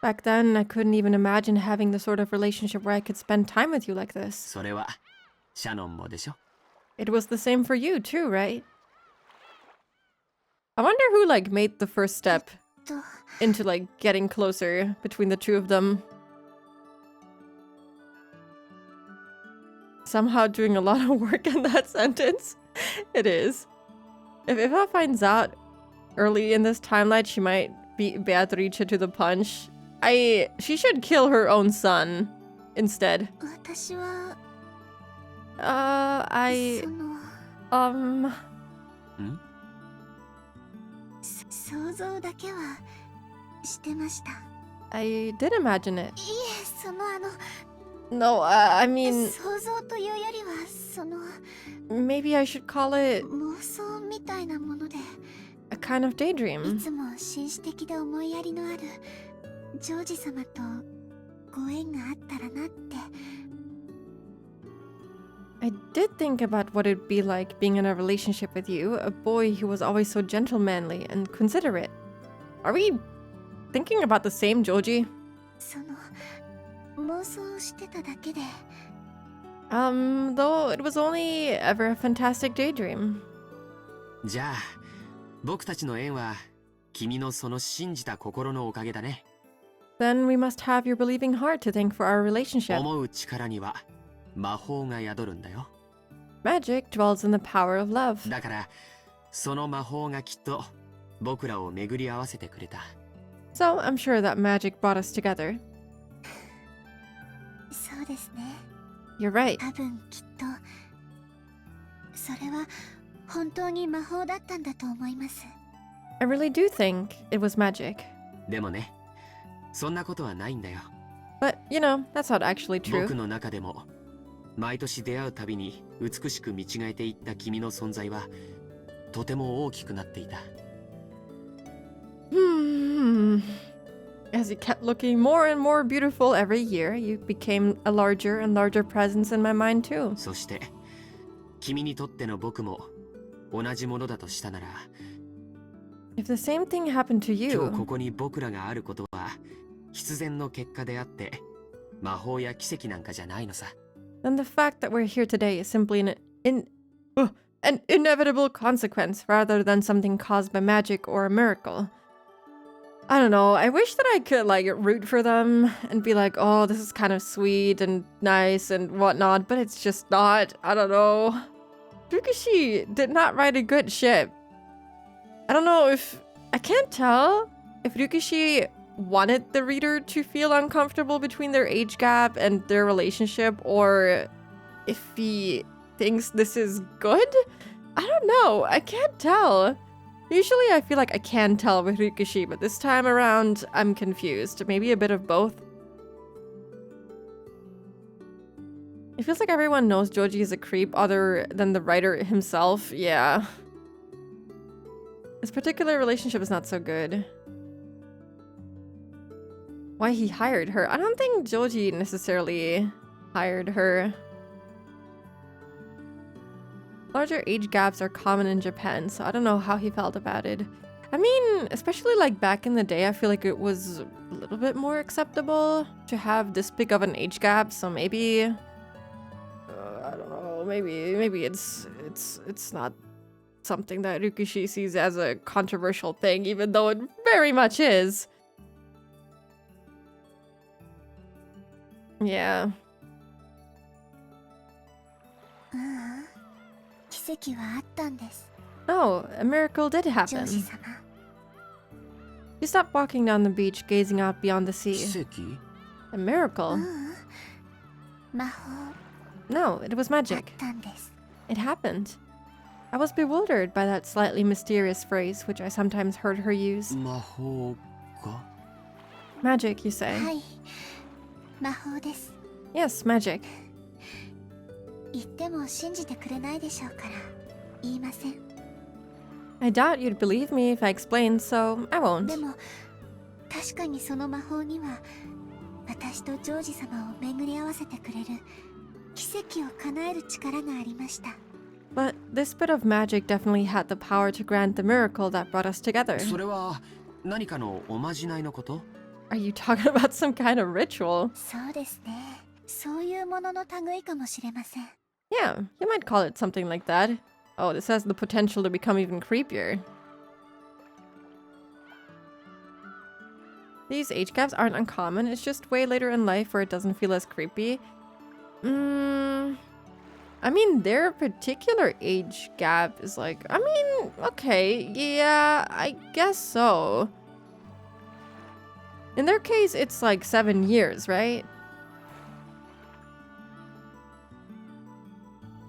Back then, I couldn't even imagine having the sort of relationship where I could spend time with you like this. それはシャノンもでしょ。 It was the same for you too, right? I wonder who like made the first step と into like getting closer between the two of them. Somehow doing a lot of work in that sentence. It is. If Eva finds out early in this timeline, she might beat Beatrice to the punch. She should kill her own son instead. 私は I その 想像だけはしてました。 I did imagine it. いえ、そのNo, I mean, 想像というよりはその maybe I should call it 妄想みたいなもので、 a kind of い daydream. つも紳士的で思いやりのあるジョージ様とご縁があったらなって。 I did think about what it'd be like being in a relationship with you, a boy who was always so gentlemanly and considerate. Are we thinking about the same Joji? その妄想してただけで。 Though it was only ever a fantastic daydream. じゃあ僕たちの縁は君のその信じた心のおかげだね。 Then we must have your believing heart to thank for our relationship. 思う力には魔法が宿るんだよ。 Magic dwells in the power of love. だからその魔法がきっと僕らを巡り合わせてくれた。 So I'm sure that magic brought us together. そうですね。 You're right. 多分きっとそれは本当に魔法だったんだと思います。 I really do think it was magic. でもね、そんなことはないんだよ。 But, you know, that's not actually 僕 true. の中でも毎年出会うたびに美しく見違えていった君の存在はとても大きくなっていた。 As you kept looking more and more beautiful every year, you became a larger and larger presence in my mind too. そして君にとっての僕も同じものだとしたなら、 If the same thing happened to 今日こ you, こに僕らがあることは必然の結果であって魔法や奇跡なんかじゃないのさ。 then the fact that we're here today is simply an inevitable consequence rather than something caused by magic or a miracle. I don't know, I wish that I could like root for them and be like, oh, this is kind of sweet and nice and whatnot, but it's just not. I don't know. Fukushi did not write a good ship. I don't know if... I can't tell if Ryukishi wanted the reader to feel uncomfortable between their age gap and their relationship, or if he thinks this is good? I don't know. I can't tell. Usually I feel like I can tell with Ryukishi, but this time around I'm confused. Maybe a bit of both. It feels like everyone knows Joji is a creep other than the writer himself. Yeah. This particular relationship is not so good. Why he hired her? I don't think Joji necessarily hired her. Larger age gaps are common in Japan, so I don't know how he felt about it. I mean, especially like back in the day, I feel like it was a little bit more acceptable to have this big of an age gap, so maybe... I don't know, maybe it's not something that Ryukishi sees as a controversial thing, even though it very much is. Yeah. 奇跡はあったんです。 Oh, a miracle did ジョー happen. ジ様。 You stopped walking down the beach, gazing out beyond the sea. 奇跡？ A miracle. 魔法 No, it was あっ magic. たんです。 It happened. I was bewildered by that slightly mysterious phrase, which I sometimes heard her use. 魔法が Magic, you say? はい。魔法です。 Yes, magic. 言っても信じてくれないでしょうから言いません。 I doubt you'd believe me if I explained, so I で won't. も確かにその魔法には私とジョージ様を巡り合わせてくれる奇跡を叶える力がありました。 But this bit of magic definitely had the power to grant the miracle that brought us together. それは何かのおまじないのこと？ Are you talking about some kind of ritual? そうですね。そういうものの類かもしれません。 Yeah, you might call it something like that. Oh, this has the potential to become even creepier. These age gaps aren't uncommon, it's just way later in life where it doesn't feel as creepy. I mean, their particular age gap is like, I mean, okay, yeah, I guess so. In their case, it's like 7 years, right?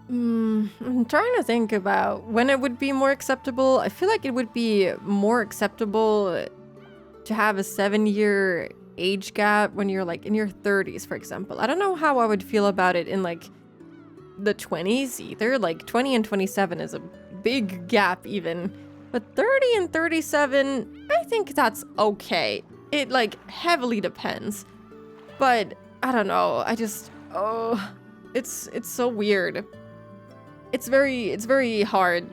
I'm trying to think about when it would be more acceptable. I feel like it would be more acceptable to have a 7-year age gap when you're like in your 30s, for example. I don't know how I would feel about it in like the 20s either. Like 20 and 27 is a big gap even. But 30 and 37, I think that's okay. It like heavily depends. But I don't know. I just it's so weird. It's very hard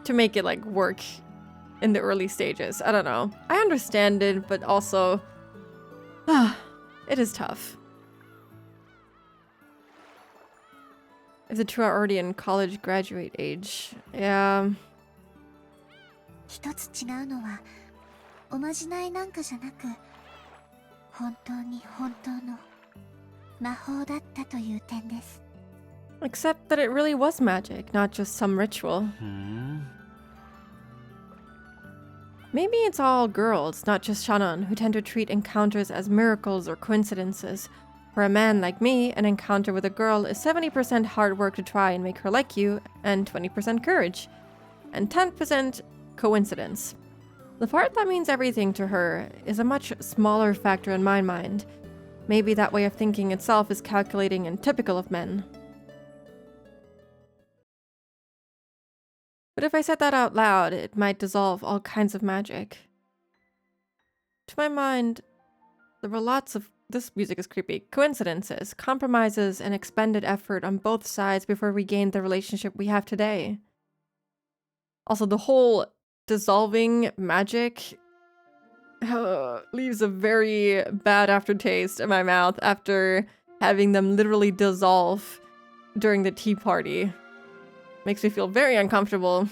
to make it like work in the early stages. I don't know. I understand it, but also it is tough. If the two are already in college graduate age. Yeah. 一つ違うのはおまじないなんかじゃなく本当に本当の魔法だったという点です。 Except that it really was magic, not just some ritual. Maybe it's all girls, not just Shannon, who tend to treat encounters as miracles or coincidences. For a man like me, an encounter with a girl is 70% hard work to try and make her like you, and 20% courage, and 10% coincidence. The part that means everything to her is a much smaller factor in my mind. Maybe that way of thinking itself is calculating and typical of men. But if I said that out loud, it might dissolve all kinds of magic. To my mind, there were lots of— this music is creepy— coincidences, compromises, and expended effort on both sides before we gained the relationship we have today. Also, the whole dissolving magic leaves a very bad aftertaste in my mouth after having them literally dissolve during the tea party. Makes me feel very uncomfortable.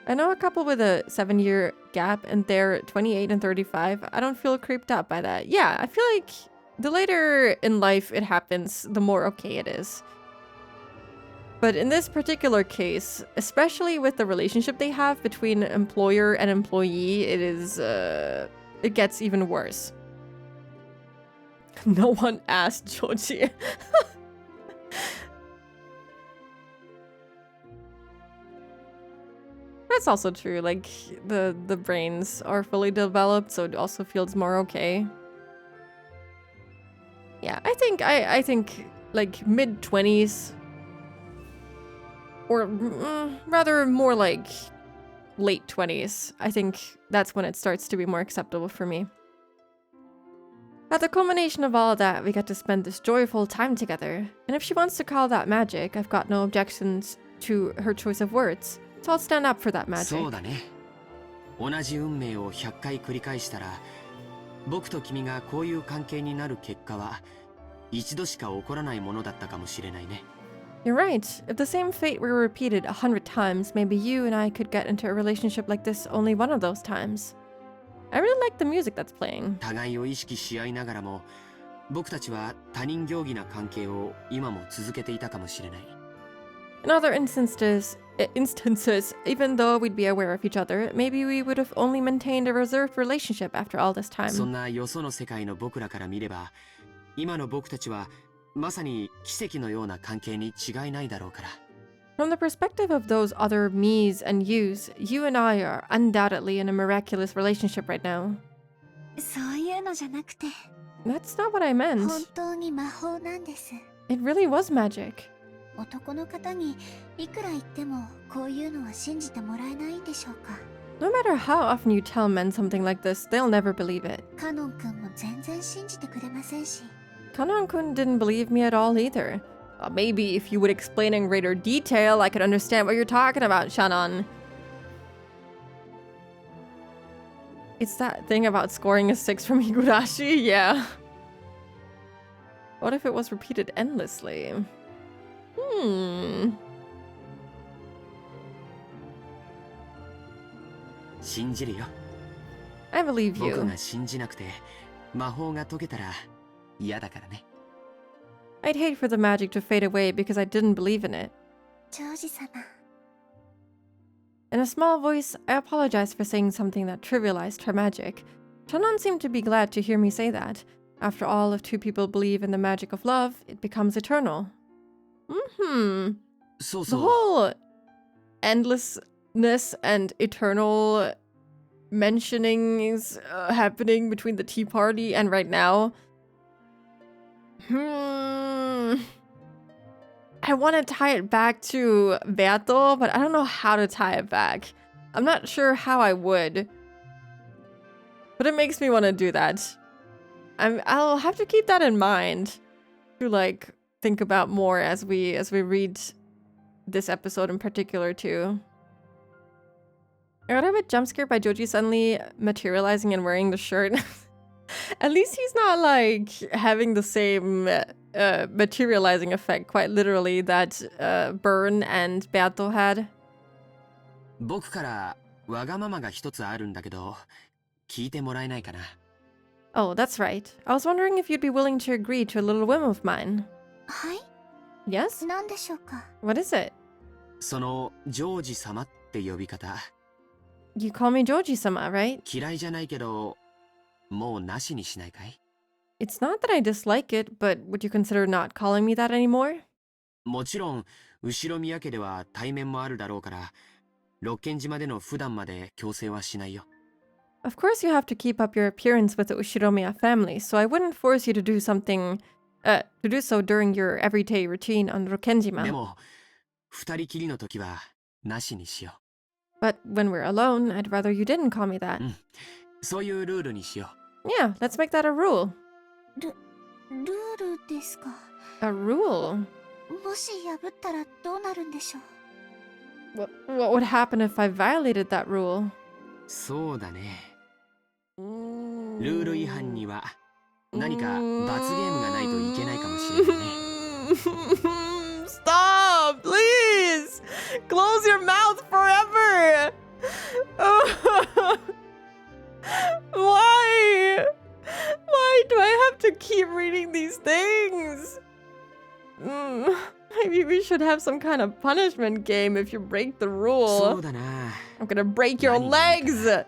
I know a couple with a 7-year gap and they're 28 and 35. I don't feel creeped out by that. Yeah, I feel like the later in life it happens, the more okay it is. But in this particular case, especially with the relationship they have between employer and employee, it is, it gets even worse. No one asked Joji. That's also true, like, the brains are fully developed, so it also feels more okay. Yeah, I think like mid-20s, or rather more like late 20s. I think that's when it starts to be more acceptable for me. At the culmination of all of that, we get to spend this joyful time together. And if she wants to call that magic, I've got no objections to her choice of words. So I'll stand up for that magic. そうだね。同じ運命を100回繰り返したら、僕と君がこういう関係になる結果は一度しか起こらないものだったかもしれないね。You're right. If the same fate were repeated 100 times, maybe you and I could get into a relationship like this only one of those times. I really like the music that's playing. 互いを意識し合いながらも、僕たちは他人行儀な関係を今も続けていたかもしれない。In other instances, even though we'd be aware of each other, maybe we would have only maintained a reserved relationship after all this time. そんなよその世界の僕らから見れば、今の僕たちはまさに奇跡のような関係に違いないだろうから。 From the perspective of those other me's and you's, you and I are undoubtedly in a miraculous relationship right now. そういうのじゃなくて、 That's not what I meant. 本当に魔法なんです。 It really was magic. 男の方にいくら言ってもこういうのは信じてもらえないんでしょうか。 No matter how often you tell men something like this, they'll never believe it. カノン君も全然信じてくれませんし。 Kanon-kun didn't believe me at all either. Maybe if you would explain in greater detail, I could understand what you're talking about, Shannon. It's that thing about scoring a 6 from Higurashi? Yeah. What if it was repeated endlessly? 信じるよ。 I believe 僕 you. が信じなくて魔法が解けたら嫌だからね。 I'd hate for the magic to fade away because I didn't believe in it. ジョージ様。 In a small voice, I apologized for saying something that trivialized her magic. Shannon seemed to be glad to hear me say that. After all, if two people believe in the magic of love, it becomes eternal.そう The そう。 whole endlessness and eternal mentionings happening between the Tea Party and right now. I want to tie it back to Berto, but I don't know how to tie it back. I'm not sure how I would. But it makes me want to do that. I'll have to keep that in mind to like think about more as we read this episode in particular too. I got a bit jump scared by Joji suddenly materializing and wearing the shirt. At least he's not like having the same materializing effect, quite literally, that Burn and Berto had. 僕からわがままが一つあるんだけど、聞いてもらえないかな。 Oh, that's right. I was wondering if you'd be willing to agree to a little whim of mine. はい。 Yes? 何でしょうか。 What is it? そのジョージ様って呼び方、 You call me Joji-sama, right? 嫌いじゃないけど、もうなしにしないかい？ It's not that I dislike it, but would you consider not calling me that anymore? もちろん、後ろ宮家では対面もあるだろうから、六軒島での普段まで強制はしないよ。 Of course you have to keep up your appearance with the Ushiromiya family, so I wouldn't force you to do something, to do so during your everyday routine on で Rokenjima. も、二人きりの時はなしにしよ But when we're alone, I'd rather you didn't call me that. う。そういうルールにしよ Yeah, let's make that a rule. ルールですか。 A rule? もし破ったらどうなるんでしょう。 What would happen if I violated that rule? う。そうだね。ルール違反には何か罰ゲームがないといけないかもしれないね。Stop, please! Close your mouth forever! Why? Why do I have to keep reading these things? Maybe we should have some kind of punishment game if you break the そ rule. うだな。 I'm gonna break your legs!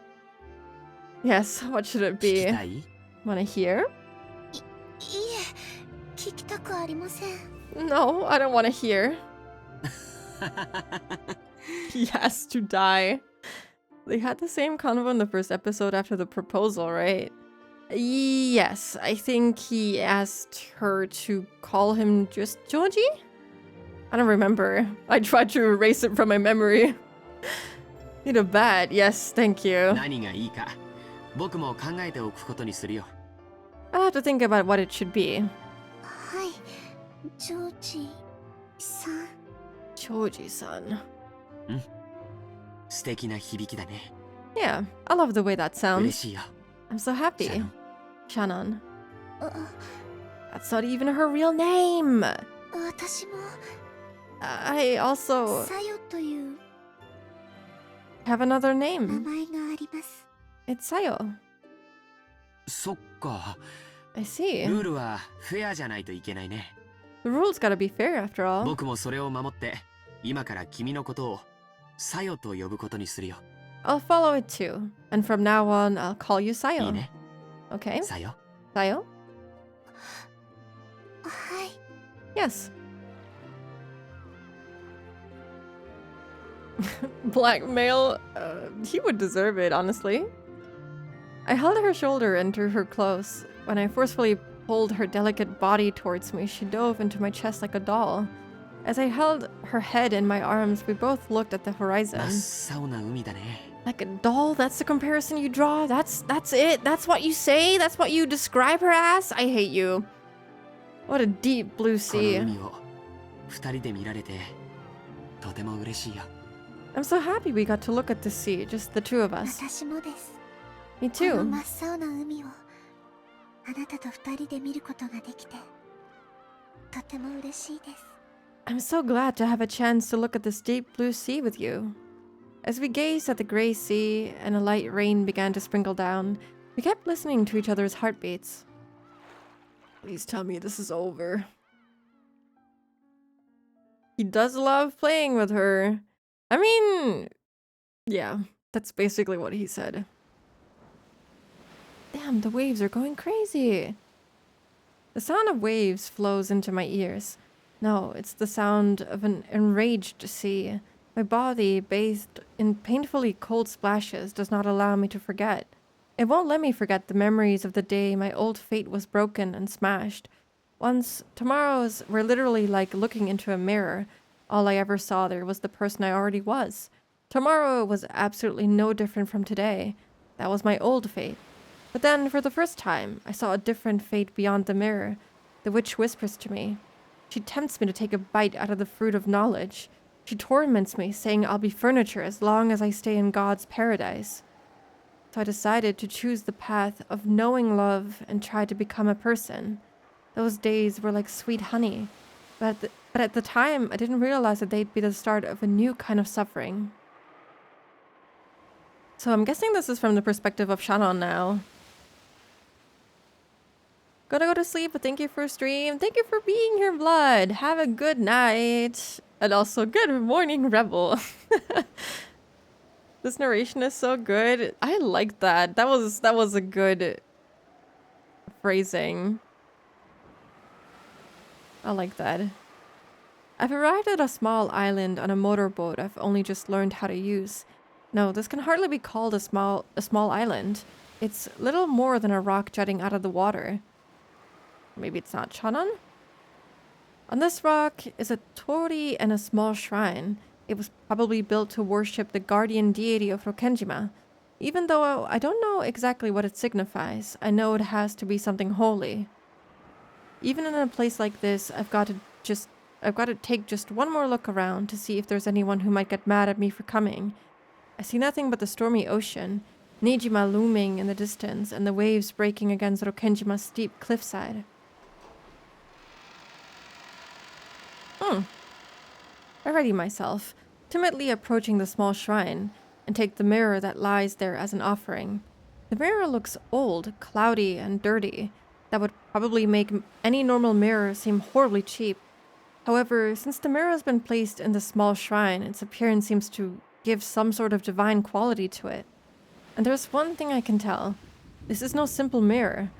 Yes, what should it 聞き be? たい？ Wanna hear? いえ、聞きたくありません。 No, I don't wanna hear. He has to die. They had the same convo in the first episode after the proposal, right? Yes, I think he asked her to call him just Joji? I don't remember. I tried to erase it from my memory. Need a bat. Yes, thank you. 何がいいか、僕も考えておくことにするよ。 I'll have to think about what it should be. はい。ジョージさん。 Joji-san. 素敵な響きだね。 Yeah, I love the way that 嬉 sounds. しいよ。 I'm so happy. Shannon. あ、 That's not even her real name. 私も I also サヨという have another 名 name. 前があります。 It's Sayo. そっか。 I see. ルールはフェアじゃないといけないね。 The rules gotta be fair after all. 僕もそれを守って、今から君のことをサヨと呼ぶことにするよ。 I'll follow it too. And from now on, I'll call you いい Sayo. ね。 Okay? サヨ。 Sayo? Yes. Blackmail? He would deserve it, honestly. I held her shoulder and drew her close. When I forcefully pulled her delicate body towards me, she dove into my chest like a doll. As I held her head in my arms, we both looked at the 真っ horizon. 青な海だね。 Like a doll? That's the comparison you draw? That's it? That's what you say? That's what you describe her as? I hate you. What a deep blue この sea. 海を二人で見られてとても嬉しいよ。 I'm so happy we got to look at the sea, just the two of us. 私もです。 Me この too. 真っ青な海をあなたと二人で見ることができてとても嬉しいです。 I'm so glad to have a chance to look at this deep blue sea with you. As we gazed at the gray sea and a light rain began to sprinkle down, we kept listening to each other's heartbeats. Please tell me this is over. He does love playing with her. I mean, yeah, that's basically what he said. Damn, the waves are going crazy. The sound of waves flows into my ears. No, it's the sound of an enraged sea. My body, bathed in painfully cold splashes, does not allow me to forget. It won't let me forget the memories of the day my old fate was broken and smashed. Once, tomorrows were literally like looking into a mirror. All I ever saw there was the person I already was. Tomorrow was absolutely no different from today. That was my old fate. But then, for the first time, I saw a different fate beyond the mirror. The witch whispers to me. She tempts me to take a bite out of the fruit of knowledge. She torments me, saying I'll be furniture as long as I stay in God's paradise. So I decided to choose the path of knowing love and try to become a person. Those days were like sweet honey. But at the time, I didn't realize that they'd be the start of a new kind of suffering. So I'm guessing this is from the perspective of Shannon now. Gonna go to sleep, but thank you for stream. Thank you for being here, Blood. Have a good night. And also, good morning, Rebel. This narration is so good. I like that. That was a good phrasing. I like that. I've arrived at a small island on a motorboat I've only just learned how to use. No, this can hardly be called a small island. It's little more than a rock jutting out of the water. Maybe it's not Chanan? On this rock is a torii and a small shrine. It was probably built to worship the guardian deity of Rokenjima. Even though I don't know exactly what it signifies, I know it has to be something holy. Even in a place like this, I've got to take just one more look around to see if there's anyone who might get mad at me for coming. I see nothing but the stormy ocean, Nijima looming in the distance, and the waves breaking against Rokenjima's steep cliffside. I ready myself, timidly approaching the small shrine, and take the mirror that lies there as an offering. The mirror looks old, cloudy, and dirty. That would probably make any normal mirror seem horribly cheap. However, since the mirror has been placed in the small shrine, its appearance seems to give some sort of divine quality to it. And there's one thing I can tell. This is no simple mirror.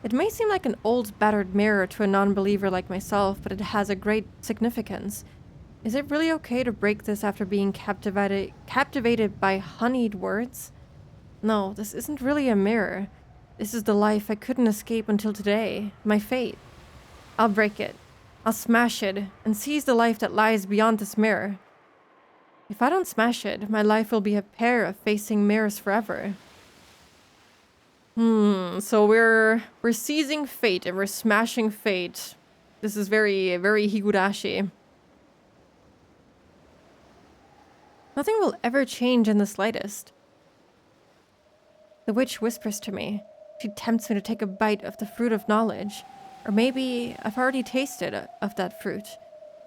It may seem like an old, battered mirror to a non-believer like myself, but it has a great significance. Is it really okay to break this after being captivated by honeyed words? No, this isn't really a mirror. This is the life I couldn't escape until today, my fate. I'll break it. I'll smash it, and seize the life that lies beyond this mirror. If I don't smash it, my life will be a pair of facing mirrors forever. So we're seizing fate and we're smashing fate. This is very, very Higurashi. Nothing will ever change in the slightest. The witch whispers to me. She tempts me to take a bite of the fruit of knowledge. Or maybe I've already tasted of that fruit.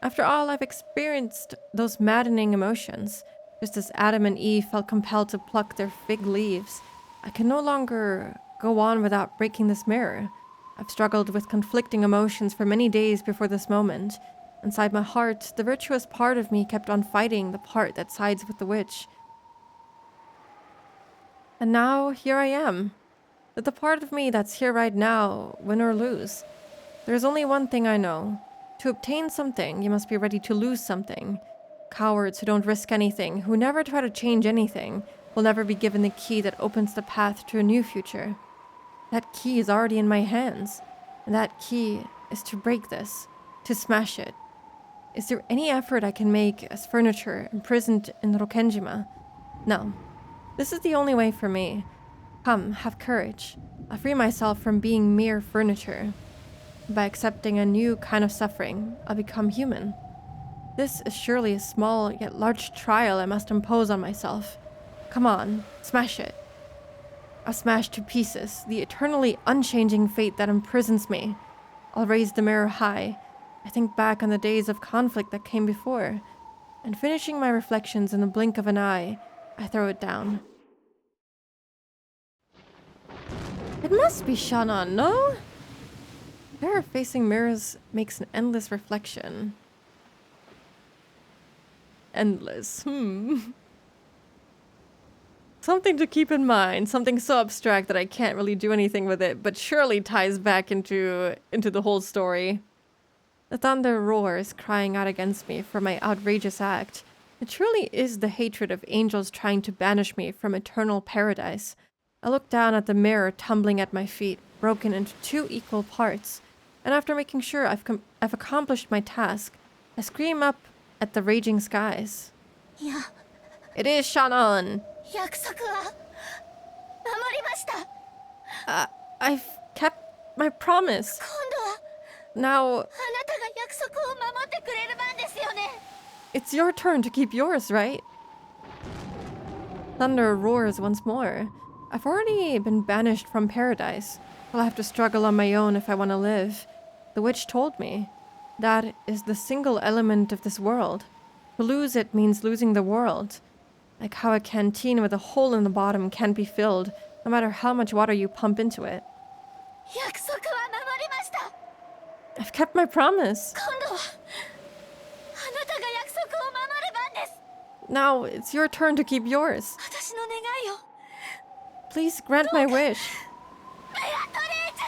After all, I've experienced those maddening emotions. Just as Adam and Eve felt compelled to pluck their fig leaves, I can no longer go on without breaking this mirror. I've struggled with conflicting emotions for many days before this moment. Inside my heart, the virtuous part of me kept on fighting the part that sides with the witch. And now, here I am. The part of me that's here right now, win or lose. There's only one thing I know. To obtain something, you must be ready to lose something. Cowards who don't risk anything, who never try to change anything, will never be given the key that opens the path to a new future. That key is already in my hands, and that key is to break this, to smash it. Is there any effort I can make as furniture imprisoned in Rokenjima? No. This is the only way for me. Come, have courage. I'll free myself from being mere furniture. By accepting a new kind of suffering, I'll become human. This is surely a small yet large trial I must impose on myself. Come on, smash it. I'll smash to pieces the eternally unchanging fate that imprisons me. I'll raise the mirror high. I think back on the days of conflict that came before, and finishing my reflections in the blink of an eye, I throw it down. It must be Shannon, no? Pair of facing mirrors makes an endless reflection. Endless, Something to keep in mind, something so abstract that I can't really do anything with it, but surely ties back into the whole story. The thunder roars, crying out against me for my outrageous act. It truly is the hatred of angels trying to banish me from eternal paradise. I look down at the mirror tumbling at my feet, broken into 2 equal parts, and after making sure I've accomplished my task, I scream up at the raging skies. いや、 It is Shannon! 約束は守りました。 I've kept my promise. 今度は Now, あなたが約束を守ってくれる番ですよね。 it's your turn to keep yours, right? Thunder roars once more. I've already been banished from paradise. I'll have to struggle on my own if I want to live. The witch told me. That is the single element of this world. To lose it means losing the world. Like how a canteen with a hole in the bottom can't be filled, no matter how much water you pump into it. 約束は守りました。 I've kept my promise. 今度はあなたが約束を守る番です。 Now, it's your turn to keep yours. 私の願いを Please grant my wish. ベアトリーチェ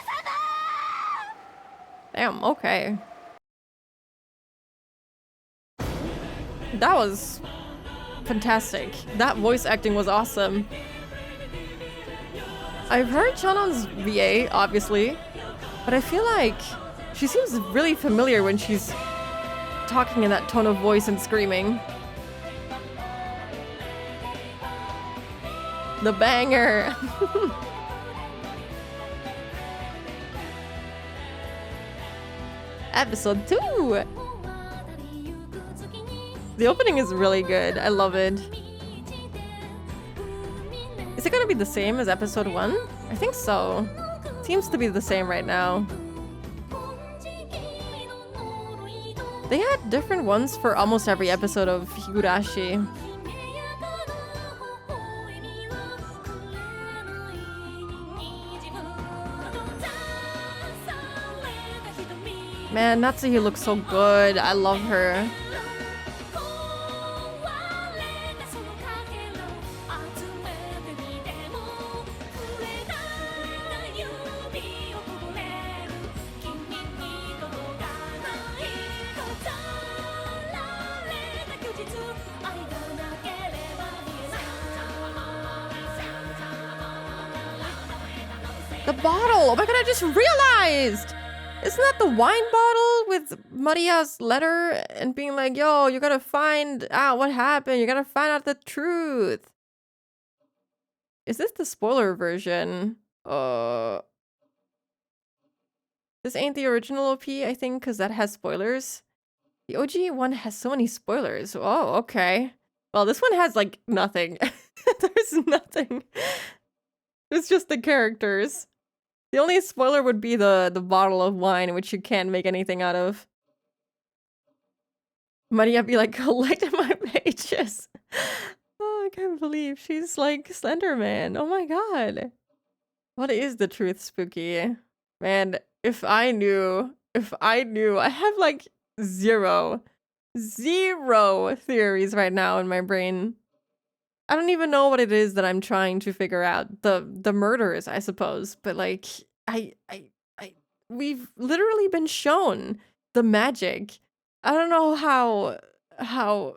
様。 Damn, okay. That was fantastic. That voice acting was awesome. I've heard Shannon's VA, obviously, but I feel like she seems really familiar when she's talking in that tone of voice and screaming. The banger! Episode 2! The opening is really good. I love it. Is it gonna be the same as episode 1? I think so. Seems to be the same right now. They had different ones for almost every episode of Higurashi. Man, Natsuhi looks so good. I love her. The bottle! Oh my god, I just realized! Isn't that the wine bottle with Maria's letter and being like, yo, you gotta find out what happened. You gotta find out the truth. Is this the spoiler version? This ain't the original OP, I think, because that has spoilers. The OG one has so many spoilers. Oh, okay. Well, this one has, like, nothing. There's nothing. It's just the characters. The only spoiler would be the bottle of wine, which you can't make anything out of. Maria be like, collect my pages. Oh, I can't believe she's like Slenderman. Oh my god. What is the truth, Spooky? Man, if I knew, I have like zero theories right now in my brain. I don't even know what it is that I'm trying to figure out. The murders, I suppose, but like we've literally been shown the magic. I don't know how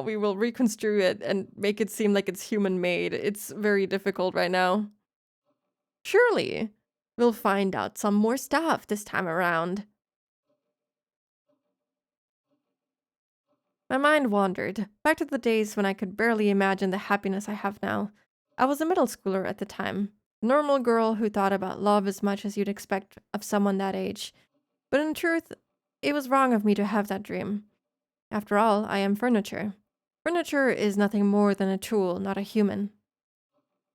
we will reconstruct it and make it seem like it's human made. It's very difficult right now. Surely, we'll find out some more stuff this time around. My mind wandered, back to the days when I could barely imagine the happiness I have now. I was a middle schooler at the time, a normal girl who thought about love as much as you'd expect of someone that age. But in truth, it was wrong of me to have that dream. After all, I am furniture. Furniture is nothing more than a tool, not a human.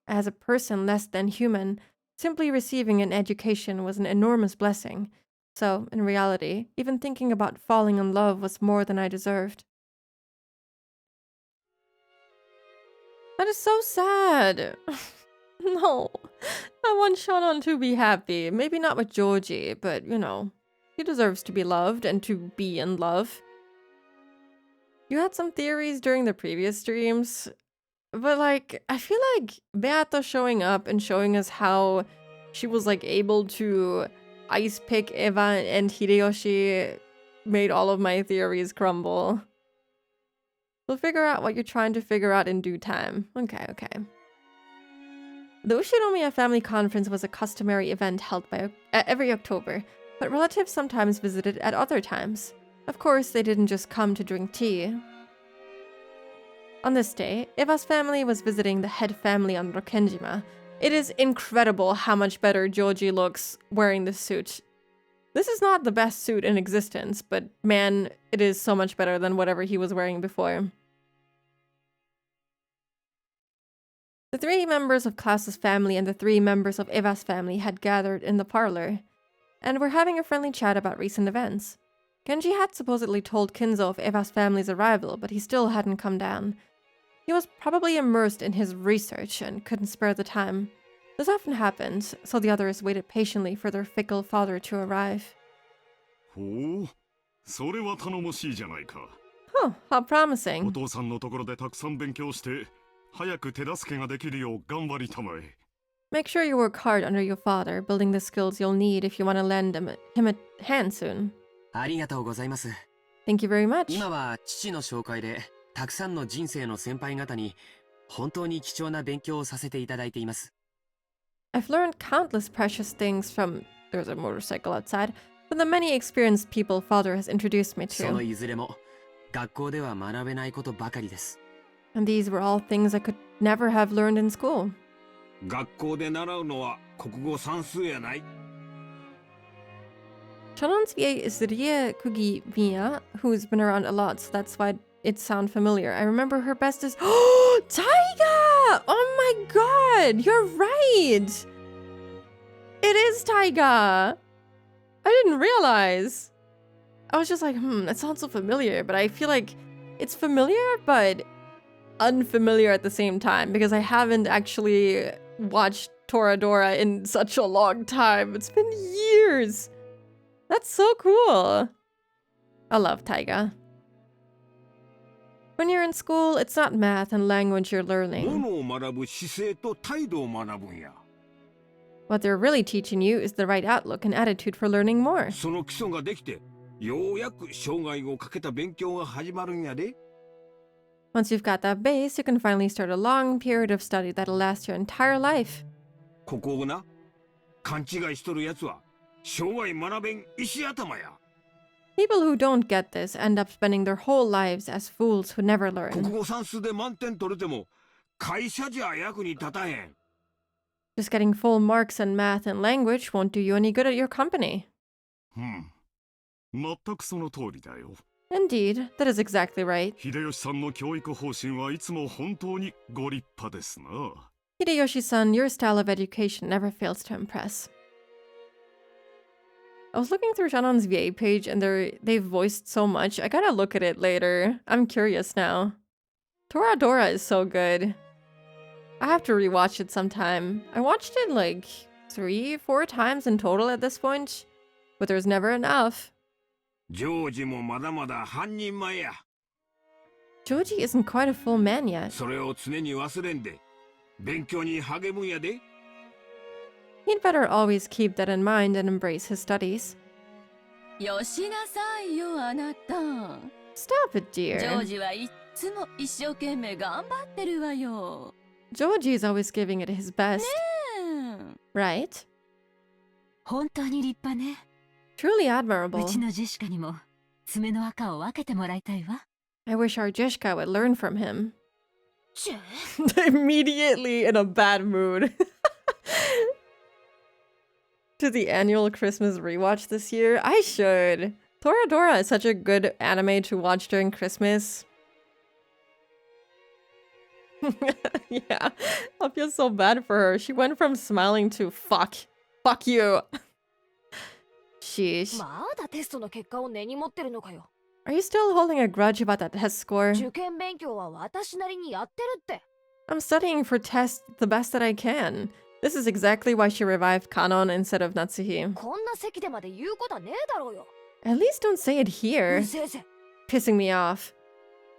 As a person less than human, simply receiving an education was an enormous blessing. So, in reality, even thinking about falling in love was more than I deserved. That is so sad. No, I want Shannon to be happy. Maybe not with Georgie, but, you know, he deserves to be loved and to be in love. You had some theories during the previous streams, but, like, I feel like Beato showing up and showing us how she was, like, able to ice pick Eva and Hideyoshi made all of my theories crumble. We'll figure out what you're trying to figure out in due time. Okay. The Ushinomiya family conference was a customary event held by every October, but relatives sometimes visited at other times. Of course, they didn't just come to drink tea. On this day, Eva's family was visiting the head family on Rokenjima. It is incredible how much better Joji looks wearing this suit. This is not the best suit in existence, but man, it is so much better than whatever he was wearing before. The 3 members of Klaus's family and the 3 members of Eva's family had gathered in the parlor, and were having a friendly chat about recent events. Genji had supposedly told Kinzo of Eva's family's arrival, but he still hadn't come down. He was probably immersed in his research and couldn't spare the time. This often happened, so the others waited patiently for their fickle father to arrive. Oh, それは頼もしいじゃないか。 Oh, how お promising. 父さんのところでたくさん勉強して、早く手助けができるよう頑張りたまえ。 Make sure you work hard under your father, building the skills you'll need if you want to lend him a hand soon. ありがとうございます。 Thank you very much. 今は父の紹介でたくさんの人生の先輩方に本当に貴重な勉強をさせていただいています。 I've learned countless precious things from... There's a motorcycle outside. From the many experienced people father has introduced me その to. いずれも学校では学べないことばかりです。 And these were all things I could never have learned in school. 学校で習うのは国語算数やない。 Shanansvie is Rie Kugimiya, who's been around a lot, so that's why it sounds familiar. I remember her best as... Oh, Taiga! Oh my god! You're right! It is Taiga! I didn't realize. I was just like, that sounds so familiar, but I feel like it's familiar, but unfamiliar at the same time, because I haven't actually watched Toradora in such a long time. It's been years. That's so cool. I love Taiga. When you're in school, it's not math and language you're も learning. のを学ぶ姿勢と態度を学ぶんや。 What they're really teaching you is the right outlook and attitude for learning more. その基礎ができて、ようやく生涯をかけた勉強が始まるんやで。 Once you've got that base, you can finally start a long period of study that'll last your entire life. ここをな、勘違いしとるやつは、生涯学べん石頭や。 People who don't get this end up spending their whole lives as fools who never 国 learn. 語算数で満点取れても、会社じゃ役に立たへん。 Just getting full marks in math and language won't do you any good at your company. 全くその通りだよ。 Indeed, that is exactly right. 秀吉さんの教育方針はいつも本当にご立派ですな。 Hideyoshi-san, your style of education never fails to impress. I was looking through Shannon's VA page and they've voiced so much. I gotta look at it later. I'm curious now. Toradora is so good. I have to rewatch it sometime. I watched it like 3-4 times in total at this point, but there's never enough. ジョージもまだまだ半人前や。 Joji isn't quite a full man yet. それを常に忘れんで、勉強に励むんやで。 He'd better always keep that in mind and embrace his studies. よしなさいよあなた。 Stop it, ジョー dear. ジはいっつも一生懸命頑張ってるわよ。 Georgie is always giving it his best, うん right? 本当に立派ね。 Truly う admirable. ちのジェシカにも爪の赤を分けてもらいたいわ。 I wish our Jishka would learn from him. チェ Immediately in a bad mood. To the annual Christmas rewatch this year? I should. Toradora is such a good anime to watch during Christmas. Yeah, I feel so bad for her. She went from smiling to fuck. Fuck you. Sheesh. まだテストの結果を根に持ってるのかよ。 Are you still holding a grudge about that test score? 受験勉強は私なりにやってるって。 I'm studying for tests the best that I can. This is exactly why she revived Kanon instead of Natsuhi. こんな席でまで言うことはねえだろうよ。 At least don't say it う here. るせえぜ。 Pissing me off.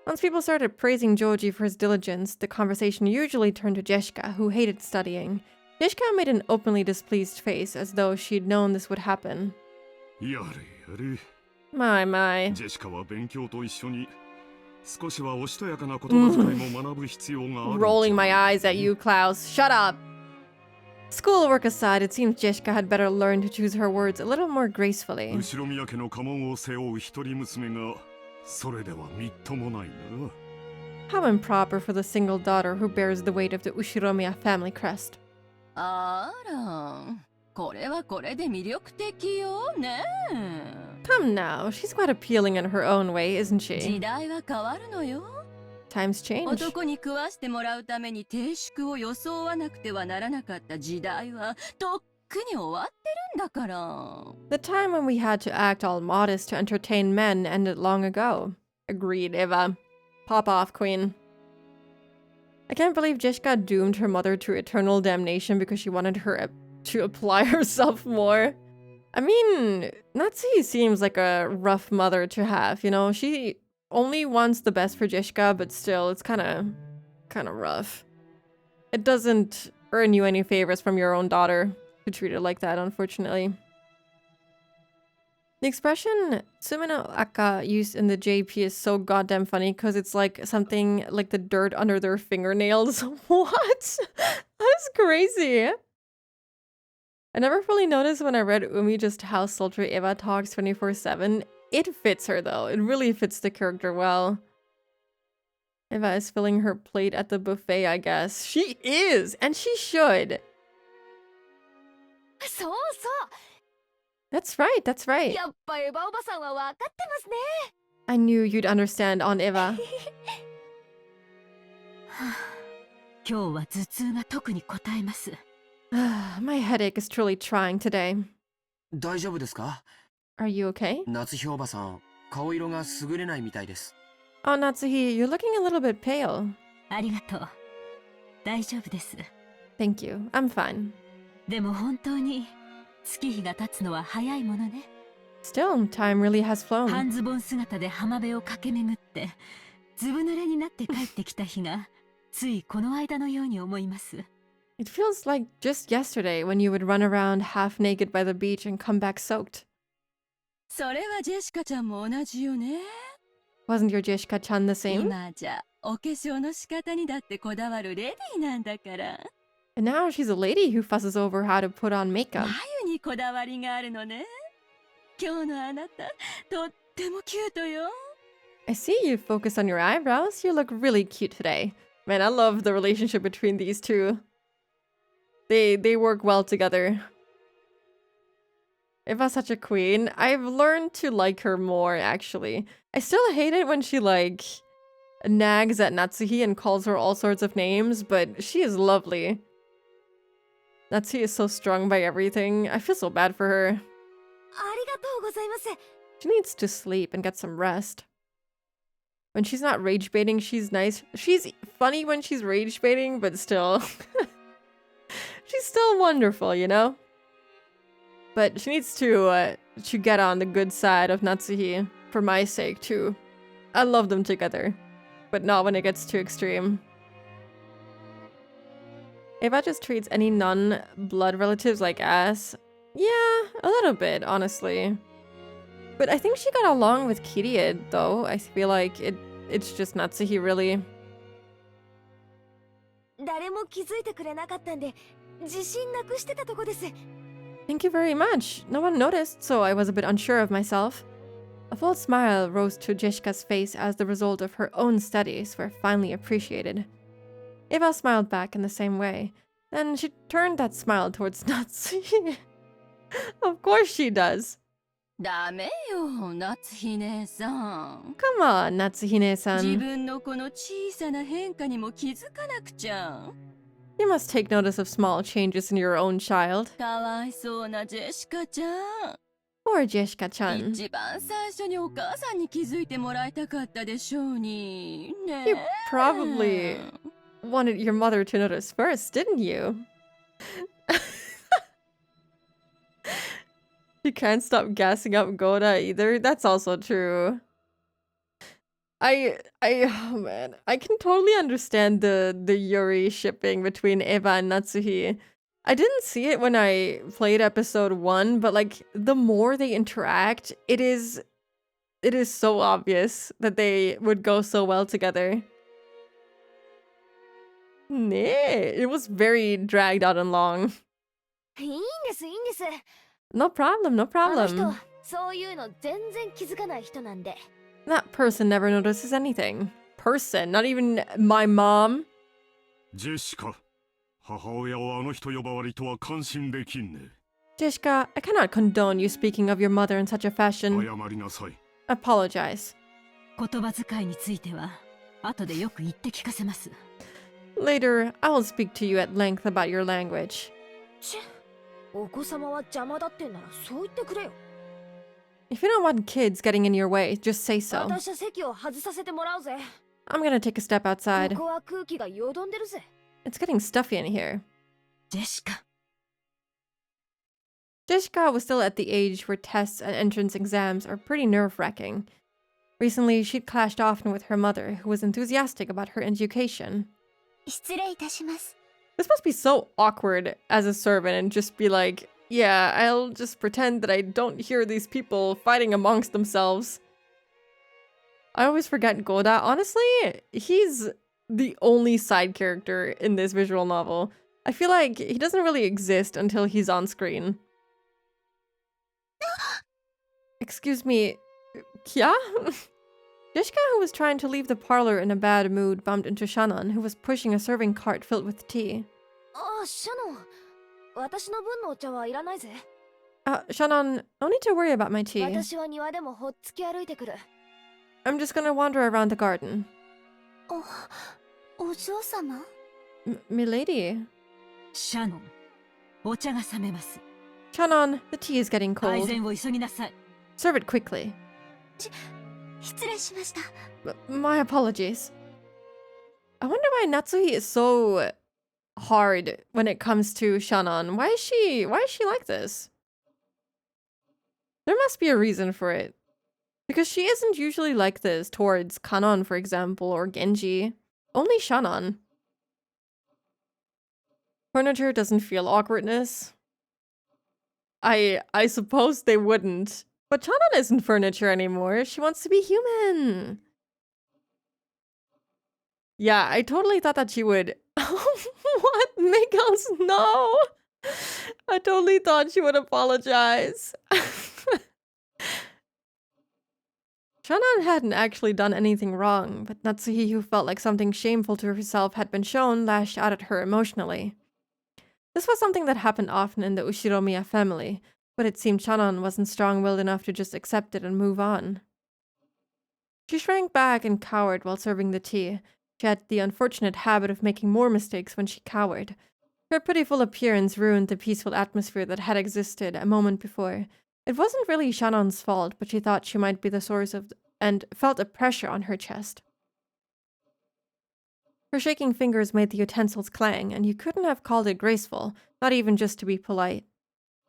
Once people started praising Joji for his diligence, the conversation usually turned to Jeshka, who hated studying. Jeshka made an openly displeased face, as though she'd known this would happen. やれやれ。 My, my. ジェシカは勉強と一緒に少しはおしとやかな言葉遣いも学ぶ必要があるんじゃない Rolling my eyes at you, Klaus. Shut up! Schoolwork aside, it seems Jeshka had better learn to choose her words a little more gracefully. 後ろ宮家の家紋を背負う一人娘がそれではみっともないな。 How improper for the single daughter who bears the weight of the Ushiromiya family crest. あら、これはこれで魅力的よね。 Come now, she's quite appealing in her own way, isn't 時 she? 代は変わるのよ。 Times change. 男に食わしてもらうために定粛を装わなくてはならなかった時代はとっくに終わってるんだから。 The time when we had to act all modest to entertain men ended long ago. Agreed, Eva. Pop off, queen. I can't believe Jeshka doomed her mother to eternal damnation because she wanted her to apply herself more. I mean, Natsuhi seems like a rough mother to have, you know? She only wants the best for Jeshka, but still, it's kind of rough. It doesn't earn you any favors from your own daughter to treat her like that, unfortunately. The expression "sume no aka" used in the JP is so goddamn funny because it's like something like the dirt under their fingernails. What? That's crazy. I never fully noticed when I read Umi just how sultry Eva talks 24/7. It fits her though. It really fits the character well. Eva is filling her plate at the buffet, I guess. She is! And she should! そうそう。 That's right, that's right. やっぱエヴァおばさんは分かってますね。 I knew you'd understand on Eva. 今日は頭痛が特に応えます。 My headache is truly trying today. 大丈夫ですか？ Are you okay? 夏日おばさん、顔色が優れないみたいです。 Oh, Natsuhi, you're looking a little bit pale. ありがとう。大丈夫です。 Thank you. I'm fine. でも本当に月日が経つのは早いものね。 Still, time really has 半 flown. ズボン姿で浜辺を駆け巡ってずぶ濡れになって帰ってきた日がついこの間のように思います。 It feels like just yesterday when you would run around half naked by the beach and come back soaked. それはジェシカちゃんも同じよね。 Wasn't your Jishka-chan the same? 今じゃお化粧の仕方にだってこだわるレディーなんだから。 And now she's a lady who fusses over how to put on makeup. 眉にこだわりがあるのね。今日のあなた、とってもキュートよ。 I see you focus on your eyebrows. You look really cute today. Man, I love the relationship between these two. They work well together. Eva's such a queen. I've learned to like her more, actually. I still hate it when she, like, nags at Natsuhi and calls her all sorts of names, but she is lovely. Natsuhi is so strung by everything. I feel so bad for her. ありがとうございます。 She needs to sleep and get some rest. When she's not rage baiting, she's nice. She's funny when she's rage baiting, but still. She's still wonderful, you know? But she needs to get on the good side of Natsuhi, for my sake, too. I love them together, but not when it gets too extreme. Eva just treats any non-blood relatives like ass. Yeah, a little bit, honestly. But I think she got along with Kirie, though. I feel like it's just Natsuhi, really. 誰も気づいてくれなかったんで自信なくしてたとこです。 Thank you very much. No one noticed, so I was a bit unsure of myself. A full smile rose to Jishka's face as the result of her own studies were finally appreciated. Eva smiled back in the same way. Then she turned that smile towards Natsuhi. Of course she does. ダメよ、夏日姉さん。 Come on, Natsuhine-san. 自分のこの小さな変化にも気づかなくちゃ。 You must take notice of small changes in your own child. かわいそうなジェシカちゃん。 Poor Jishka-chan. 一番最初にお母さんに気づいてもらいたかったでしょうに。ねえ You probably wanted your mother to notice first, didn't you? You can't stop gassing up Goda either. That's also true. Oh man, I can totally understand the Yuri shipping between Eva and Natsuhi. I didn't see it when I played episode 1, but like the more they interact, it is so obvious that they would go so well together. Nee, it was very dragged out and long. いいんですいいんです。 No problem, no あの人 problem. そういうの全然気づかない人なんで。 That person never notices anything. Person, not even my mom. ジェシカ、母親をあの人呼ばわりとは感心できんね。 Jishka, I cannot condone you speaking of your mother in such a fashion. 謝りなさい。 Apologize. 言葉遣いについては後でよく言って聞かせます。 Later, I will speak to you at length about your language. ちぇ、お子様は邪魔だってんならそう言ってくれよ。 If you don't want kids getting in your way, just say so. 私は席を外させてもらうぜ。 I'm gonna take a step こ outside. こは空気がよどんでるぜ。 It's getting stuffy in here. ジェシカ。 Jishka was still at the age where tests and entrance exams are pretty nerve-wracking. Recently, she'd clashed often with her mother, who was enthusiastic about her education. 失礼いたします。 This must be so awkward as a servant and just be like, yeah, I'll just pretend that I don't hear these people fighting amongst themselves. I always forget Goda. Honestly, he's the only side character in this visual novel. I feel like he doesn't really exist until he's on screen. Excuse me, Kya? Jishka, who was trying to leave the parlor in a bad mood, bumped into Shannon, who was pushing a serving cart filled with tea. ああ、シャノン。私の分のお茶はいらないぜ。 Shannon, no need to worry about my tea. 私は庭でもほっつき歩いてくる。 I'm just gonna wander around the garden. お嬢様？ Milady. シャノン、お茶が冷めます。 Shannon, the tea is getting 改 cold. 善を急ぎなさい。 Serve it quickly. 失礼しました。 My apologies. I wonder why Natsuhi is so hard when it comes to Shannon. Why is she like this? There must be a reason for it. Because she isn't usually like this towards Kanon, for example, or Genji. Only Shannon. Furniture doesn't feel awkwardness. I suppose they wouldn't. But Shannon isn't furniture anymore. She wants to be human. Yeah, I totally thought that she would... What? Miguel's no! I totally thought she would apologize. Shannon hadn't actually done anything wrong, but Natsuhi, who felt like something shameful to herself had been shown, lashed out at her emotionally. This was something that happened often in the Ushiromiya family, but it seemed Shannon wasn't strong-willed enough to just accept it and move on. She shrank back and cowered while serving the tea. She had the unfortunate habit of making more mistakes when she cowered. Her pitiful appearance ruined the peaceful atmosphere that had existed a moment before. It wasn't really Shannon's fault, but she thought she might be the source of and felt a pressure on her chest. Her shaking fingers made the utensils clang, and you couldn't have called it graceful, not even just to be polite.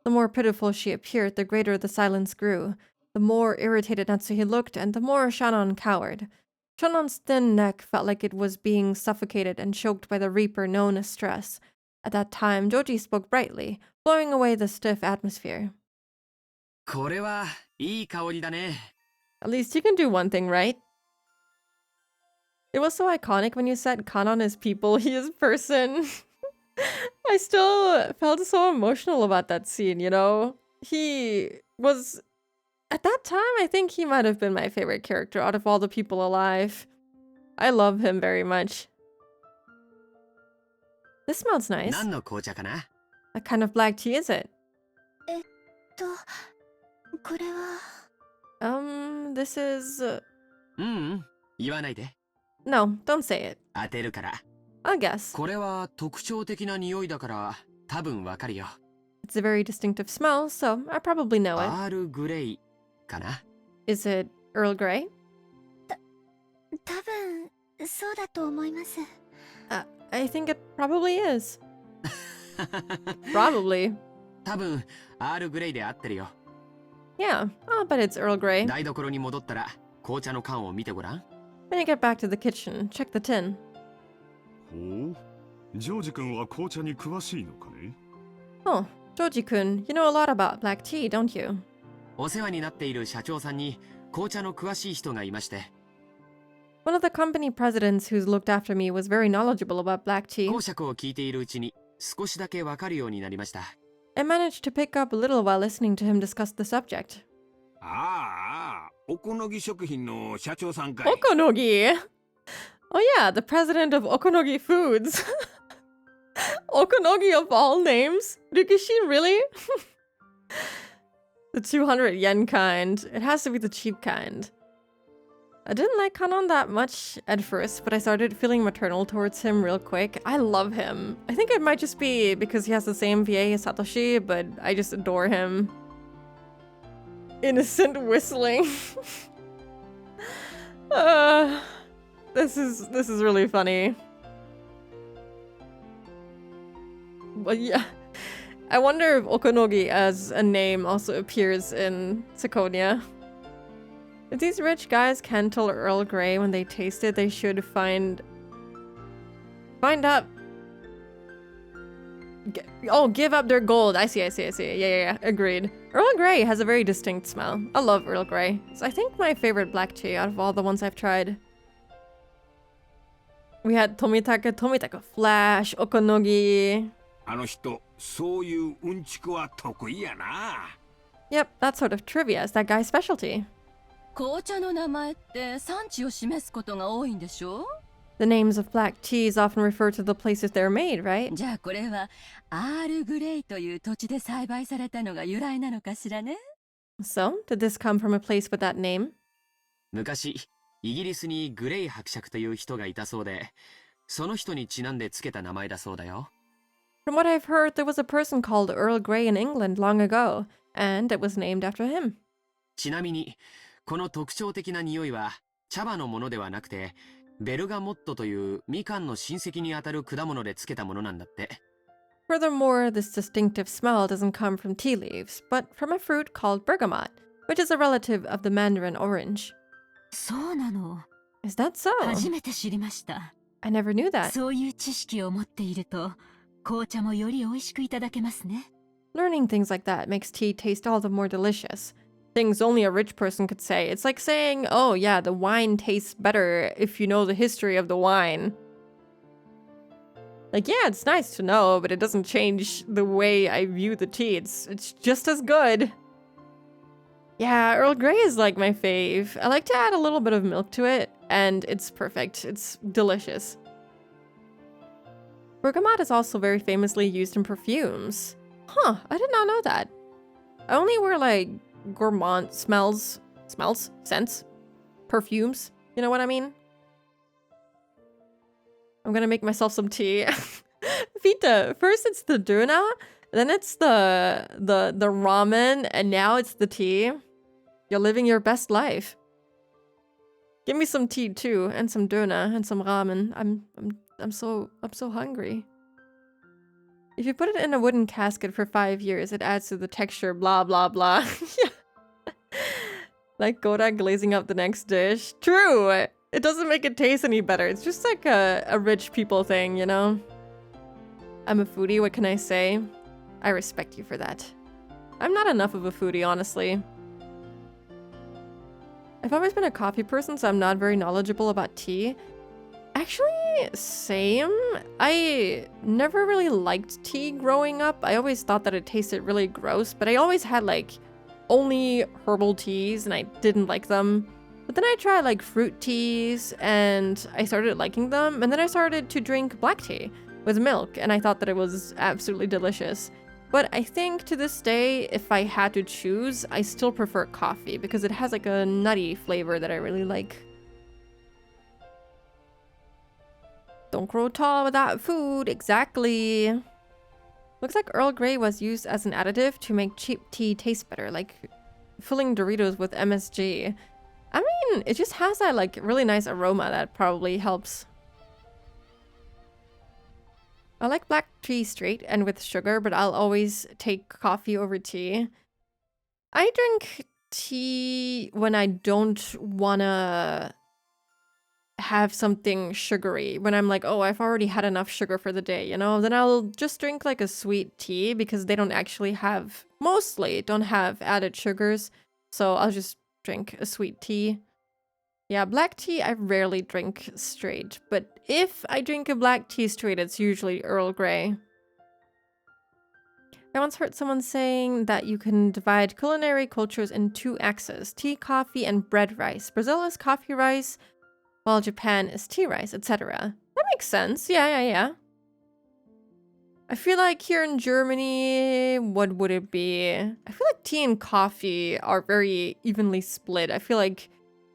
The more pitiful she appeared, the greater the silence grew. The more irritated Natsuhi looked, and the more Shannon cowered. Shannon's thin neck felt like it was being suffocated and choked by the reaper known as stress. At that time, Joji spoke brightly, blowing away the stiff atmosphere. これはいい香りだね。 At least you can do one thing right. It was so iconic when you said Kanon is people, he is person. I still felt so emotional about that scene, you know? He was... At that time, I think he might have been my favorite character out of all the people alive. I love him very much. This smells nice. 何の紅茶かな？ What kind of black tea is it? これは This is... うんうん、言わないで。 No, don't say it. 当てるから。 I'll guess. これは特徴的な匂いだから多分わかるよ。 It's a very distinctive smell, so I probably know it. アールグレイかな？ Is it Earl Grey? 多分そうだと思います。 I think it probably is. Probably. 多分アールグレイで合ってるよ。 Yeah, I'll bet it's Earl Grey. 台所に戻ったら紅茶の缶を見てごらん。 When you get back to the kitchen, check the tin. ほう、ジョージ君は紅茶に詳しいのかね？ Oh, Joji-kun, you know a lot about black tea, don't you? お世話になっている社長さんに紅茶の詳しい人がいまして。 One of the company presidents who's looked after me was very knowledgeable about black tea. 講釈を聞いているうちに少しだけわかるようになりました。 I managed to pick up a little while listening to him discuss the subject. ああ、おこのぎ食品の社長さんかい。 Okonogi! Oh yeah, the president of Okonogi Foods. Okonogi of all names? Rikishi, really? The 200 yen kind. It has to be the cheap kind. I didn't like Kanon that much at first, but I started feeling maternal towards him real quick. I love him. I think it might just be because he has the same VA as Satoshi, but I just adore him. Innocent whistling. This is really funny. But yeah, I wonder if Okonogi as a name also appears in Seconia. If these rich guys can't tell Earl Grey when they taste it, they should find up. Give up their gold. I see. Yeah. Agreed. Earl Grey has a very distinct smell. I love Earl Grey. It's, I think, my favorite black tea out of all the ones I've tried. We had Tomitaka Flash, Okonogi. あの人、そういううんちくは得意やな。 Yep, that sort of trivia is that guy's specialty. 紅茶の名前って産地を示すことが多いんでしょ？ The names of black teas often refer to the places they're made, right? じゃあこれはアールグレイという土地で栽培されたのが由来なのかしらね。 So, did this come from a place with that name? 昔イギリスにグレイ伯爵という人がいたそうで、その人にちなんでつけた名前だそうだよ。 From what I've heard, there was a person called Earl Grey in England long ago, and it was named after him. ちなみにこの特徴的な匂いは茶葉のものではなくて、ベルガモットというみかんの親戚にあたる果物でつけたものなんだって。 Furthermore, this distinctive smell doesn't come from tea leaves, but from a fruit called bergamot, which is a relative of the mandarin orange. そうなの。 Is that so? 初めて知りました。 I never knew that. そういう知識を持っていると、紅茶もより美味しくいただけますね。 Learning things like that makes tea taste all the more delicious. Things only a rich person could say. It's like saying, oh yeah, the wine tastes better if you know the history of the wine. Like, yeah, it's nice to know, but it doesn't change the way I view the tea. It's just as good. Yeah, Earl Grey is like my fave. I like to add a little bit of milk to it, and it's perfect. It's delicious. Bergamot is also very famously used in perfumes. Huh, I did not know that. I only wear like gourmand scents, perfumes. You know what I mean? I'm gonna make myself some tea. Vita, first it's the duna, then it's the ramen, and now it's the tea. You're living your best life. Give me some tea too, and some duna, and some ramen. I'm so hungry. If you put it in a wooden casket for 5 years, it adds to the texture, blah blah blah. Like Goda glazing up the next dish. True! It doesn't make it taste any better. It's just like a rich people thing, you know? I'm a foodie, what can I say? I respect you for that. I'm not enough of a foodie, honestly. I've always been a coffee person, so I'm not very knowledgeable about tea. Actually, same. I never really liked tea growing up. I always thought that it tasted really gross, but I always had like only herbal teas and I didn't like them. But then I tried like fruit teas and I started liking them, and then I started to drink black tea with milk and I thought that it was absolutely delicious. But I think to this day, if I had to choose, I still prefer coffee because it has like a nutty flavor that I really like. Don't grow tall without food, exactly. Looks like Earl Grey was used as an additive to make cheap tea taste better, like filling Doritos with MSG. I mean, it just has that like really nice aroma that probably helps. I like black tea straight and with sugar, but I'll always take coffee over tea. I drink tea when I don't wanna have something sugary. When I'm like, oh, I've already had enough sugar for the day, you know? Then I'll just drink like a sweet tea because they don't actually have, mostly don't have added sugars. So I'll just drink a sweet tea. Yeah, black tea I rarely drink straight, but if I drink a black tea straight, it's usually Earl Grey. I once heard someone saying that you can divide culinary cultures in two axes, tea, coffee, and bread rice. Brazil is coffee rice, while Japan is tea rice, etc. That makes sense. Yeah. I feel like here in Germany, what would it be? I feel like tea and coffee are very evenly split. I feel like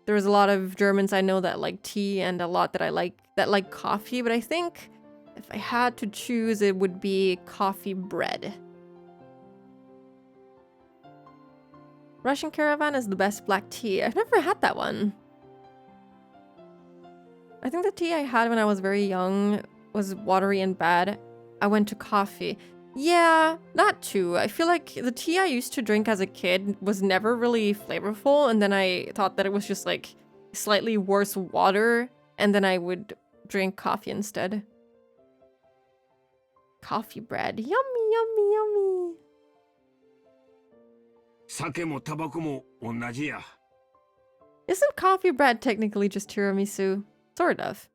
there's a lot of Germans I know that like tea and a lot that I like that like coffee, but I think if I had to choose, it would be coffee bread. Russian Caravan is the best black tea. I've never had that one. I think the tea I had when I was very young was watery and bad. I went to coffee. Yeah, that too. I feel like the tea I used to drink as a kid was never really flavorful, and then I thought that it was just like slightly worse water, and then I would drink coffee instead. Coffee bread. Yummy, yummy. 酒もタバコも同じや。 Isn't coffee bread technically just tiramisu? Sort of.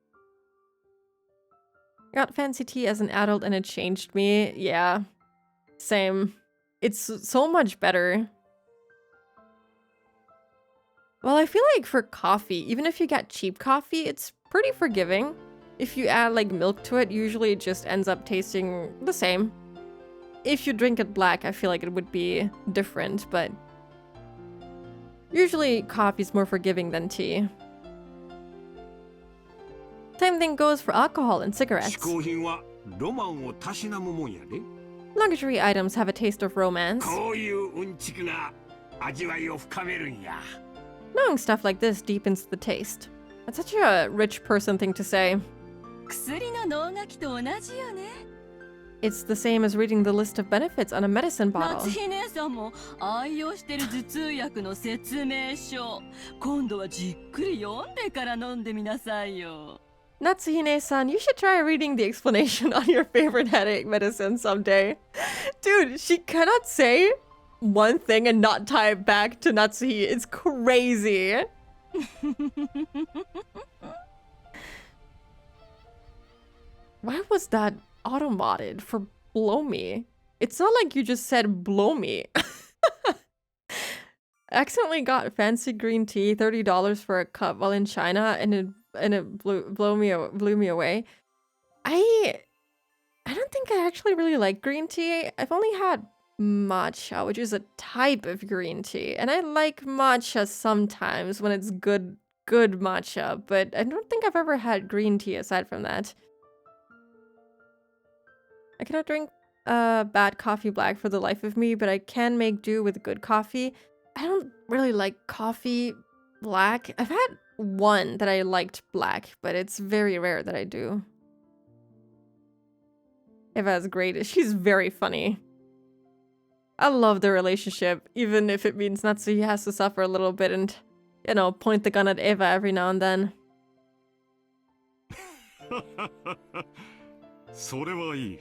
I got fancy tea as an adult and it changed me. Yeah, same. It's so much better. Well, I feel like for coffee, even if you get cheap coffee, it's pretty forgiving. If you add like milk to it, usually it just ends up tasting the same. If you drink it black, I feel like it would be different, but usually coffee's more forgiving than tea. Same thing goes for alcohol and cigarettes. 嗜好品はロマンをたしなむもんやで。 Luxury items have a taste of romance. こういううんちくが味わいを深めるんや。 Knowing stuff like this deepens the taste. That's such a rich person thing to say. 薬の脳書きと同じよね。 It's the same as reading the list of benefits on a medicine 夏 bottle. 日姉さんも愛用してる頭痛薬の説明書。今度はじっくり読んでから飲んでみなさいよ。 Natsuhine-san, you should try reading the explanation on your favorite headache medicine someday. Dude, she cannot say one thing and not tie it back to Natsuhi. It's crazy. Why was that automated for blow me? It's not like you just said blow me. Accidentally got fancy green tea, $30 for a cup while in China, and it blew me away. I don't think I actually really like green tea. I've only had matcha, which is a type of green tea, and I like matcha sometimes when it's good matcha, but I don't think I've ever had green tea aside from that. I cannot drink bad coffee black for the life of me, but I can make do with good coffee. I don't really like coffee black. I've had one that I liked black, but it's very rare that I do. Eva's great. She's very funny. I love the relationship, even if it means Natsuhi has to suffer a little bit and, you know, point the gun at Eva every now and then. それはいい。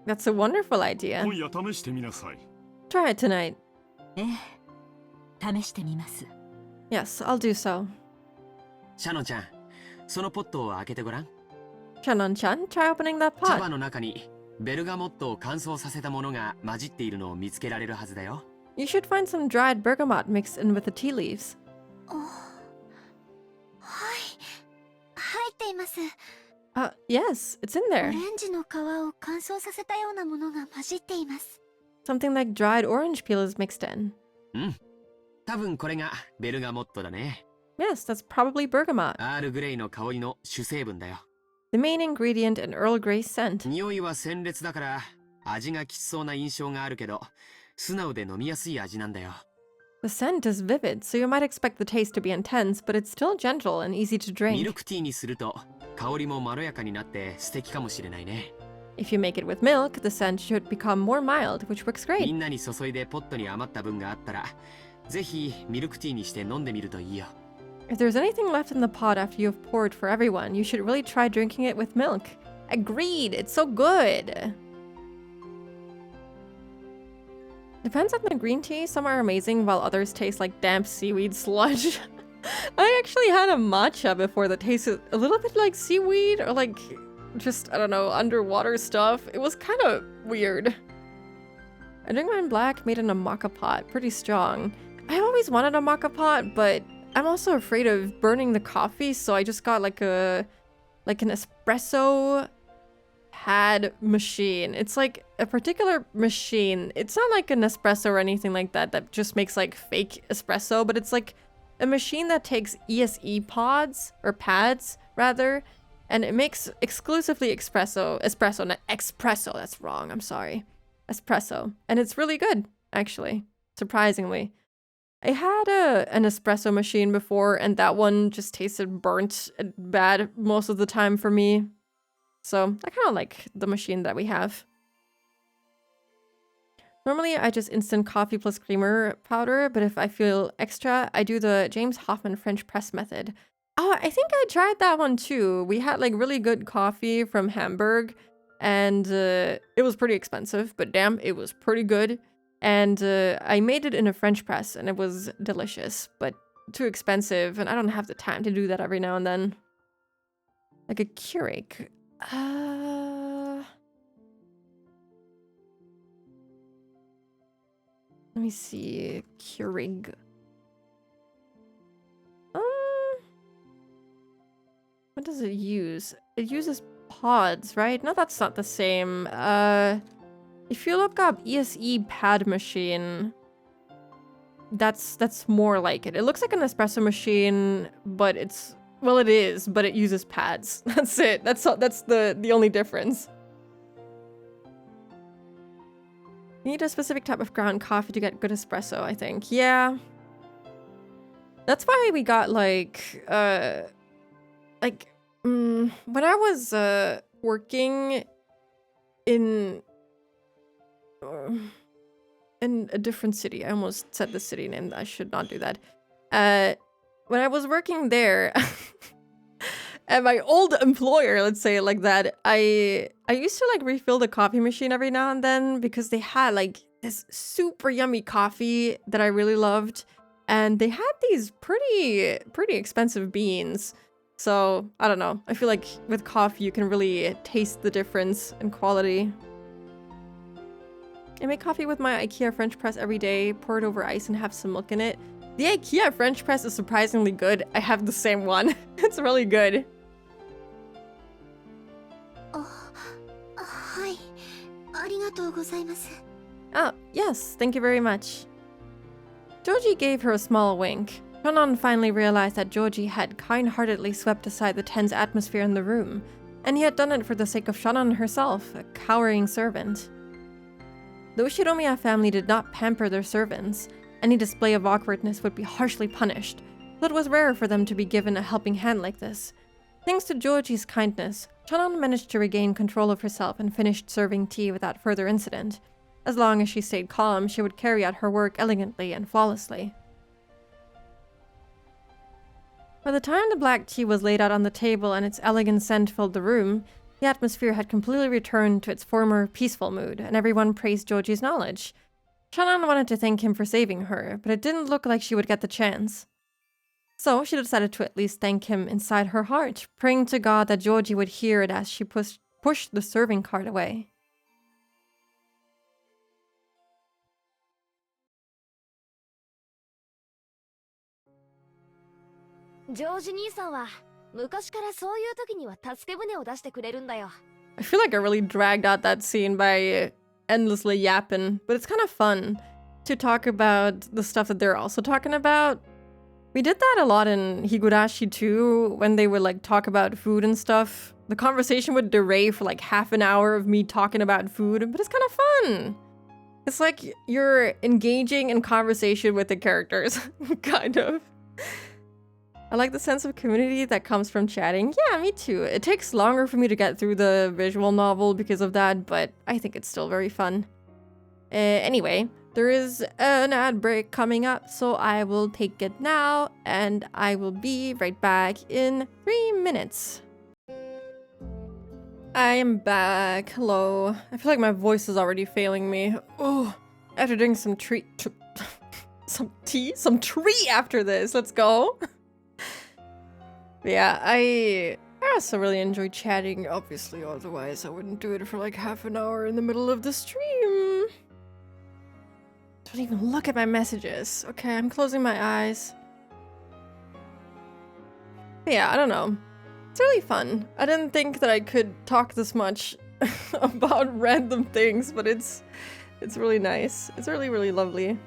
That's a wonderful idea. 今夜試してみなさい。 Try it tonight. ええ、試してみます。Yes, I'll do so. シャノンちゃん、そのポットを開けてごらん。 Shannon-chan, try opening that 茶 pot. 葉の中にベルガモットを乾燥させたものが混じっているのを見つけられるはずだよ。 You should find some dried bergamot mixed in with the tea leaves. はい入っています。 Yes, it's in オ there. レンジの皮を乾燥させたようなものが混じっています。 Something like dried orange peel is mixed in. 多分これがベルガモットだね。 Yes, that's probably bergamot, アールグレイの香りの主成分だよ。 the main ingredient in Earl Grey scent. 匂いは鮮烈だから味がきつそうな印象があるけど、素直で飲みやすい味なんだよ。 The scent is vivid, so you might expect the taste to be intense, but it's still gentle and easy to ミ drink. ルクティーにすると香りもまろやかになって素敵かもしれないね。 If you make it with milk, the scent should become more mild, which works み great. んなに注いでポットに余った分があったら、ぜひミルクティーにして飲んでみるといいよ。 If there's anything left in the pot after you've poured for everyone, you should really try drinking it with milk. Agreed, it's so good. Depends on the green tea. Some are amazing, while others taste like damp seaweed sludge. I actually had a matcha before that tasted a little bit like seaweed, or like just, I don't know, underwater stuff. It was kind of weird. I drink mine black, made in a maca pot, pretty strong. I always wanted a maca pot, but I'm also afraid of burning the coffee, so I just got like an espresso pad machine. It's like a particular machine. It's not like an espresso or anything like that that just makes like fake espresso, but it's like a machine that takes ESE pods, or pads rather, and it makes exclusively espresso, not espresso, that's wrong, I'm sorry. Espresso. And it's really good, actually, surprisingly. I had an espresso machine before, and that one just tasted burnt and bad most of the time for me. So I kind of like the machine that we have. Normally, I just instant coffee plus creamer powder, but if I feel extra, I do the James Hoffmann French press method. Oh, I think I tried that one too. We had like really good coffee from Hamburg, and it was pretty expensive, but damn, it was pretty good. And I made it in a French press, and it was delicious, but too expensive, and I don't have the time to do that every now and then. Like a Keurig. Let me see. Keurig. What does it use? It uses pods, right? No, that's not the same. If you look up ESE pad machine, that's more like it. It looks like an espresso machine, but it's, well, it is, but it uses pads. That's it. That's the only difference. You need a specific type of ground coffee to get good espresso, I think. Yeah. That's why we got like when I was working in a different city. I almost said the city name. I should not do that. When I was working there at my old employer, let's say it like that, I used to like refill the coffee machine every now and then because they had like this super yummy coffee that I really loved, and they had these pretty expensive beans. So I don't know. I feel like with coffee you can really taste the difference in quality. I make coffee with my IKEA French press every day, pour it over ice and have some milk in it. The IKEA French press is surprisingly good. I have the same one. It's really good. はい、ありがとうございます。 Oh, yes, thank you very much. Georgie gave her a small wink. Shannon finally realized that Georgie had kind-heartedly swept aside the tense atmosphere in the room, and he had done it for the sake of Shannon herself, a cowering servant. The Ushiromiya family did not pamper their servants. Any display of awkwardness would be harshly punished, so it was rare for them to be given a helping hand like this. Thanks to Georgie's kindness, Shannon managed to regain control of herself and finished serving tea without further incident. As long as she stayed calm, she would carry out her work elegantly and flawlessly. By the time the black tea was laid out on the table and its elegant scent filled the room, the atmosphere had completely returned to its former peaceful mood, and everyone praised Georgie's knowledge. Shannon wanted to thank him for saving her, but it didn't look like she would get the chance. So she decided to at least thank him inside her heart, praying to God that Georgie would hear it as she pushed the serving cart away. ジョージ兄さんは昔からそういう時には助け舟を出してくれるんだよ。 I feel like I really dragged out that scene by endlessly yapping, but it's kind of fun to talk about the stuff that they're also talking about. We did that a lot in Higurashi too, when they would like talk about food and stuff. The conversation would derail for like half an hour of me talking about food, but it's kind of fun. It's like you're engaging in conversation with the characters, kind of. I like the sense of community that comes from chatting. Yeah, me too. It takes longer for me to get through the visual novel because of that, but I think it's still very fun. Anyway, there is an ad break coming up, so I will take it now, and I will be right back in 3 minutes. I am back. Hello. I feel like my voice is already failing me. Oh, after doing some some tree after this. Let's go. Yeah, I also really enjoy chatting. Obviously, otherwise I wouldn't do it for like half an hour in the middle of the stream. Don't even look at my messages. Okay, I'm closing my eyes. But yeah, I don't know. It's really fun. I didn't think that I could talk this much about random things, but it's really nice. It's really, really lovely.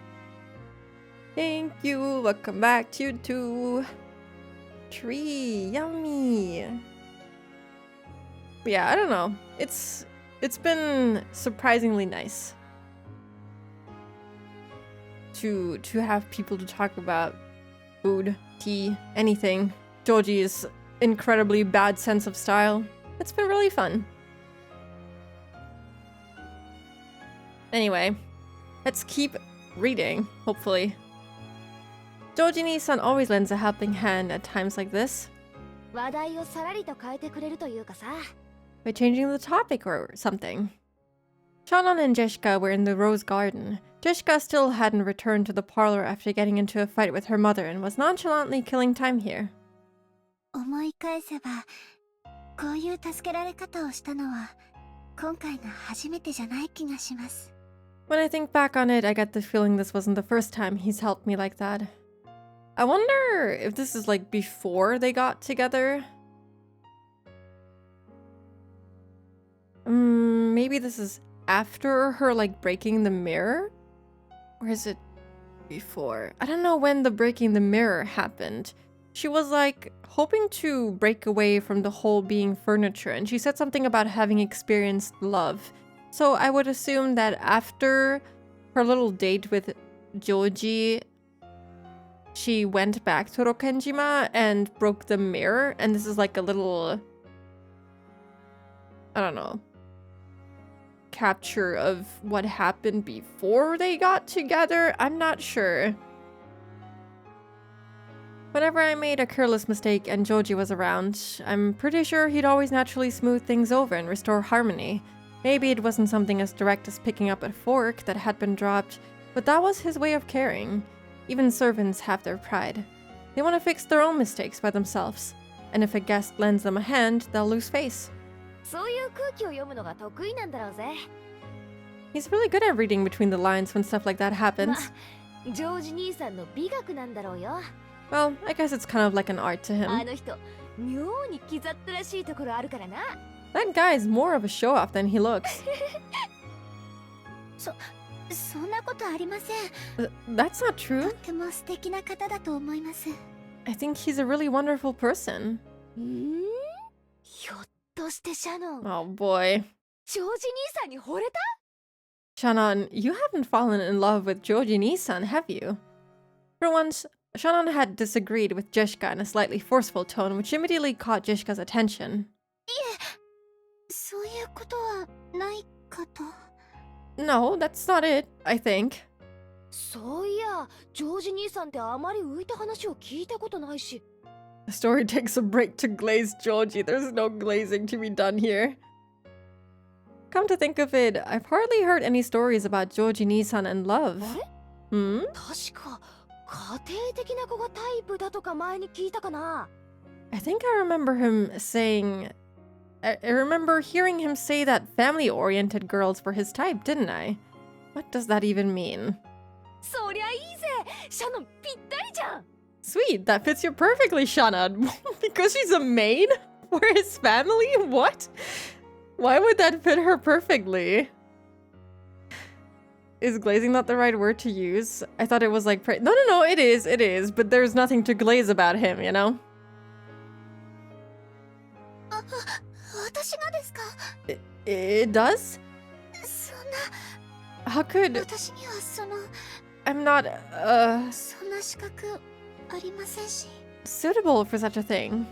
Thank you. Welcome back to you too. Tree, yummy. But yeah, I don't know. It's been surprisingly nice to have people to talk about food, tea, anything. Georgie's incredibly bad sense of style. It's been really fun. Anyway, let's keep reading, hopefully. Georgie-san always lends a helping hand at times like this. 話題をさらりと変えてくれるというかさ。 By changing the topic or something. Shannon and Jeshka were in the rose garden. Jeshka still hadn't returned to the parlor after getting into a fight with her mother and was nonchalantly killing time here. 思い返せば、こういう助けられ方をしたのは今回が初めてじゃない気がします。 When I think back on it, I get the feeling this wasn't the first time he's helped me like that. I wonder if this is like before they got together. Maybe this is after her like breaking the mirror? Or is it before? I don't know when the breaking the mirror happened. She was like hoping to break away from the whole being furniture, and she said something about having experienced love. So I would assume that after her little date with Joji, she went back to Rokenjima and broke the mirror, and this is like a little, I don't know, capture of what happened before they got together. I'm not sure. Whenever I made a careless mistake and Joji was around, I'm pretty sure he'd always naturally smooth things over and restore harmony. Maybe it wasn't something as direct as picking up a fork that had been dropped, but that was his way of caring. Even servants have their pride. They want to fix their own mistakes by themselves. And if a guest lends them a hand, they'll lose face. そういう空気を読むのが得意なんだろうぜ。 He's really good at reading between the lines when stuff like that happens. ジョージ兄さんの美学なんだろうよ。 Well, I guess it's kind of like an art to あ him. の人、妙に気ざったらしいところあるからな。 That guy is more of a show-off than he looks. そんなことありません。 That's not と true. っても素敵な方だと思います。 I think he's a really wonderful person. ひょっとしてシャノン、 Oh boy. ジョージ兄さんに惚れた？ Shannon, you haven't fallen in love with Joji Nisan, have you? For once, Shannon had disagreed with Jeshka in a slightly forceful tone, which immediately caught Jeshka's attention. そういうことはないかと。 No, that's not it, I think. そういや、ジョージ兄さんってあまり浮いた話を聞いたことないし。 The story takes a break to glaze Georgie. There's no glazing to be done here. Come to think of it, I've hardly heard any stories about Georgie Nisan and love. あれ？ Hmm? 確か家庭的な子がタイプだとか前に聞いたかな。 I think I remember him saying... I remember hearing him say that family-oriented girls were his type, didn't I? What does that even mean? そりゃいいぜ。シャノンぴったりじゃん。 Sweet, that fits you perfectly, Shana. Because she's a maid? For his family? What? Why would that fit her perfectly? Is glazing not the right word to use? I thought it was like... No, it is. But there's nothing to glaze about him, you know? 私がですか。 It does? そん How could... な、私にはI'm not, そんな資格ありませんし。 suitable for such a thing.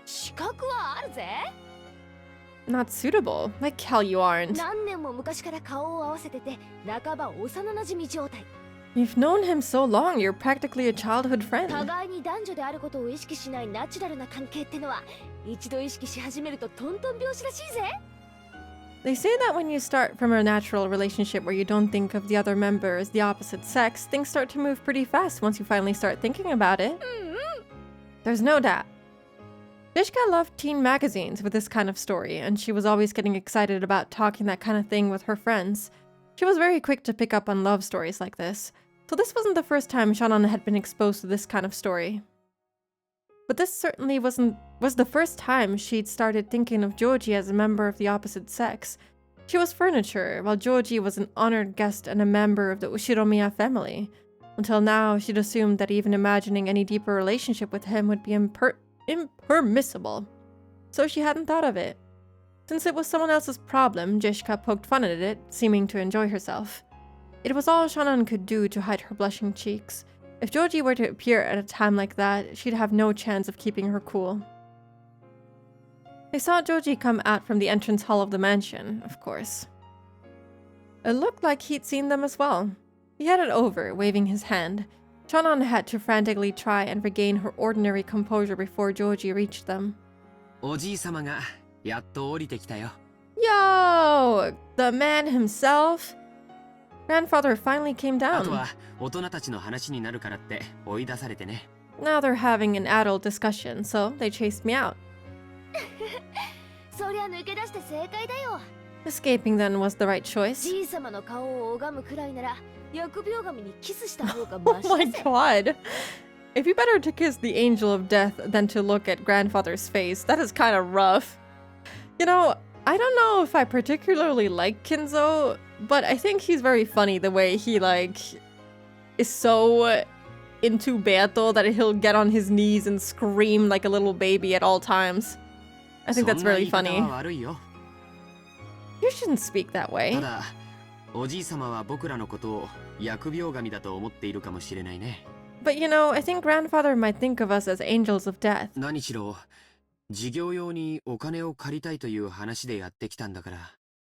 資格はあるぜ。 Not suitable. Like hell you aren't. 何年も昔から顔を合わせてて、半ば幼馴染状態。 You've known him so long, you're practically a childhood friend. 互いに男女であることを意識しないナチュラルな関係ってのは、一度意識し始めるとトントン拍子らしいぜ。 They say that when you start from a natural relationship where you don't think of the other member as the opposite sex, things start to move pretty fast once you finally start thinking about it. There's no doubt. Dishka loved teen magazines with this kind of story, and she was always getting excited about talking that kind of thing with her friends. She was very quick to pick up on love stories like this, so this wasn't the first time Shannon had been exposed to this kind of story. But this certainly was the first time she'd started thinking of Joji as a member of the opposite sex. She was furniture, while Joji was an honored guest and a member of the Ushiromiya family. Until now, she'd assumed that even imagining any deeper relationship with him would be impermissible. So she hadn't thought of it. Since it was someone else's problem, Jishka poked fun at it, seeming to enjoy herself. It was all Shannon could do to hide her blushing cheeks. If Joji were to appear at a time like that, she'd have no chance of keeping her cool. They saw Joji come out from the entrance hall of the mansion, of course. It looked like he'd seen them as well. He headed over, waving his hand. Shannon had to frantically try and regain her ordinary composure before Joji reached them. おじいさまがやっと降りてきたよ。 Yo! The man himself? Grandfather finally came あと down. は大人たちの話になるからって追い出されてね。 Now they're having an adult discussion, so they chased me out. そりゃ抜け出して正解だよ。 Escaping then was the right choice. じいさまの顔を拝むくらいなら、疫病神にキスした方が Oh マシ my だぜ。 god. It'd be better to kiss the angel of death than to look at grandfather's face. That is kind of rough. You know, I don't know if I particularly like Kinzo, but I think he's very funny the way he, like, is so into Beato that he'll get on his knees and scream like a little baby at all times. I think that's そんな really 言い方 funny. は悪いよ。 You shouldn't speak that た way. だ、おじいさまは僕らのことを疫病神だと思っているかもしれないね。 But you know, I think grandfather might think of us as angels of death. 何しろ、事業用にお金を借りたいという話でやってきたんだから。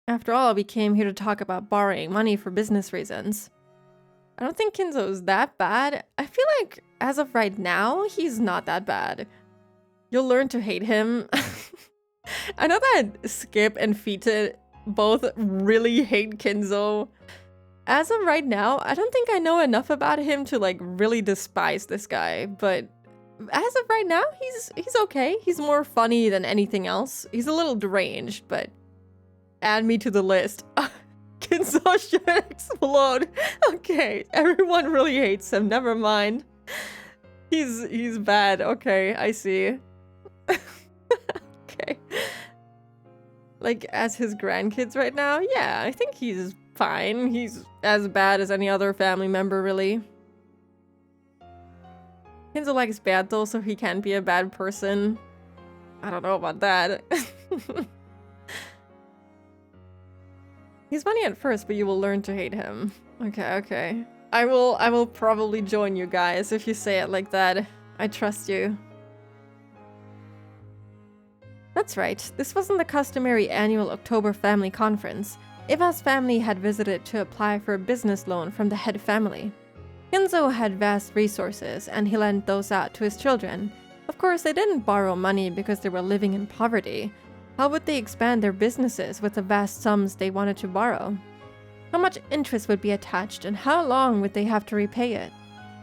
After all, we came here to talk about borrowing money for business reasons. I don't think Kinzo's that bad. I feel like, as of right now, he's not that bad. You'll learn to hate him. I know that Skip and Fita both really hate Kinzo. As of right now, I don't think I know enough about him to, like, really despise this guy, but as of right now, he's okay. He's more funny than anything else. He's a little deranged, but add me to the list. Kinzo should explode. Okay, everyone really hates him. Never mind. He's bad. Okay, I see. Okay. Like, as his grandkids right now? Yeah, I think he's fine. He's as bad as any other family member, really. Kinzo likes Beato, so he can't be a bad person. I don't know about that. He's funny at first, but you will learn to hate him. Okay. I will probably join you guys if you say it like that. I trust you. That's right. This wasn't the customary annual October family conference. Iva's family had visited to apply for a business loan from the head family. Kinzo had vast resources, and he lent those out to his children. Of course, they didn't borrow money because they were living in poverty. How would they expand their businesses with the vast sums they wanted to borrow? How much interest would be attached, and how long would they have to repay it?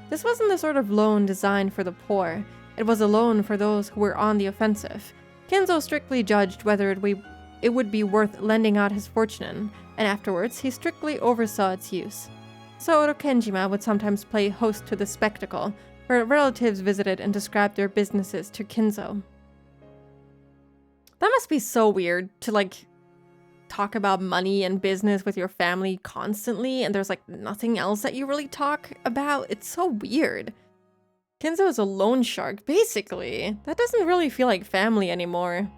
This wasn't the sort of loan designed for the poor. It was a loan for those who were on the offensive. Kinzo strictly judged whether it would be worth lending out his fortune in, and afterwards he strictly oversaw its use. So Rokenjima would sometimes play host to the spectacle, where relatives visited and described their businesses to Kinzo. That must be so weird to like talk about money and business with your family constantly, and there's like nothing else that you really talk about. It's so weird. Kinzo is a loan shark, basically. That doesn't really feel like family anymore.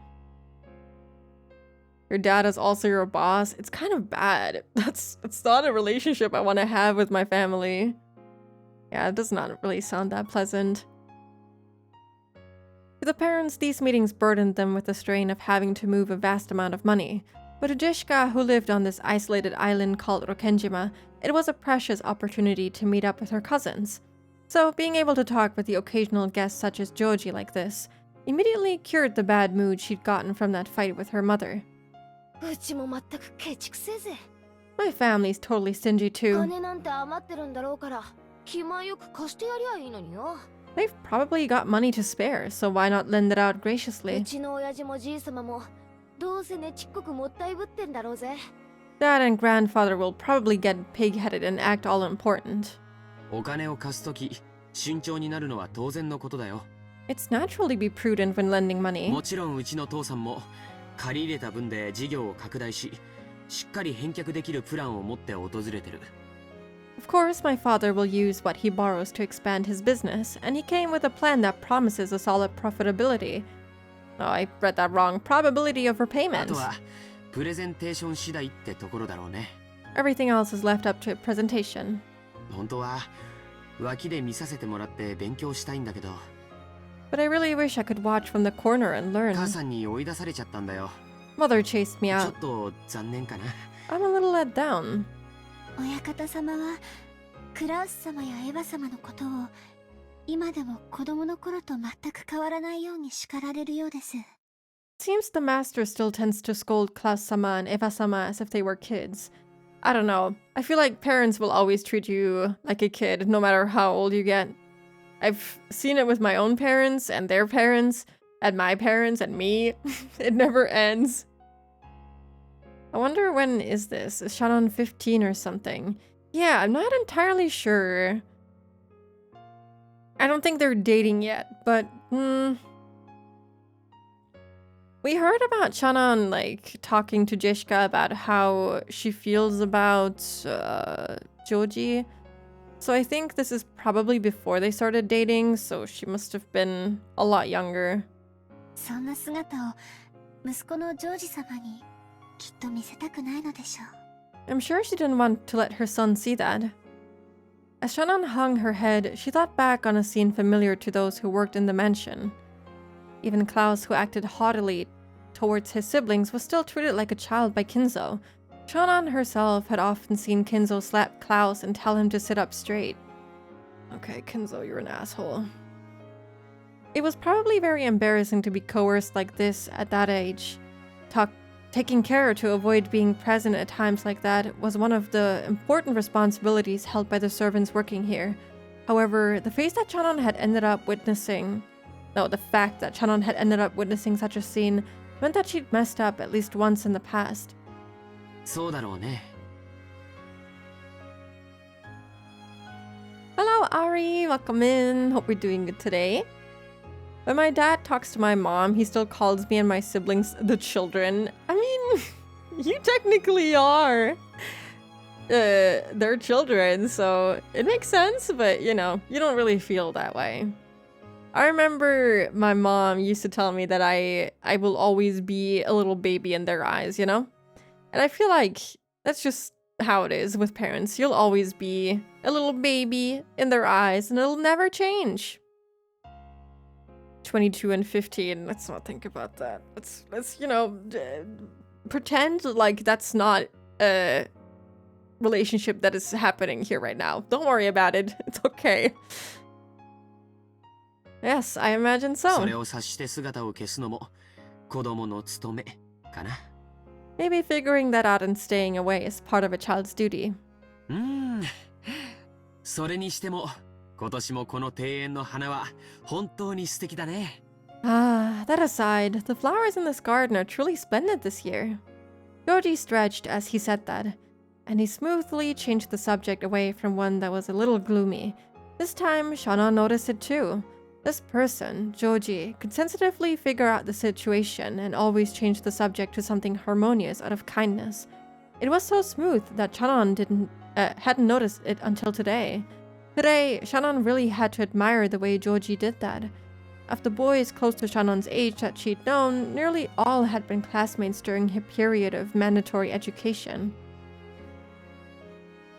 Your dad is also your boss. It's kind of bad. It's not a relationship I want to have with my family. Yeah, it does not really sound that pleasant. For the parents, these meetings burdened them with the strain of having to move a vast amount of money. But to Jishka, who lived on this isolated island called Rokenjima, it was a precious opportunity to meet up with her cousins. So being able to talk with the occasional guests such as Joji like this immediately cured the bad mood she'd gotten from that fight with her mother. うちも全くケチくせえぜ。 My family's totally stingy too. 金なんて余ってるんだろうから、気前よく貸してやりゃいいのによ。 They've probably got money to spare, so why not lend it out う graciously? ちの親父もじいさまも、どうせねちっこくもったいぶってんだろうぜ。 Dad and grandfather will probably get pig-headed and act all important. お金を貸すとき、慎重になるのは当然のことだよ。 It's natural to be prudent when lending money. もちろんうちの父さんも借り入れた分で事業を拡大し、しっかり返却できるプランを持って訪れてる。 Of course, my father will use what he borrows to expand his business, and he came with a plan that promises a solid profitability. Oh, I read that wrong. Probability of あ repayment. とはプレゼンテーション次第ってところだろうね。 Everything else is left up to presentation. 本当は脇で見させてもらって勉強したいんだけど、 But I really wish I could watch from the corner and learn. 母さんに追い出されちゃったんだよ。 Mother chased me ちょ out. っと残念かな。 I'm a little let down. 親方様はクラウス様やエヴァ様のことを今でも子供の頃と全く変わらないように叱られるようです。 Seems the master still tends to scold Klaus-sama and Eva-sama as if they were kids. I don't know. I feel like parents will always treat you like a kid, no matter how old you get. I've seen it with my own parents and their parents, and my parents and me. It never ends. I wonder when is this? Is Shannon 15 or something? Yeah, I'm not entirely sure. I don't think they're dating yet, but we heard about Shannon like talking to Jishka about how she feels about Joji. So I think this is probably before they started dating, so she must have been a lot younger. そんな姿を息子のジョージ様にきっと見せたくないのでしょう。 I'm sure she didn't want to let her son see that. As Shannon hung her head, she thought back on a scene familiar to those who worked in the mansion. Even Klaus, who acted haughtily towards his siblings, was still treated like a child by Kinzo. Shannon herself had often seen Kinzo slap Klaus and tell him to sit up straight. Okay, Kinzo, you're an asshole. It was probably very embarrassing to be coerced like this at that age. Taking care to avoid being present at times like that was one of the important responsibilities held by the servants working here. However, the fact that Shannon had ended up witnessing such a scene meant that she'd messed up at least once in the past. そうだろうね。 Hello, Ari. Welcome in. Hope we're doing good today. When my dad talks to my mom, he still calls me and my siblings the children. I mean, you technically are. They're children, so it makes sense, but you know, you don't really feel that way. I remember my mom used to tell me that I will always be a little baby in their eyes, you know? And I feel like that's just how it is with parents. You'll always be a little baby in their eyes, and it'll never change. 22 and 15. Let's not think about that. Let's you know, pretend like that's not a relationship that is happening here right now. Don't worry about it. It's okay. Yes, I imagine そ so. れを察して姿を消すのも子供の務めかな。 Maybe figuring that out and staying away is part of a child's duty. それにしても今年もこの庭園の花は本当に素敵だね。Ah, that aside, the flowers in this garden are truly splendid this year. Yoji stretched as he said that, and he smoothly changed the subject away from one that was a little gloomy. This time, Shana noticed it too. This person, Joji, could sensitively figure out the situation and always change the subject to something harmonious out of kindness. It was so smooth that Shannon hadn't noticed it until today. Today, Shannon really had to admire the way Joji did that. Of the boys close to Shannon's age that she'd known, nearly all had been classmates during her period of mandatory education.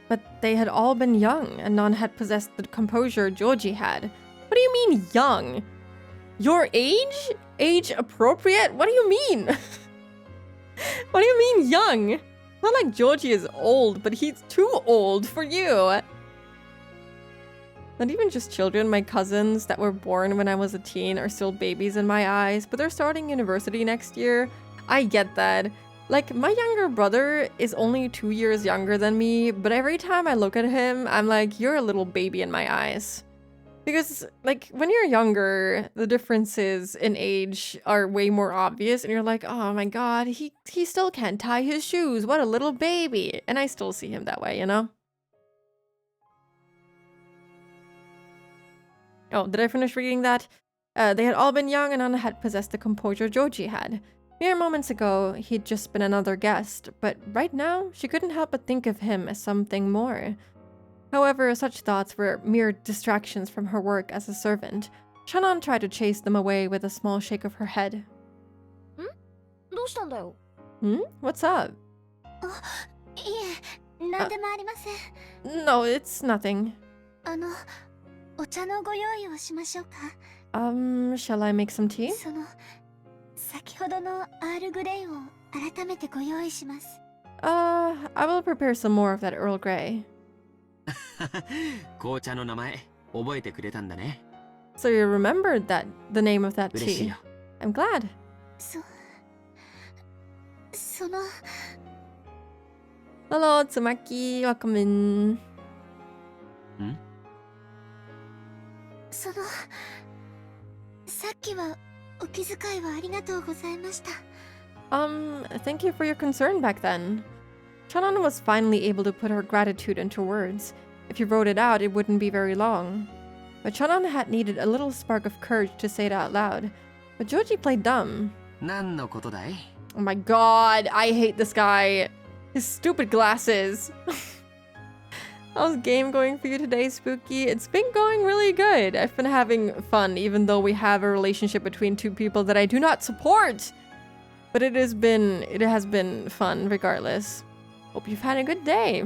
But they had all been young, and none had possessed the composure Joji had. What do you mean young? Your age? Age appropriate? What do you mean? What do you mean young? Not like Joji is old, but he's too old for you. Not even just children, my cousins that were born when I was a teen are still babies in my eyes, but they're starting university next year. I get that. Like, my younger brother is only 2 years younger than me, but every time I look at him, I'm like, you're a little baby in my eyes. Because, like, when you're younger, the differences in age are way more obvious, and you're like, oh my god, he still can't tie his shoes, what a little baby. And I still see him that way, you know? Oh, did I finish reading that? They had all been young and none had possessed the composure Joji had. Mere moments ago, he'd just been another guest, but right now, she couldn't help but think of him as something more. However, such thoughts were mere distractions from her work as a servant. Shannon tried to chase them away with a small shake of her head. どうしたんだよ。 What's up? いえ、なんでもありません。 No, it's nothing. お茶のご用意をしましょうか。 Shall I make some tea? 先ほどのアールグレイを改めてご用意します。 I will prepare some more of that Earl Grey. 紅茶の名前覚えてくれたんだね。 So you remembered the name of that 嬉しい tea. よ。 I'm glad. その Hello, Tsumaki. Welcome in. さっきはお気遣いをありがとうございました。 Thank you for your concern back then. Shannon was finally able to put her gratitude into words. If you wrote it out, it wouldn't be very long. But Shannon had needed a little spark of courage to say it out loud. But Joji played dumb. 何のことだい？ Oh my god, I hate this guy. His stupid glasses. How's game going for you today, Spooky? It's been going really good. I've been having fun, even though we have a relationship between two people that I do not support. But it has been fun regardless. Hope you've had a good day.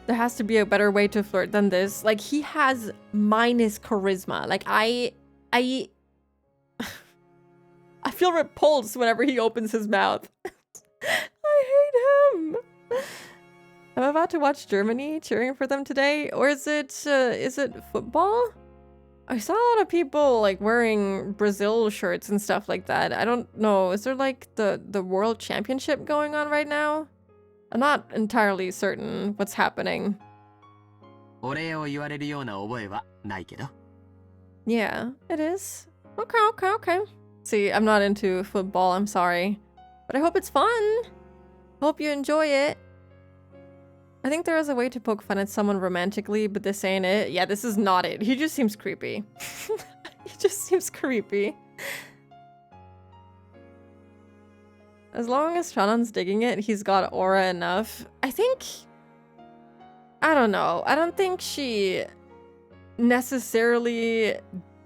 There has to be a better way to flirt than this. Like, he has minus charisma. Like, I feel repulsed whenever he opens his mouth. I hate him. I'm about to watch Germany cheering for them today. Or is it football? I saw a lot of people like wearing Brazil shirts and stuff like that. I don't know. Is there like the World Championship going on right now? I'm not entirely certain what's happening. お礼を言われるような覚えはないけど。 Yeah, it is. Okay. See, I'm not into football, I'm sorry. But I hope it's fun. Hope you enjoy it. I think there is a way to poke fun at someone romantically, but this ain't it. Yeah, this is not it. He just seems creepy. He just seems creepy. As long as Shannon's digging it, he's got aura enough. I don't know. I don't think she necessarily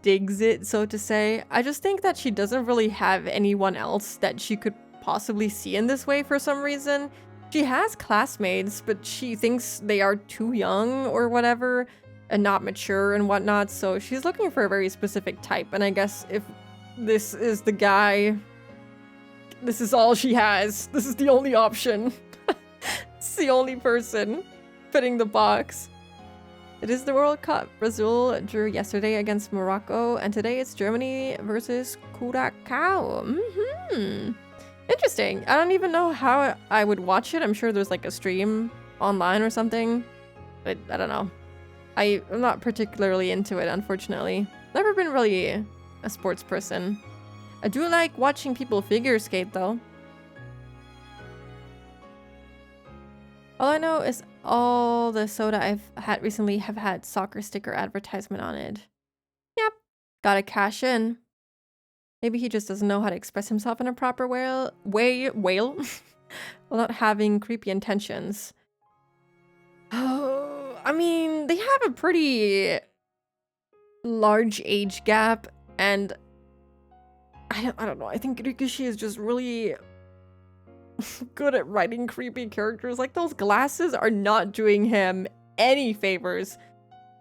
digs it, so to say. I just think that she doesn't really have anyone else that she could possibly see in this way for some reason. She has classmates, but she thinks they are too young or whatever and not mature and whatnot, so she's looking for a very specific type. And I guess if this is the guy, this is all she has. This is the only option. It's the only person fitting the box. It is the World Cup. Brazil drew yesterday against Morocco, and today it's Germany versus Curacao. Interesting. I don't even know how I would watch it. I'm sure there's like a stream online or something, but I don't know. I'm not particularly into it, unfortunately. Never been really a sports person. I do like watching people figure skate, though. All I know is all the soda I've had recently have had soccer sticker advertisement on it. Yep, gotta cash in. Maybe he just doesn't know how to express himself in a proper whale while not having creepy intentions. Oh, I mean, they have a pretty large age gap, and I don't know. I think Rikishi is just really good at writing creepy characters. Like, those glasses are not doing him any favors.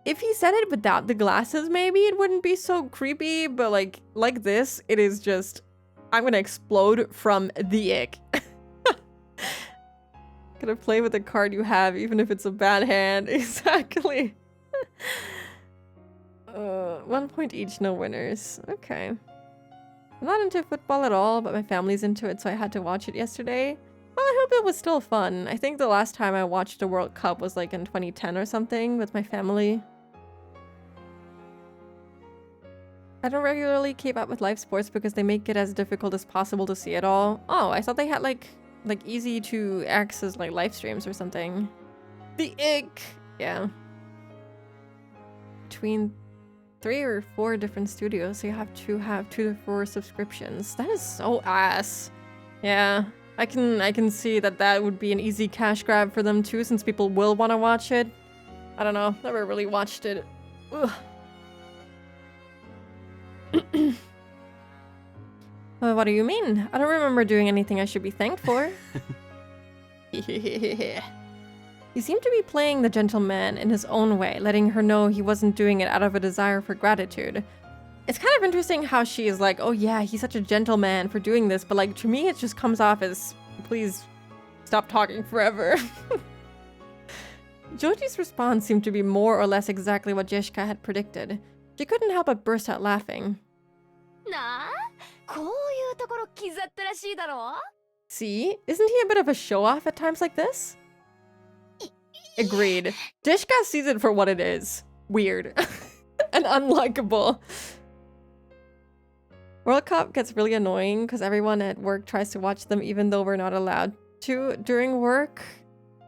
If he said it without the glasses, maybe it wouldn't be so creepy, but like this, it is just, I'm gonna explode from the ick. Gotta play with the card you have, even if it's a bad hand. Exactly. 1 point each, no winners. Okay. I'm not into football at all, but my family's into it, so I had to watch it yesterday. Well, I hope it was still fun. I think the last time I watched a World Cup was like in 2010 or something with my family. I don't regularly keep up with live sports because they make it as difficult as possible to see it all. Oh, I thought they had like easy to access like live streams or something. The ick! Yeah. Between 3 or 4 different studios, so you have to have 2 to 4 subscriptions. That is so ass. Yeah, I can see that would be an easy cash grab for them too, since people will want to watch it. I don't know, never really watched it. Ugh. Well, what do you mean? I don't remember doing anything I should be thanked for. He seemed to be playing the gentleman in his own way, letting her know he wasn't doing it out of a desire for gratitude. It's kind of interesting how she is like, oh yeah, he's such a gentleman for doing this, but like to me it just comes off as, please stop talking forever. Joji's response seemed to be more or less exactly what Jeshka had predicted. She couldn't help but burst out laughing. See? Isn't he a bit of a show-off at times like this? Agreed. Jeshka sees it for what it is. Weird. And unlikable. World Cup gets really annoying because everyone at work tries to watch them even though we're not allowed to during work.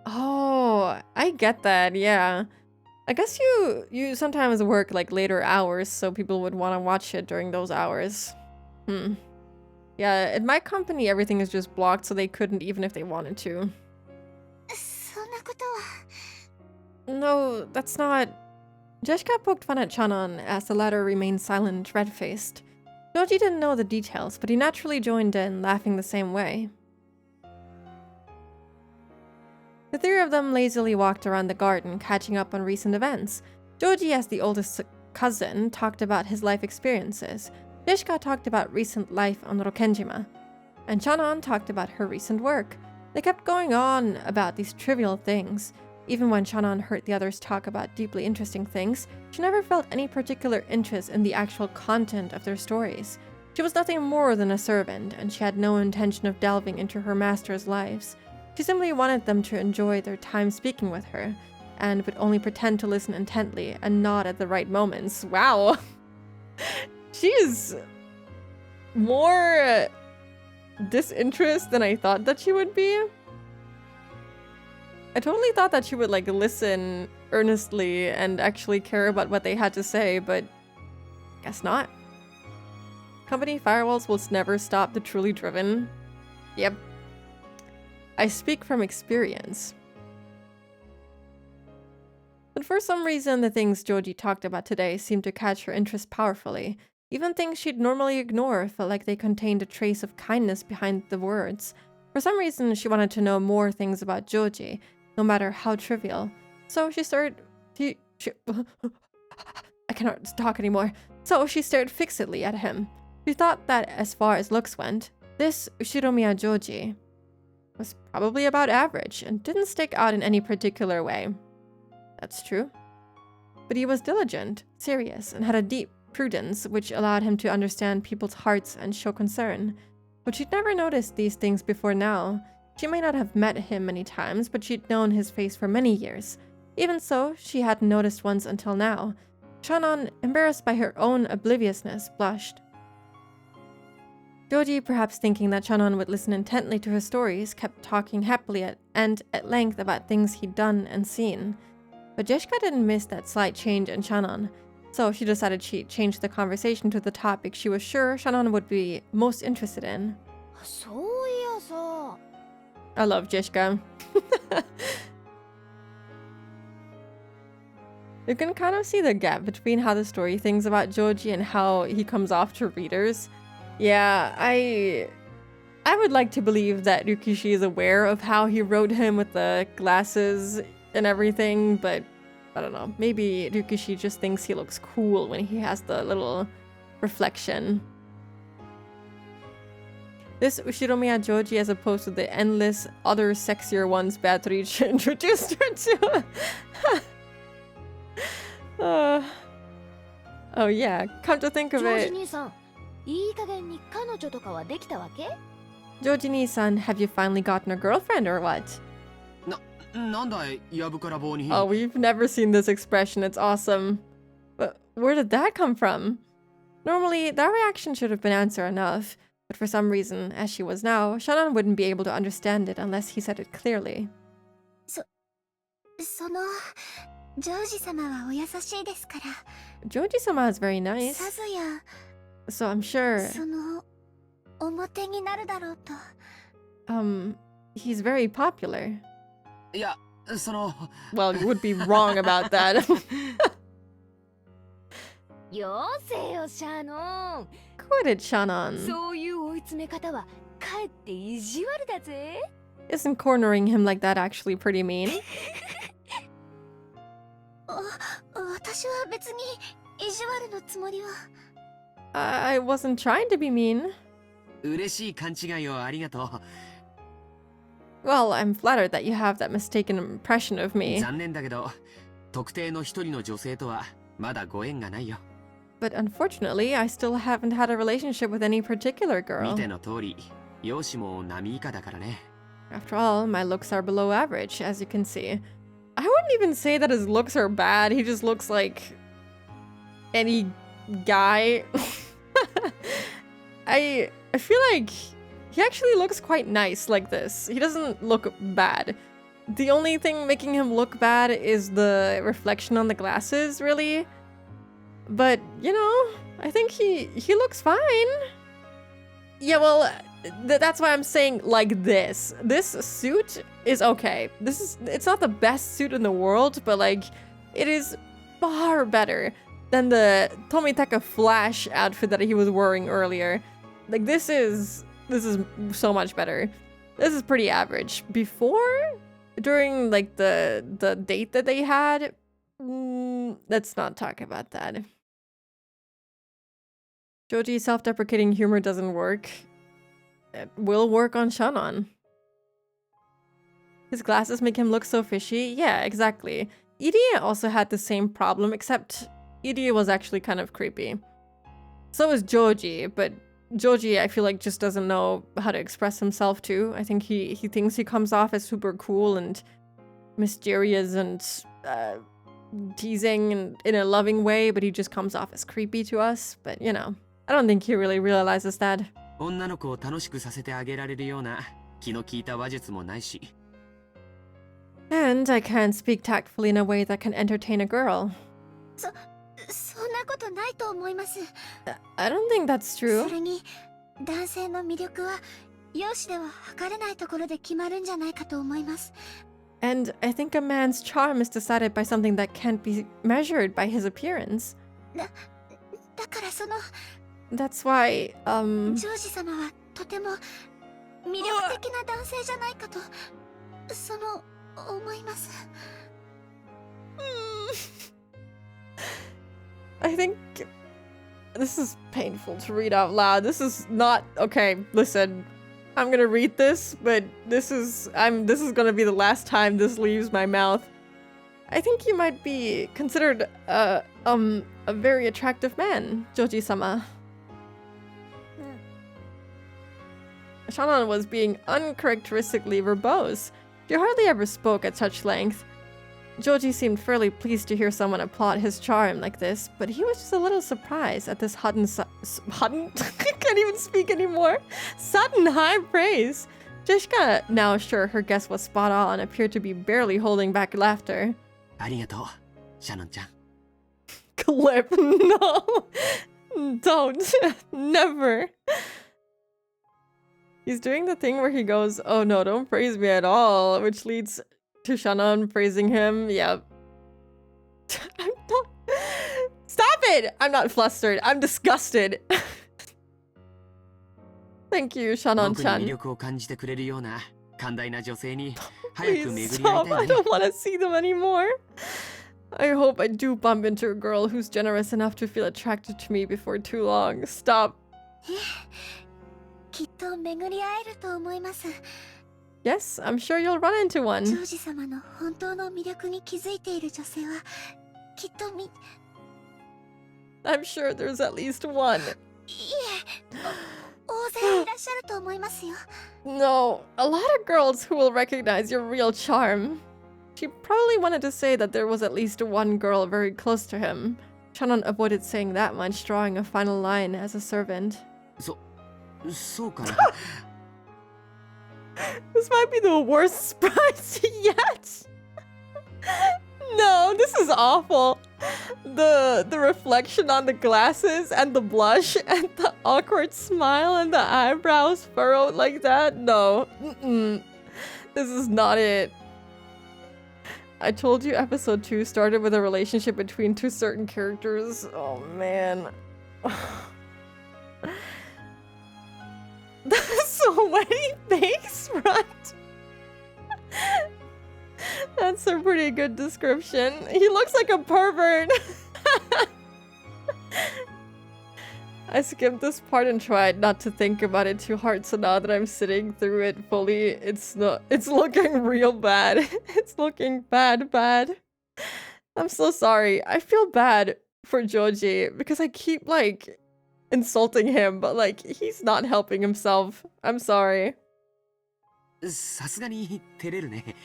Oh, I get that, yeah. I guess you sometimes work like later hours, so people would want to watch it during those hours. Yeah, at my company everything is just blocked, so they couldn't even if they wanted to. No, that's not... Jeshka poked fun at Chanon as the latter remained silent, red-faced. Joji didn't know the details, but he naturally joined in, laughing the same way. The 3 of them lazily walked around the garden, catching up on recent events. Joji, as the oldest cousin, talked about his life experiences. Jeshka talked about recent life on Rokenjima. And Chanon talked about her recent work. They kept going on about these trivial things. Even when Chanon heard the others talk about deeply interesting things, she never felt any particular interest in the actual content of their stories. She was nothing more than a servant, and she had no intention of delving into her master's lives. She simply wanted them to enjoy their time speaking with her, and would only pretend to listen intently and nod at the right moments. Wow! She is more disinterested than I thought that she would be. I totally thought that she would like listen earnestly and actually care about what they had to say, but guess not. Company firewalls will never stop the truly driven. Yep. I speak from experience. But for some reason, the things Joji talked about today seemed to catch her interest powerfully. Even things she'd normally ignore felt like they contained a trace of kindness behind the words. For some reason, she wanted to know more things about Joji, no matter how trivial. So she started... I cannot talk anymore. So she stared fixedly at him. She thought that as far as looks went, this Ushiromiya Joji was probably about average and didn't stick out in any particular way. That's true. But he was diligent, serious, and had a deep prudence which allowed him to understand people's hearts and show concern. But she'd never noticed these things before now. She may not have met him many times, but she'd known his face for many years. Even so, she hadn't noticed once until now. Shannon, embarrassed by her own obliviousness, blushed. Joji, perhaps thinking that Shannon would listen intently to her stories, kept talking happily and at length about things he'd done and seen. But Jessica didn't miss that slight change in Shannon, so she decided she'd change the conversation to the topic she was sure Shannon would be most interested in. そういやさ。 I love Jessica. You can kind of see the gap between how the story thinks about Joji and how he comes off to readers. Yeah, I would like to believe that Ryukishi is aware of how he wrote him with the glasses and everything, but I don't know. Maybe Ryukishi just thinks he looks cool when he has the little reflection. This Ushiromiya Joji as opposed to the endless other sexier ones Beatrice introduced her to. Oh yeah, come to think of ジョージ it. 兄さん、いい加減に彼女とかはできたわけ？ Joji-san, have you finally gotten a girlfriend or what? なんだい、やぶから棒に。 Oh, we've never seen this expression. It's awesome. But where did that come from? Normally, that reaction should have been answer enough. But for some reason, as she was now, Shannon wouldn't be able to understand it unless he said it clearly. そのジョージ様はお優しいですから。 Joji-sama is very nice, さぞや so I'm sure, その表になるだろうと。 he's very popular. いや、その。 Well, you would be wrong about that. よせよシャノン。 Quit it, Shannon. そういう追い詰め方はかえって意地悪だぜ。 Isn't cornering him like that actually pretty mean? 私は別に意地悪のつもりは。 I wasn't trying to be mean. 嬉しい勘違いをありがと Well, I'm flattered that you have that mistaken impression of う。 me. 残念だけど、特定の一人の女性とはまだご縁がないよ。 But unfortunately, I still haven't had a relationship with any particular 見 girl. ての通り、容姿も波以下だからね。 After all, my looks are below average, as you can see. I wouldn't even say that his looks are bad. He just looks like any guy. I feel like he actually looks quite nice like this. He doesn't look bad. The only thing making him look bad is the reflection on the glasses, really. But, you know, I think he looks fine. Yeah, well, that's why I'm saying like this. This suit is okay. It's not the best suit in the world, but like it is far better than the Tomitaka Flash outfit that he was wearing earlier. Like this is so much better. This is pretty average. Before, during like the date that they had, let's not talk about that. Joji's self-deprecating humor doesn't work. It will work on Shannon. His glasses make him look so fishy. Yeah, exactly. Irie also had the same problem, except Irie was actually kind of creepy. So is Joji, but Joji, I feel like, just doesn't know how to express himself too. I think he thinks he comes off as super cool and mysterious and teasing and in a loving way, but he just comes off as creepy to us. But, you know, I don't think he really realizes that. 女の子を楽しくさせてあげられるような気の利いた話術もないし。 And I can't speak tactfully in a way that can entertain a girl. そんなことないと思います。 I don't think that's そ true. れに男性の魅力は容姿では測れないところで決まるんじゃないかと思います。 And I think a man's charm is decided by something that can't be measured by his appearance. だからその That's why, ジョージ様はとても魅力的な男性じゃないかと思います。 I think this is painful to read out loud. This is not okay. Listen, I'm gonna read this, but this is gonna be the last time this leaves my mouth. I think you might be considered a very attractive man, Joji-sama. Shannon was being uncharacteristically verbose. She hardly ever spoke at such length. Joji seemed fairly pleased to hear someone applaud his charm like this, but he was just a little surprised at this sudden I can't even speak anymore. Sudden high praise. Jishka, now sure her guess was spot on, appeared to be barely holding back laughter. ありがとう、シャノンちゃん。 Clip, no. Don't. Never. He's doing the thing where he goes, oh no, don't praise me at all, which leads to Shannon praising him. Yep. I'm not... Stop it! I'm not flustered. I'm disgusted. Thank you, 僕に魅 Shannon-chan. 力を感じてくれるような寛大な女性に早く Please 巡り合い stop. た I いね。 don't want to see them anymore. I hope I do bump into a girl who's generous enough to feel attracted to me before too long. Stop. きっと巡り会えると思います。 Yes, I'm sure you'll run into ジョ one. ージ様の本当の魅力に気づいている女性はきっとI'm sure there's at least one. いえ、大勢いらっしゃると思いますよ。 No, a lot of girls who will recognize your real charm. She probably wanted to say that there was at least one girl very close to him. Shannon avoided saying that much, drawing a final line as a servant. そうかな。 This might be the worst surprise yet. No, this is awful. The reflection on the glasses and the blush and the awkward smile and the eyebrows furrowed like that. No, this is not it. I told you episode 2 started with a relationship between two certain characters. Oh man. That's so many things, right? That's a pretty good description. He looks like a pervert. I skipped this part and tried not to think about it too hard, so now that I'm sitting through it fully, it's looking real bad. It's looking bad. I'm so sorry. I feel bad for Joji because I keep like insulting him, but like he's not helping himself. I'm sorry. さすがに照れるね。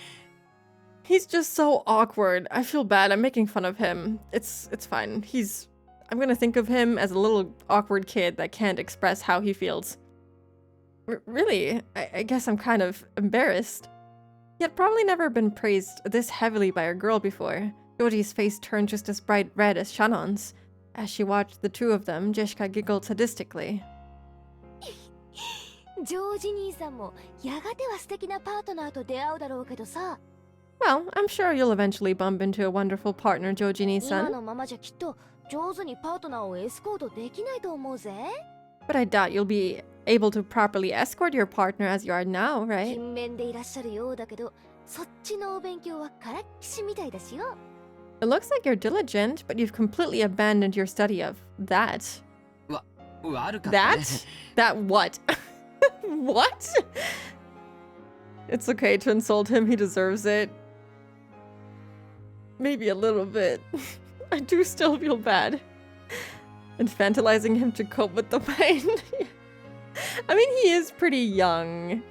He's just so awkward. I feel bad. I'm making fun of him. It's fine. I'm gonna think of him as a little awkward kid that can't express how he feels. Really? I guess I'm kind of embarrassed. He had probably never been praised this heavily by a girl before. Joji's face turned just as bright red as Shannon's. As she watched the two of them, Jishka giggled sadistically. ジョージ兄さんもやがては素敵なパートナーと出会うだろうけどさ。 Well, I'm sure you'll eventually bump into a wonderful partner, 今 Joji-san. のままじゃきっと上手にパートナーをエスコートできないと思うぜ。 But I doubt you'll be able to properly escort your partner as you are now, right? 勤勉でいらっしゃるようだけど、そっちのお勉強はからっきしみたいだしよ。 It looks like you're diligent, but you've completely abandoned your study of that. 悪かったね。 That what? What? It's okay to insult him, he deserves it. Maybe a little bit. I do still feel bad. Infantilizing him to cope with the pain. I mean, he is pretty young.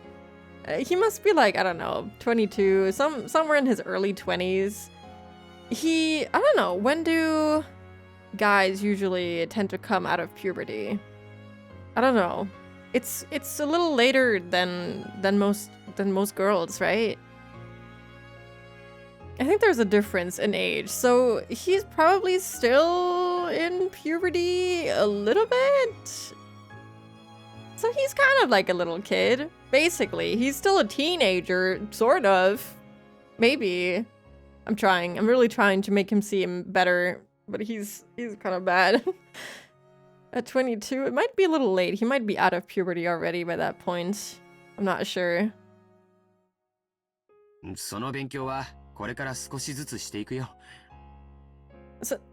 He must be like, I don't know, 22, somewhere in his early 20s. I don't know, when do guys usually tend to come out of puberty? I don't know. It's a little later than most girls, right? I think there's a difference in age, so he's probably still in puberty a little bit. So he's kind of like a little kid, basically. He's still a teenager, sort of. Maybe. I'm really trying to make him seem better, but he's kind of bad. At 22, it might be a little late. He might be out of puberty already by that point. I'm not sure. その勉強はこれから少しずつしていくよ。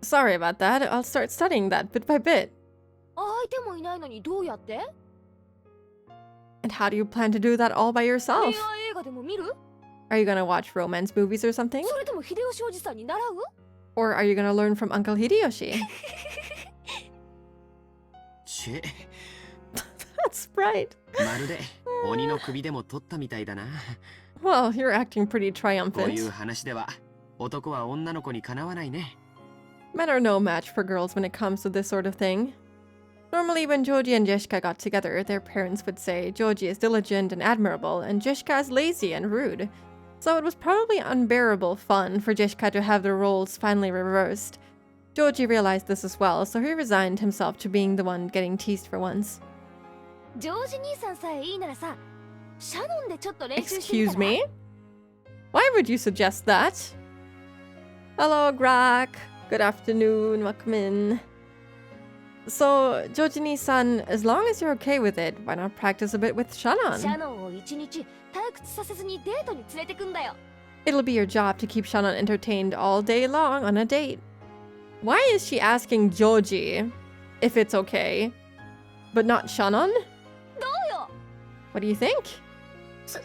Sorry about that. I'll start studying that bit by bit. 相手もいないのにどうやって？ And how do you plan to do that all by 恋 yourself? 愛映画でも見る？ Are you gonna watch romance movies or something? それとも秀吉おじさんに習う？ Or are you gonna learn from Uncle Hideyoshi? チェ、 That's right. まるで鬼の首でも取ったみたいだな。 Well, you're acting pretty こういう triumphant. 話では男は女の子にかなわないね。 Men are no match for girls when it comes to this sort of thing. Normally, when Joji and Jishka got together, their parents would say Joji is diligent and admirable, and Jishka is lazy and rude. So it was probably unbearable fun for Jishka to have the roles finally reversed. Joji realized this as well, so he resigned himself to being the one getting teased for once. ジョージ兄さんさえいいならさ、シャノンでちょっと練習してみた Excuse ら me? Why would you suggest that? Hello, Grak. Good afternoon. Welcome in. So, Jojini-san, as long as you're okay with it, why not practice a bit with シャ Shannon? ノンを一日退屈させずにデートに連れてくんだよ。 It'll be your job to keep Shannon entertained all day long on a date. Why is she asking Joji if it's okay, but not Shannon? どうよ。 What do you think? そ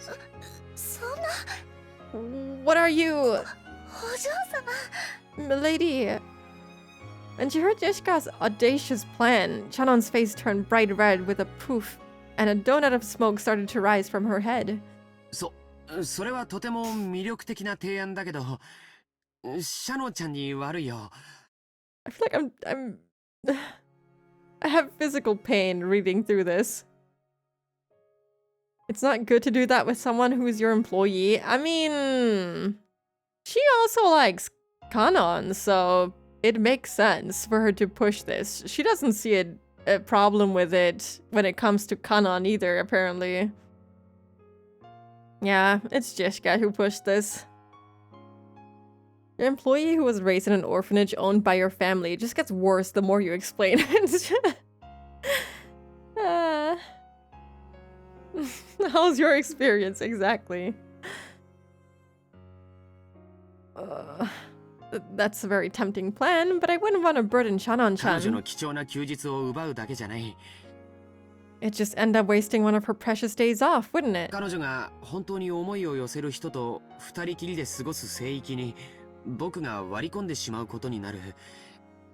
んな What are you, お嬢様。 milady? When she heard Jishka's audacious plan, Shannon's face turned bright red with a poof, and a donut of smoke started to rise from her head. それはとても魅力的な提案だけど、シャノンちゃんに悪いよ。 I feel like I'm I have physical pain reading through this. It's not good to do that with someone who's your employee. I mean, she also likes Kanon, so it makes sense for her to push this. She doesn't see a problem with it when it comes to Kanon either, apparently. Yeah, it's Jishka who pushed this. Your employee who was raised in an orphanage owned by your family just gets worse the more you explain it. How's your experience exactly? That's a very tempting plan, but I wouldn't want to burden 彼女の Shannon-chan. 貴重な休日を奪うだけじゃない。 It'd just end up wasting one of her precious days off, wouldn't it? 彼女が本当に思いを寄せる人と二人きりで過ごす聖域に僕が割り込んでしまうことになる。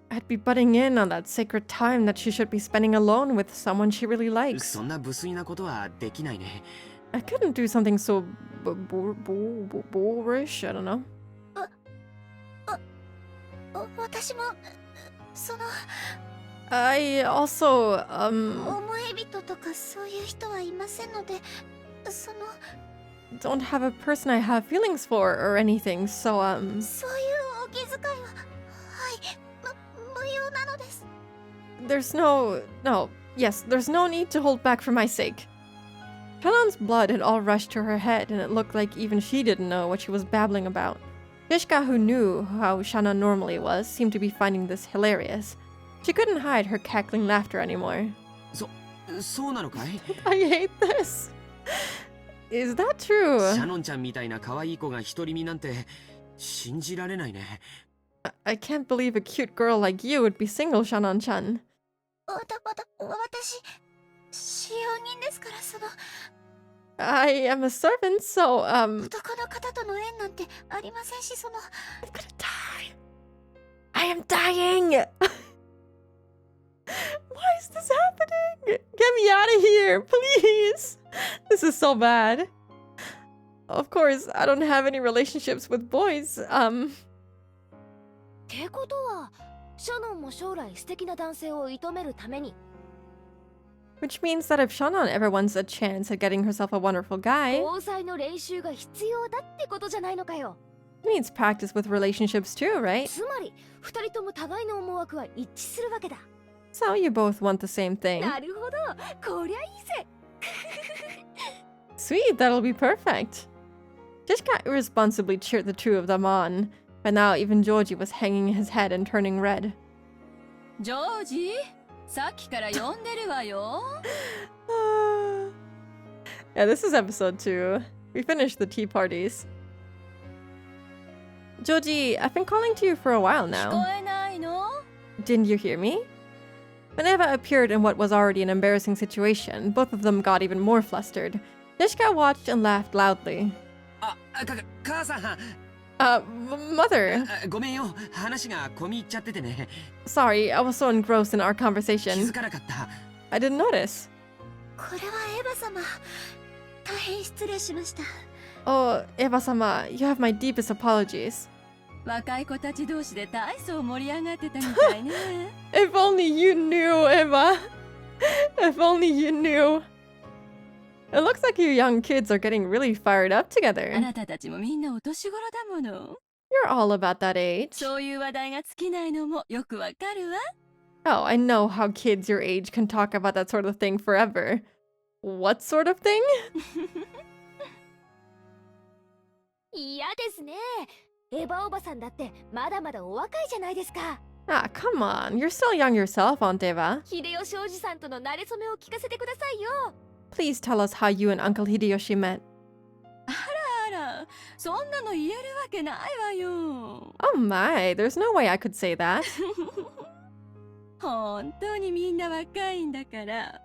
I'd be butting in on that sacred time that she should be spending alone with someone she really likes. そんな無粋なことはできないね。 I couldn't do something so boorish. I don't know. 私もその I also 思い人とかそういう人はいませんので、その don't have a person I have feelings for or anything, so そういうお気遣いははい無用なのです。 there's there's no need to hold back for my sake. Shannon's blood had all rushed to her head, and it looked like even she didn't know what she was babbling about. Jishka, who knew how Shannon normally was, seemed to be finding this hilarious. She couldn't hide her cackling laughter anymore. そうなのかい？ I hate this. Is that true? シャノンちゃんみたいな可愛い子が独り身なんて信じられないね。 I can't believe a cute girl like you would be single, Shannon-chan. 私使用人ですから、その I am a servant, so 男の方との縁なんてありませんし、その I'm gonna die. I am dying. Why is this happening? Get me out of here, please. This is so bad. Of course, I don't have any relationships with boys. ってことは、シャノンも将来素敵な男性を射止めるために Which means that if Shannon ever wants a chance at getting herself a wonderful guy, 交際の練習が必要だってことじゃないのかよ。 she needs practice with relationships too, right? つまり、二人とも互いの思惑は一致するわけだ。 So you both want the same thing. なるほど、こりゃいいぜ。 Sweet, that'll be perfect. Jishka irresponsibly cheered the two of them on. By now, even Georgie was hanging his head and turning red. ジョージ、さっきから呼んでるわよ。Yeah, this is episode 2. We finished the tea parties. Joji, I've been calling to you for a while 聞こ now. えないの？ Didn't you hear me? When Eva appeared in what was already an embarrassing situation, both of them got even more flustered. Jishka watched and laughed loudly. 母さん、 Mother. ごめんよ、話が込み入っちゃっててね。 Sorry, I was so engrossed in our 気づ conversation. かなかった。 I didn't notice. これはエヴァ様、大変失礼しました。 Oh, Eva-sama, you have my deepest apologies. 若い子たち同士で大層盛り上がってたみたいね。If only you knew, Eva. If only you knew. It looks like you young kids are getting really fired up あ together. なたたちもみんなお年頃だもの。 You're all about that age. そういう話題が尽きないのもよくわかるわ。 Oh, I know how kids your age can talk about that sort of thing forever. What sort of thing? 嫌ですね。エヴァおばさんだってまだまだお若いじゃないですか。 Ah, come on. You're still young yourself, Aunt Eva. 秀吉おじさんとの馴れ初めを聞かせてくださいよ。 Please tell us how you and Uncle Hideyoshi met. あら、そんなの言えるわけないわよ。 Oh my, there's no way I could say that. 本当にみんな若いんだから。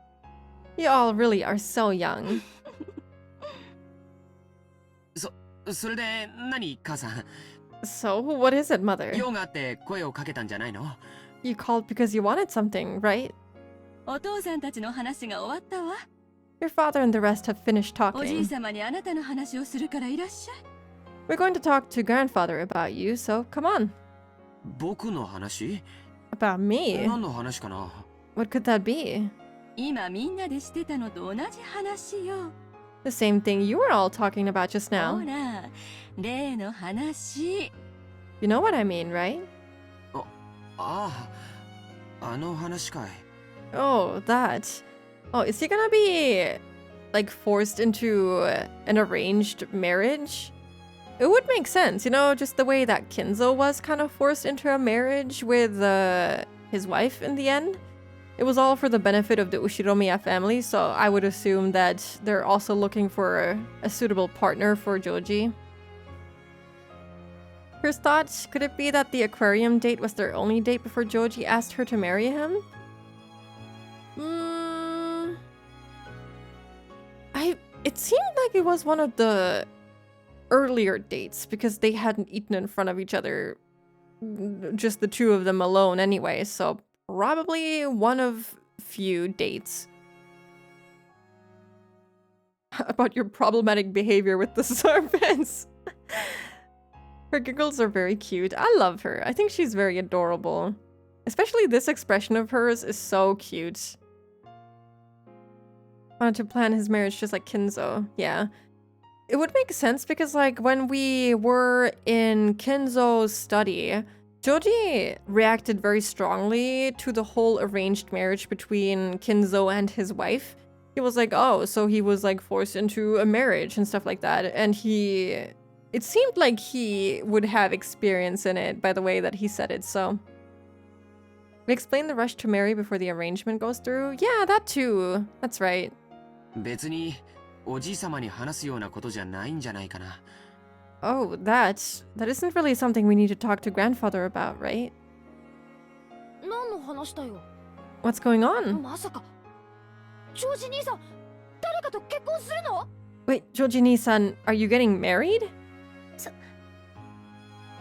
You all really are so young. それで何母さん So, what is it, Mother? 用があって声をかけたんじゃないの You called because you wanted something, right? お父さんたちの話が終わったわ。 Your father and the rest have finished おじい talking. 様にあなたの話をするからいらっしゃい。 We're going to talk to grandfather about you, so come on. 僕の話 About me? 何の話かな What could that be? 今みんなでしてたのと同じ話よ。 The same thing you were all talking about just ほ now. ら、例の話。 You know what I mean, right? ああ、あの話かい Oh, that. Oh, is he gonna be, like, forced into an arranged marriage? It would make sense, you know, just the way that Kinzo was kind of forced into a marriage with his wife in the end. It was all for the benefit of the Ushiromiya family, so I would assume that they're also looking for a suitable partner for Joji. First thought, could it be that the aquarium date was their only date before Joji asked her to marry him? It seemed like it was one of the earlier dates because they hadn't eaten in front of each other, just the two of them alone anyway, so probably one of few dates. About your problematic behavior with the serpents. Her giggles are very cute. I love her. I think she's very adorable. Especially this expression of hers is so cute. Wanted to plan his marriage just like Kinzo. Yeah. It would make sense because, like, when we were in Kinzo's study, Joji reacted very strongly to the whole arranged marriage between Kinzo and his wife. He was like, oh, so he was, like, forced into a marriage and stuff like that. And it seemed like he would have experience in it by the way that he said it, so. We explain the rush to marry before the arrangement goes through? Yeah, that too. That's right. 別におじい様に話すようなことじゃないんじゃないかな Oh, that isn't really something we need to talk to grandfather about, right? 何の話だよ。 What's going on? まさかジョージ兄さん誰かと結婚するの？ Wait, Joji-ni-san, are you getting married? それ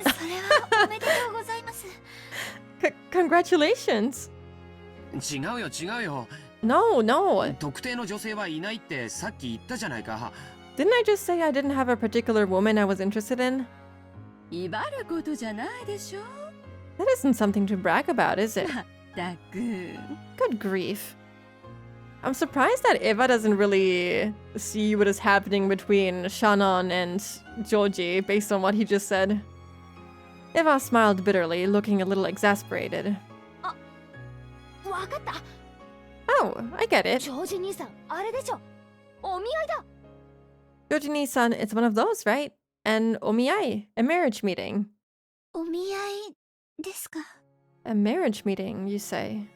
はおめでとうございます。Congratulations! 違うよ違うよ No, no. 特定の女性はいないってさっき言ったじゃないか Didn't I just say I didn't have a particular woman I was interested in? 威張ることじゃないでしょ。 That isn't something to brag about, is it? まったく。 Good grief. I'm surprised that Eva doesn't really see what is happening between Shannon and Joji based on what he just said. Eva smiled bitterly, looking a little exasperated. わかった。 Oh, I get it. ジョージ兄さんあれでしょ。お見合いだ。 Joji-ni-san, it's one of those, right? An omiai, a marriage meeting. お見合いですか。 A marriage meeting, you say?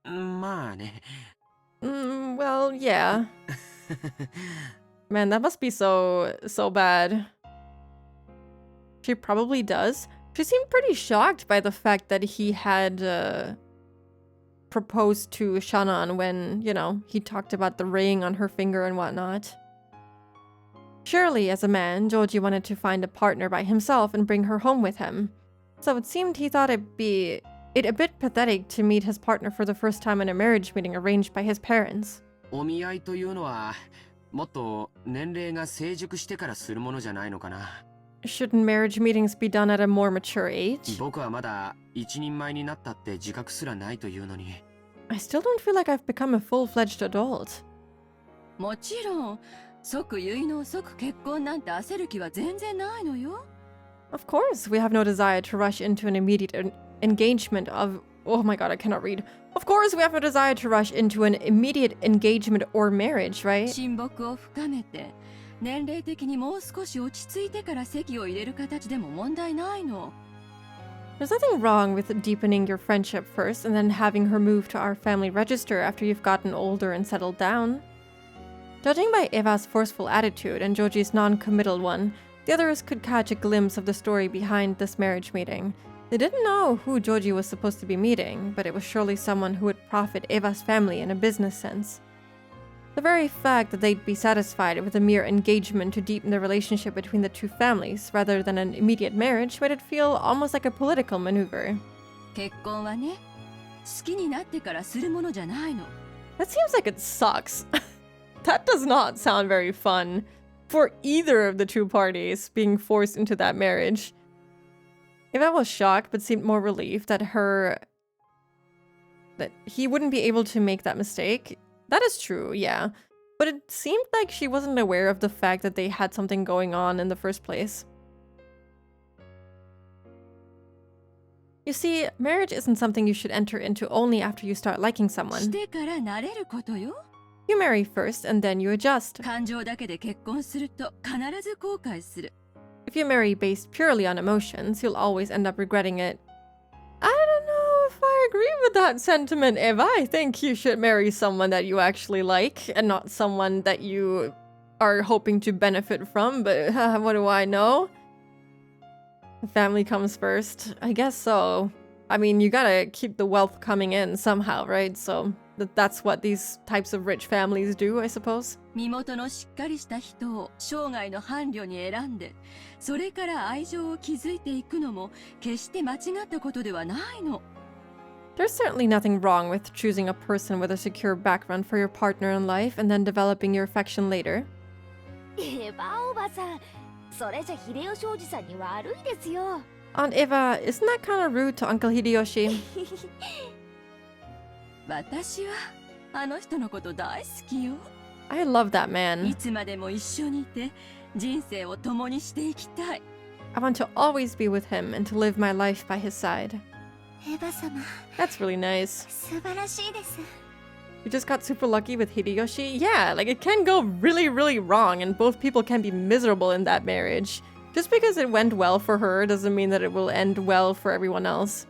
まあね Well, yeah. Man, that must be so bad. She probably does. She seemed pretty shocked by the fact that he had proposed to Shannon when, you know, he talked about the ring on her finger and whatnot. Surely, as a man, Joji wanted to find a partner by himself and bring her home with him. So it seemed he thought it a bit pathetic to meet his partner for the first time in a marriage meeting arranged by his parents. お見合いというのはもっと年齢が成熟してからするものじゃないのかな Shouldn't marriage meetings be done at a more mature age? 僕はまだ一人前になったって自覚すらないというのに。 I still don't feel like I've become a full-fledged adult. もちろん即結納即結婚なんて焦る気は全然ないのよ。 Of course, we have no desire to rush into an immediate engagement of... Oh my god, I cannot read. Of course, we have no desire to rush into an immediate engagement or marriage, right? 親睦を深めて年齢的にもう少し落ち着いてから籍を入れる形でも問題ないの。 There's nothing wrong with deepening your friendship first and then having her move to our family register after you've gotten older and settled down. Judging by Eva's forceful attitude and Joji's non-committal one, the others could catch a glimpse of the story behind this marriage meeting. They didn't know who Joji was supposed to be meeting, but it was surely someone who would profit Eva's family in a business sense. The very fact that they'd be satisfied with a mere engagement to deepen the relationship between the two families rather than an immediate marriage made it feel almost like a political maneuver. 結婚はね、好きになってからするものじゃないの。 That seems like it sucks. That does not sound very fun for either of the two parties being forced into that marriage. Eva was shocked but seemed more relieved that he wouldn't be able to make that mistake. That is true, yeah. But it seemed like she wasn't aware of the fact that they had something going on in the first place. You see, marriage isn't something you should enter into only after you start liking し someone. てから慣れることよ。 You marry first and then you adjust. 感情だけで結婚すると必ず後悔する。 If you marry based purely on emotions, you'll always end up regretting it. I don't know if I agree with that sentiment, Eva. I think you should marry someone that you actually like and not someone that you are hoping to benefit from, but what do I know? The family comes first. I guess so. I mean, you gotta keep the wealth coming in somehow, right? So that's what these types of rich families do, I suppose. 身元のしっかりした人を生涯の伴侶に選んで、それから愛情を築いていくのも決して間違ったことではないの。 There's certainly nothing wrong with choosing a person with a secure background for your partner in life and then developing your affection later. エヴァおばさん、それじゃ秀吉おじさんに悪いですよ。 Aunt Eva, isn't that kind of rude to Uncle Hideyoshi? 私はあの人のこと大好きよ。 I love that い man. つまでも一緒にいて人生を共にしていきたい。 I want to always be with him and to live my life by his side. エヴァ様、 That's really nice. 素晴らしいです。 You just got super lucky with Hideyoshi? Yeah, like it can go really, really wrong and both people can be miserable in that marriage. Just because it went well for her doesn't mean that it will end well for everyone else.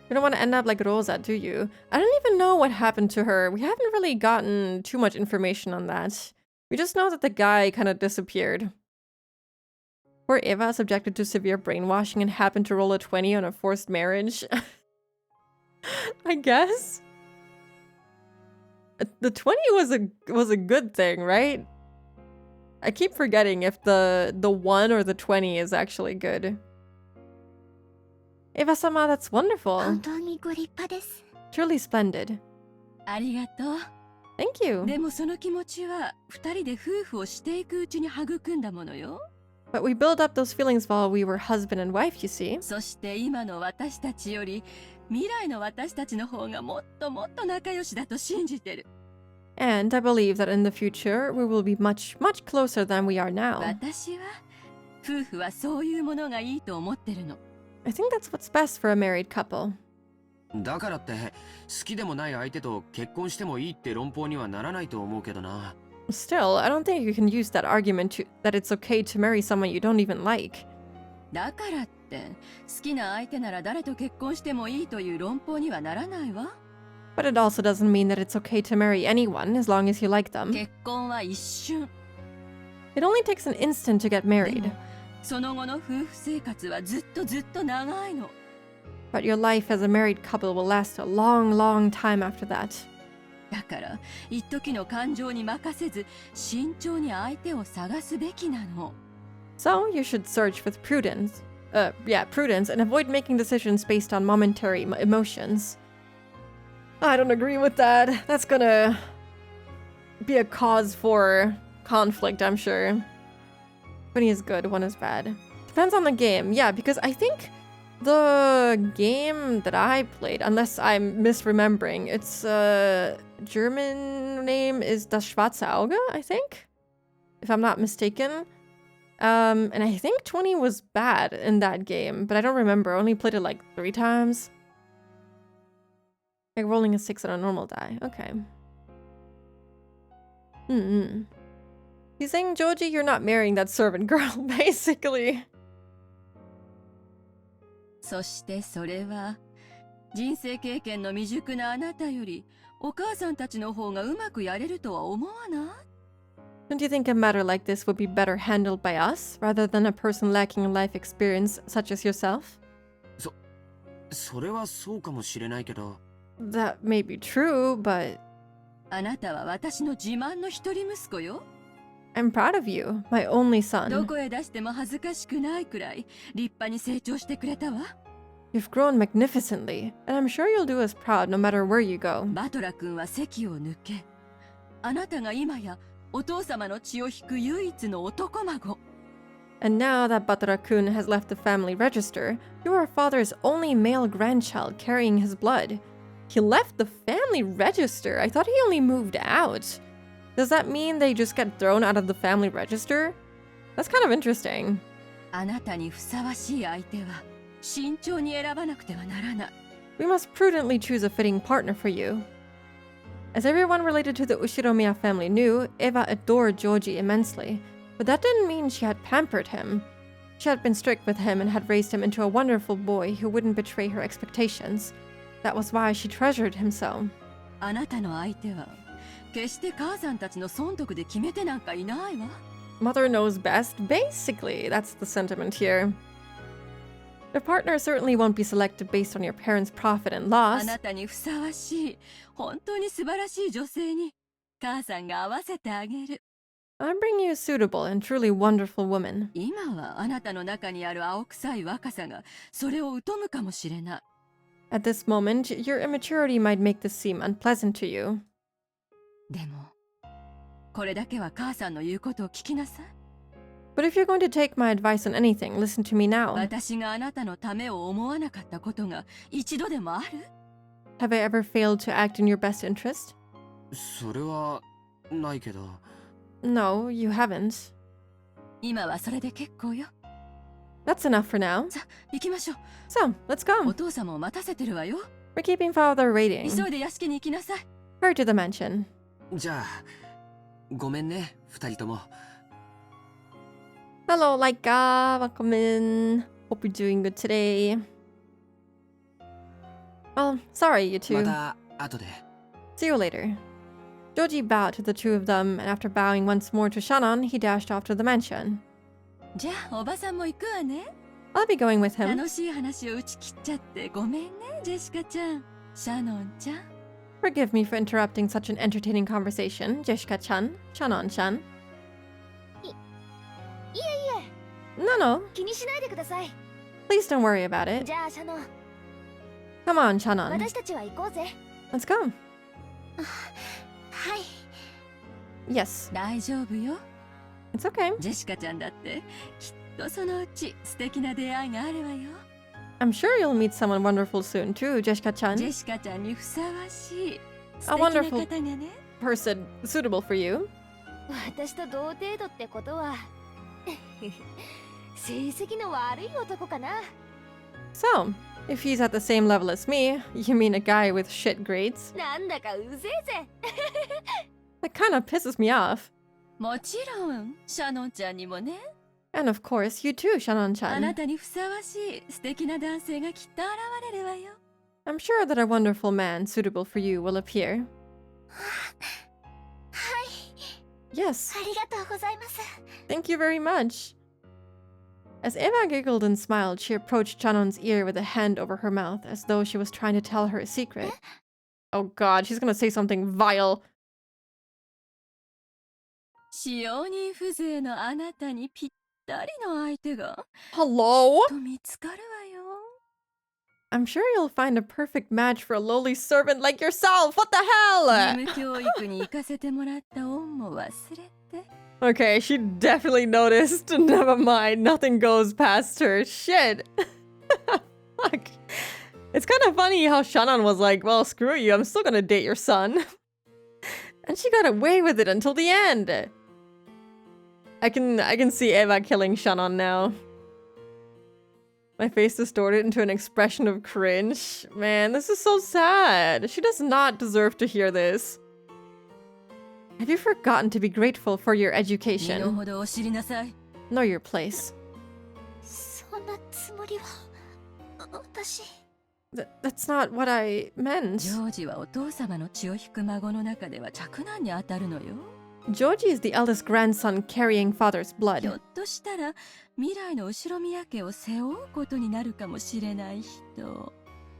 You don't want to end up like Rosa, do you? I don't even know what happened to her. We haven't really gotten too much information on that. We just know that the guy kind of disappeared. Poor Eva subjected to severe brainwashing and happened to roll a 20 on a forced marriage. I guess. The 20 was a good thing, right? I keep forgetting if the 1 or the 20 is actually good. Eva-sama, that's wonderful. 本当にご立派です。 Truly splendid. ありがとう。 Thank you. でもその気持ちは二人で夫婦をしていくうちに育んだものよ。 But we built up those feelings while we were husband and wife, you see. そして今の私たちより未来の私たちの方がもっともっと仲良しだと信じてる。 And I believe that in the future, we will be much, much closer than we are now. 私は夫婦はそういうものがいいと思ってるの。 I think that's what's best for a married couple. だからって好きでもない相手と結婚してもいいって論法にはならないと思うけどな。 Still, I don't think you can use that argument that it's okay to marry someone you don't even like. だからって好きな相手なら誰と結婚してもいいという論法にはならないわ。 But it also doesn't mean that it's okay to marry anyone as long as you like them. 結婚は一瞬。 It only takes an instant to get で married. もその後の夫婦生活はずっとずっと長いの。 But your life as a married couple will last a long, long time after that. だから一時の感情に任せず慎重に相手を探すべきなの。 So you should search with prudence. Prudence and avoid making decisions based on momentary emotions. I don't agree with that. That's gonna be a cause for conflict, I'm sure. 20 is good, 1 is bad. Depends on the game. Yeah, because I think the game that I played, unless I'm misremembering, its German name is Das Schwarze Auge, I think, if I'm not mistaken. And I think 20 was bad in that game, but I don't remember. I only played it like 3 times. Like rolling a 6 on a normal die. Okay. He's saying, Joji, you're not marrying that servant girl, basically. そしてそれは人生経験の未熟なあなたよりお母さんたちの方がうまくやれるとは思わない？ Don't you think a matter like this would be better handled by us, rather than a person lacking in life experience such as yourself? それはそうかもしれないけど。 That may be true, but あなたは私の自慢の一人息子よ。 I'm proud of you, my only ど son. こへ出しても恥ずかしくないくらい立派に成長してくれたわ。 You've grown magnificently, and I'm sure you'll do us proud no matter where you go. バトラ君は席を抜け、あなたが今やお父様の血を引く唯一の男孫。 And now that Batara-kun has left the family register, you are father's only male grandchild carrying his blood. He left the family register? I thought he only moved out. Does that mean they just get thrown out of the family register? That's kind of interesting. あなたにふさわしい相手は慎重に選ばなくてはならない。 We must prudently choose a fitting partner for you. As everyone related to the Ushiromiya family knew, Eva adored Joji immensely, but that didn't mean she had pampered him. She had been strict with him and had raised him into a wonderful boy who wouldn't betray her expectations. That was why she treasured him so. あなたの相手は決して母さんたちの損得で決めてなんかいないわ。 Mother knows best, basically. That's the sentiment here. The partner certainly won't be selected based on your parents' profit and あ loss. なたにふさわしい本当に素晴らしい女性に母さんが合わせてあげる。 I'm bringing you a suitable and truly wonderful woman. 今はあなたの中にある青臭い若さがそれを疎むかもしれない。 At this moment, your immaturity might make this seem unpleasant to you. でもこれだけは母さんの言うことを聞きなさい。 But if you're going to take my advice on anything, listen to me now. 私があなたのためを思わなかったことが一度でもある？ Have I ever failed to act in your best interest? それはないけど。 No, you haven't. 今はそれで結構よ。 That's enough for now. さあ行きましょう。 So, let's お go. 父様を待たせてるわよ。 We're keeping file with our rating. 急いで屋敷に行きなさい。 Hurry to the mansion. じゃあ、ごめんね、二人とも。 Hello, Laika. Welcome in. Hope you're doing good today. Oh, sorry, you ま two. た後で。 See you later. Joji bowed to the two of them, and after bowing once more to Shannon, he dashed off to the mansion. じゃあおばさんも行くわね。 I'll be going with him. 楽しい話を打ち切っちゃってごめんね、ジェシカちゃん。シャノンちゃん。 Forgive me for interrupting such an entertaining conversation, Jeshika-chan, Shannon-chan. いえ No, no. 気にしないでください。 Please don't worry about it. じゃあシャノン、 Come on, Shannon. 私たちは行こうぜ。 Let's go. はい。 Yes, 大丈夫よ。 it's okay. ジェシカちゃんだってきっとそのうち素敵な出会いがあるわよ。 I'm sure you'll meet someone wonderful soon too, ジ Jeshika-chan. ェシカちゃんにふさわしい素 A 敵な wonderful 方がね。 Person suitable for you. 私と同程度ってことは成績の悪い男かな。 So, if he's at the same level as me, you mean a guy with shit grades? なんだかうぜえぜ。 That kind of pisses me off. もちろんシャノンちゃんにもね。 And of course, you too, あな Shannon-chan. たにふさわしい素敵な男性がきっと現れるわよ。 I'm sure that a wonderful man suitable for you will appear. はい、 Yes, ありがとうございます。 thank you very much. As Eva giggled and smiled, she approached Shannon's ear with a hand over her mouth, as though she was trying to tell her a secret. Oh god, she's gonna say something vile. 使用人風情のあなたにぴったりの相手が Hello? と見つかるわよ。 I'm sure you'll find a perfect match for a lowly servant like yourself. What the hell? 義務教育に行かせてもらった恩も忘れて。Okay, she definitely noticed. Never mind, nothing goes past her. Shit. Fuck. It's kind of funny how Shannon was like, well, screw you, I'm still gonna date your son. And she got away with it until the end. I can see Eva killing Shannon now. My face distorted into an expression of cringe. Man, this is so sad. She does not deserve to hear this. Have you forgotten to be grateful for your 身の education? 程を知りなさい。 Know your place. そんなつもりは私 That's not what I ジ meant. ョージはお父様の血を引く孫の中では嫡男に当たるのよ。 Georgie is the eldest grandson carrying father's ひょ blood. っとしたら未来の後ろ宮家を背負うことになるかもしれない人。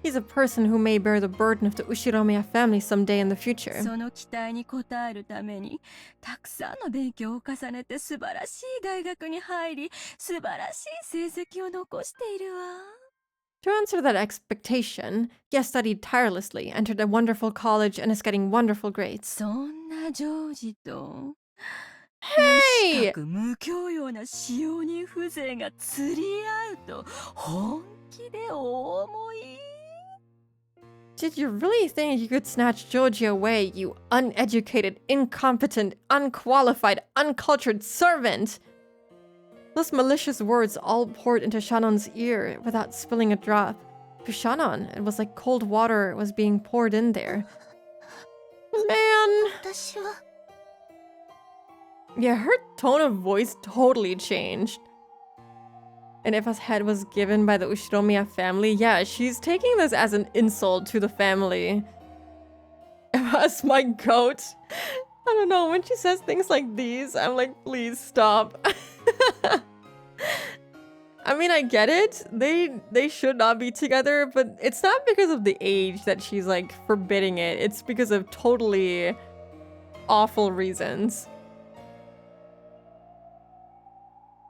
He's a person who may bear the burden of the Ushiromiya family someday in the future. その期待に応えるためにたくさんの勉強を重ねて素晴らしい大学に入り素晴らしい成績を残しているわ。 To answer that expectation, he has studied tirelessly, entered a wonderful college, and is getting wonderful grades. そんなジョージと Hey! 無資格無教養な使用人風情が釣り合うと本気でお思い。 Did you really think you could snatch Georgie away, you uneducated, incompetent, unqualified, uncultured servant? Those malicious words all poured into Shannon's ear without spilling a drop. To Shannon, it was like cold water was being poured in there. Man! 私は Yeah, her tone of voice totally changed. And Eva's head was given by the Ushiromiya family. Yeah, she's taking this as an insult to the family. Eva's my goat. I don't know, when she says things like these, I'm like, please stop. I mean, I get it. They should not be together, but it's not because of the age that she's like forbidding it. It's because of totally awful reasons.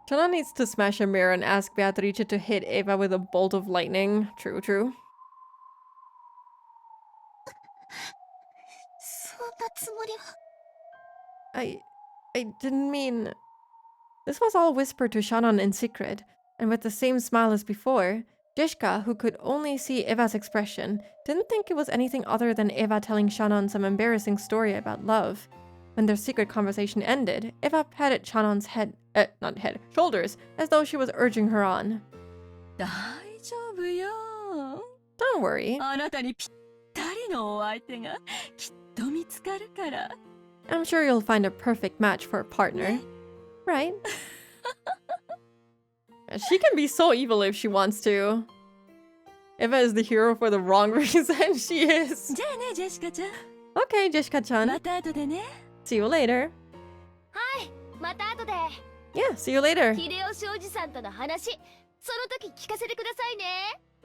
Shannon needs to smash a mirror and ask Beatrice to hit Eva with a bolt of lightning. True, true. そんなつもりは I didn't mean... This was all whispered to Shannon in secret, and with the same smile as before, Jishka, who could only see Eva's expression, didn't think it was anything other than Eva telling Shannon some embarrassing story about love. When their secret conversation ended, Eva patted Shannon's shoulders, as though she was urging her on. 大丈夫よ。 Don't worry. あなたにぴったりのお相手がきっと見つかるから。 I'm sure you'll find a perfect match for a partner. Right? She can be so evil if she wants to. Eva is the hero for the wrong reason. She is. じゃあね、ジェシカちゃん。 Okay, Jishka-chan. また後でね。 See you later. また後で Yeah, see you later. 秀吉おじさんとの話その時聞かせてくださいね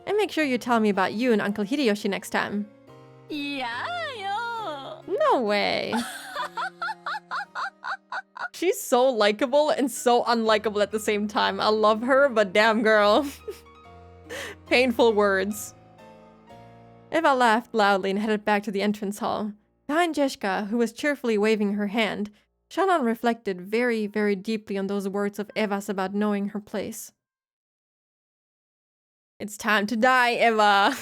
And make sure you tell me about you and Uncle Hideyoshi next time. いやよ。 No way. She's so likable and so unlikable at the same time. I love her, but damn girl. Painful words. Eva laughed loudly and headed back to the entrance hall. Behind Jeshka, who was cheerfully waving her hand, Shannon reflected very, very deeply on those words of Eva's about knowing her place. It's time to die, Eva!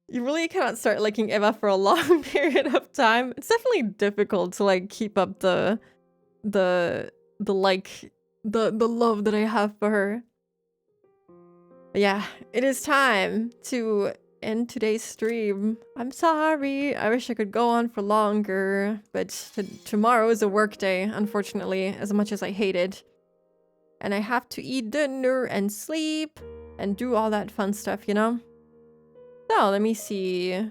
You really cannot start liking Eva for a long period of time. It's definitely difficult to like keep up the love that I have for her. But yeah, it is time to end today's stream. I'm sorry. I wish I could go on for longer, but tomorrow is a work day, unfortunately, as much as I hate it. And I have to eat dinner and sleep and do all that fun stuff, you know? So, let me see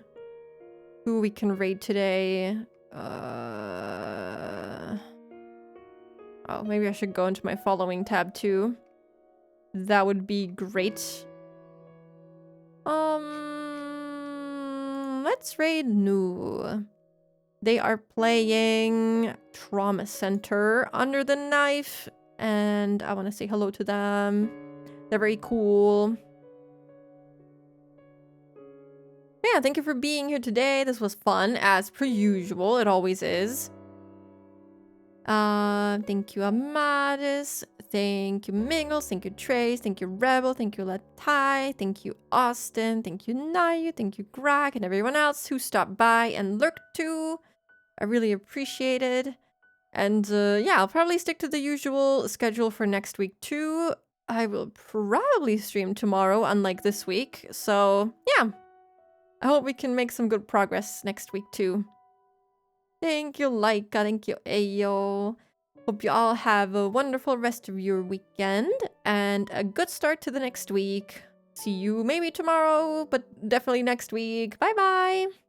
who we can raid today. Oh, maybe I should go into my following tab too. That would be great. Let's raid Nu. They are playing Trauma Center Under the Knife, and I want to say hello to them. They're very cool. Yeah, thank you for being here today. This was fun, as per usual. It always is. Thank you, Amadis. Thank you, Mingles. Thank you, Trace. Thank you, Rebel. Thank you, Latai. Thank you, Austin. Thank you, Nayu. Thank you, Greg, and everyone else who stopped by and lurked too. I really appreciate it. And yeah, I'll probably stick to the usual schedule for next week too. I will probably stream tomorrow, unlike this week. So yeah, I hope we can make some good progress next week too. Thank you, Laika. Thank you, Ayo. Hope you all have a wonderful rest of your weekend and a good start to the next week. See you maybe tomorrow, but definitely next week. Bye bye.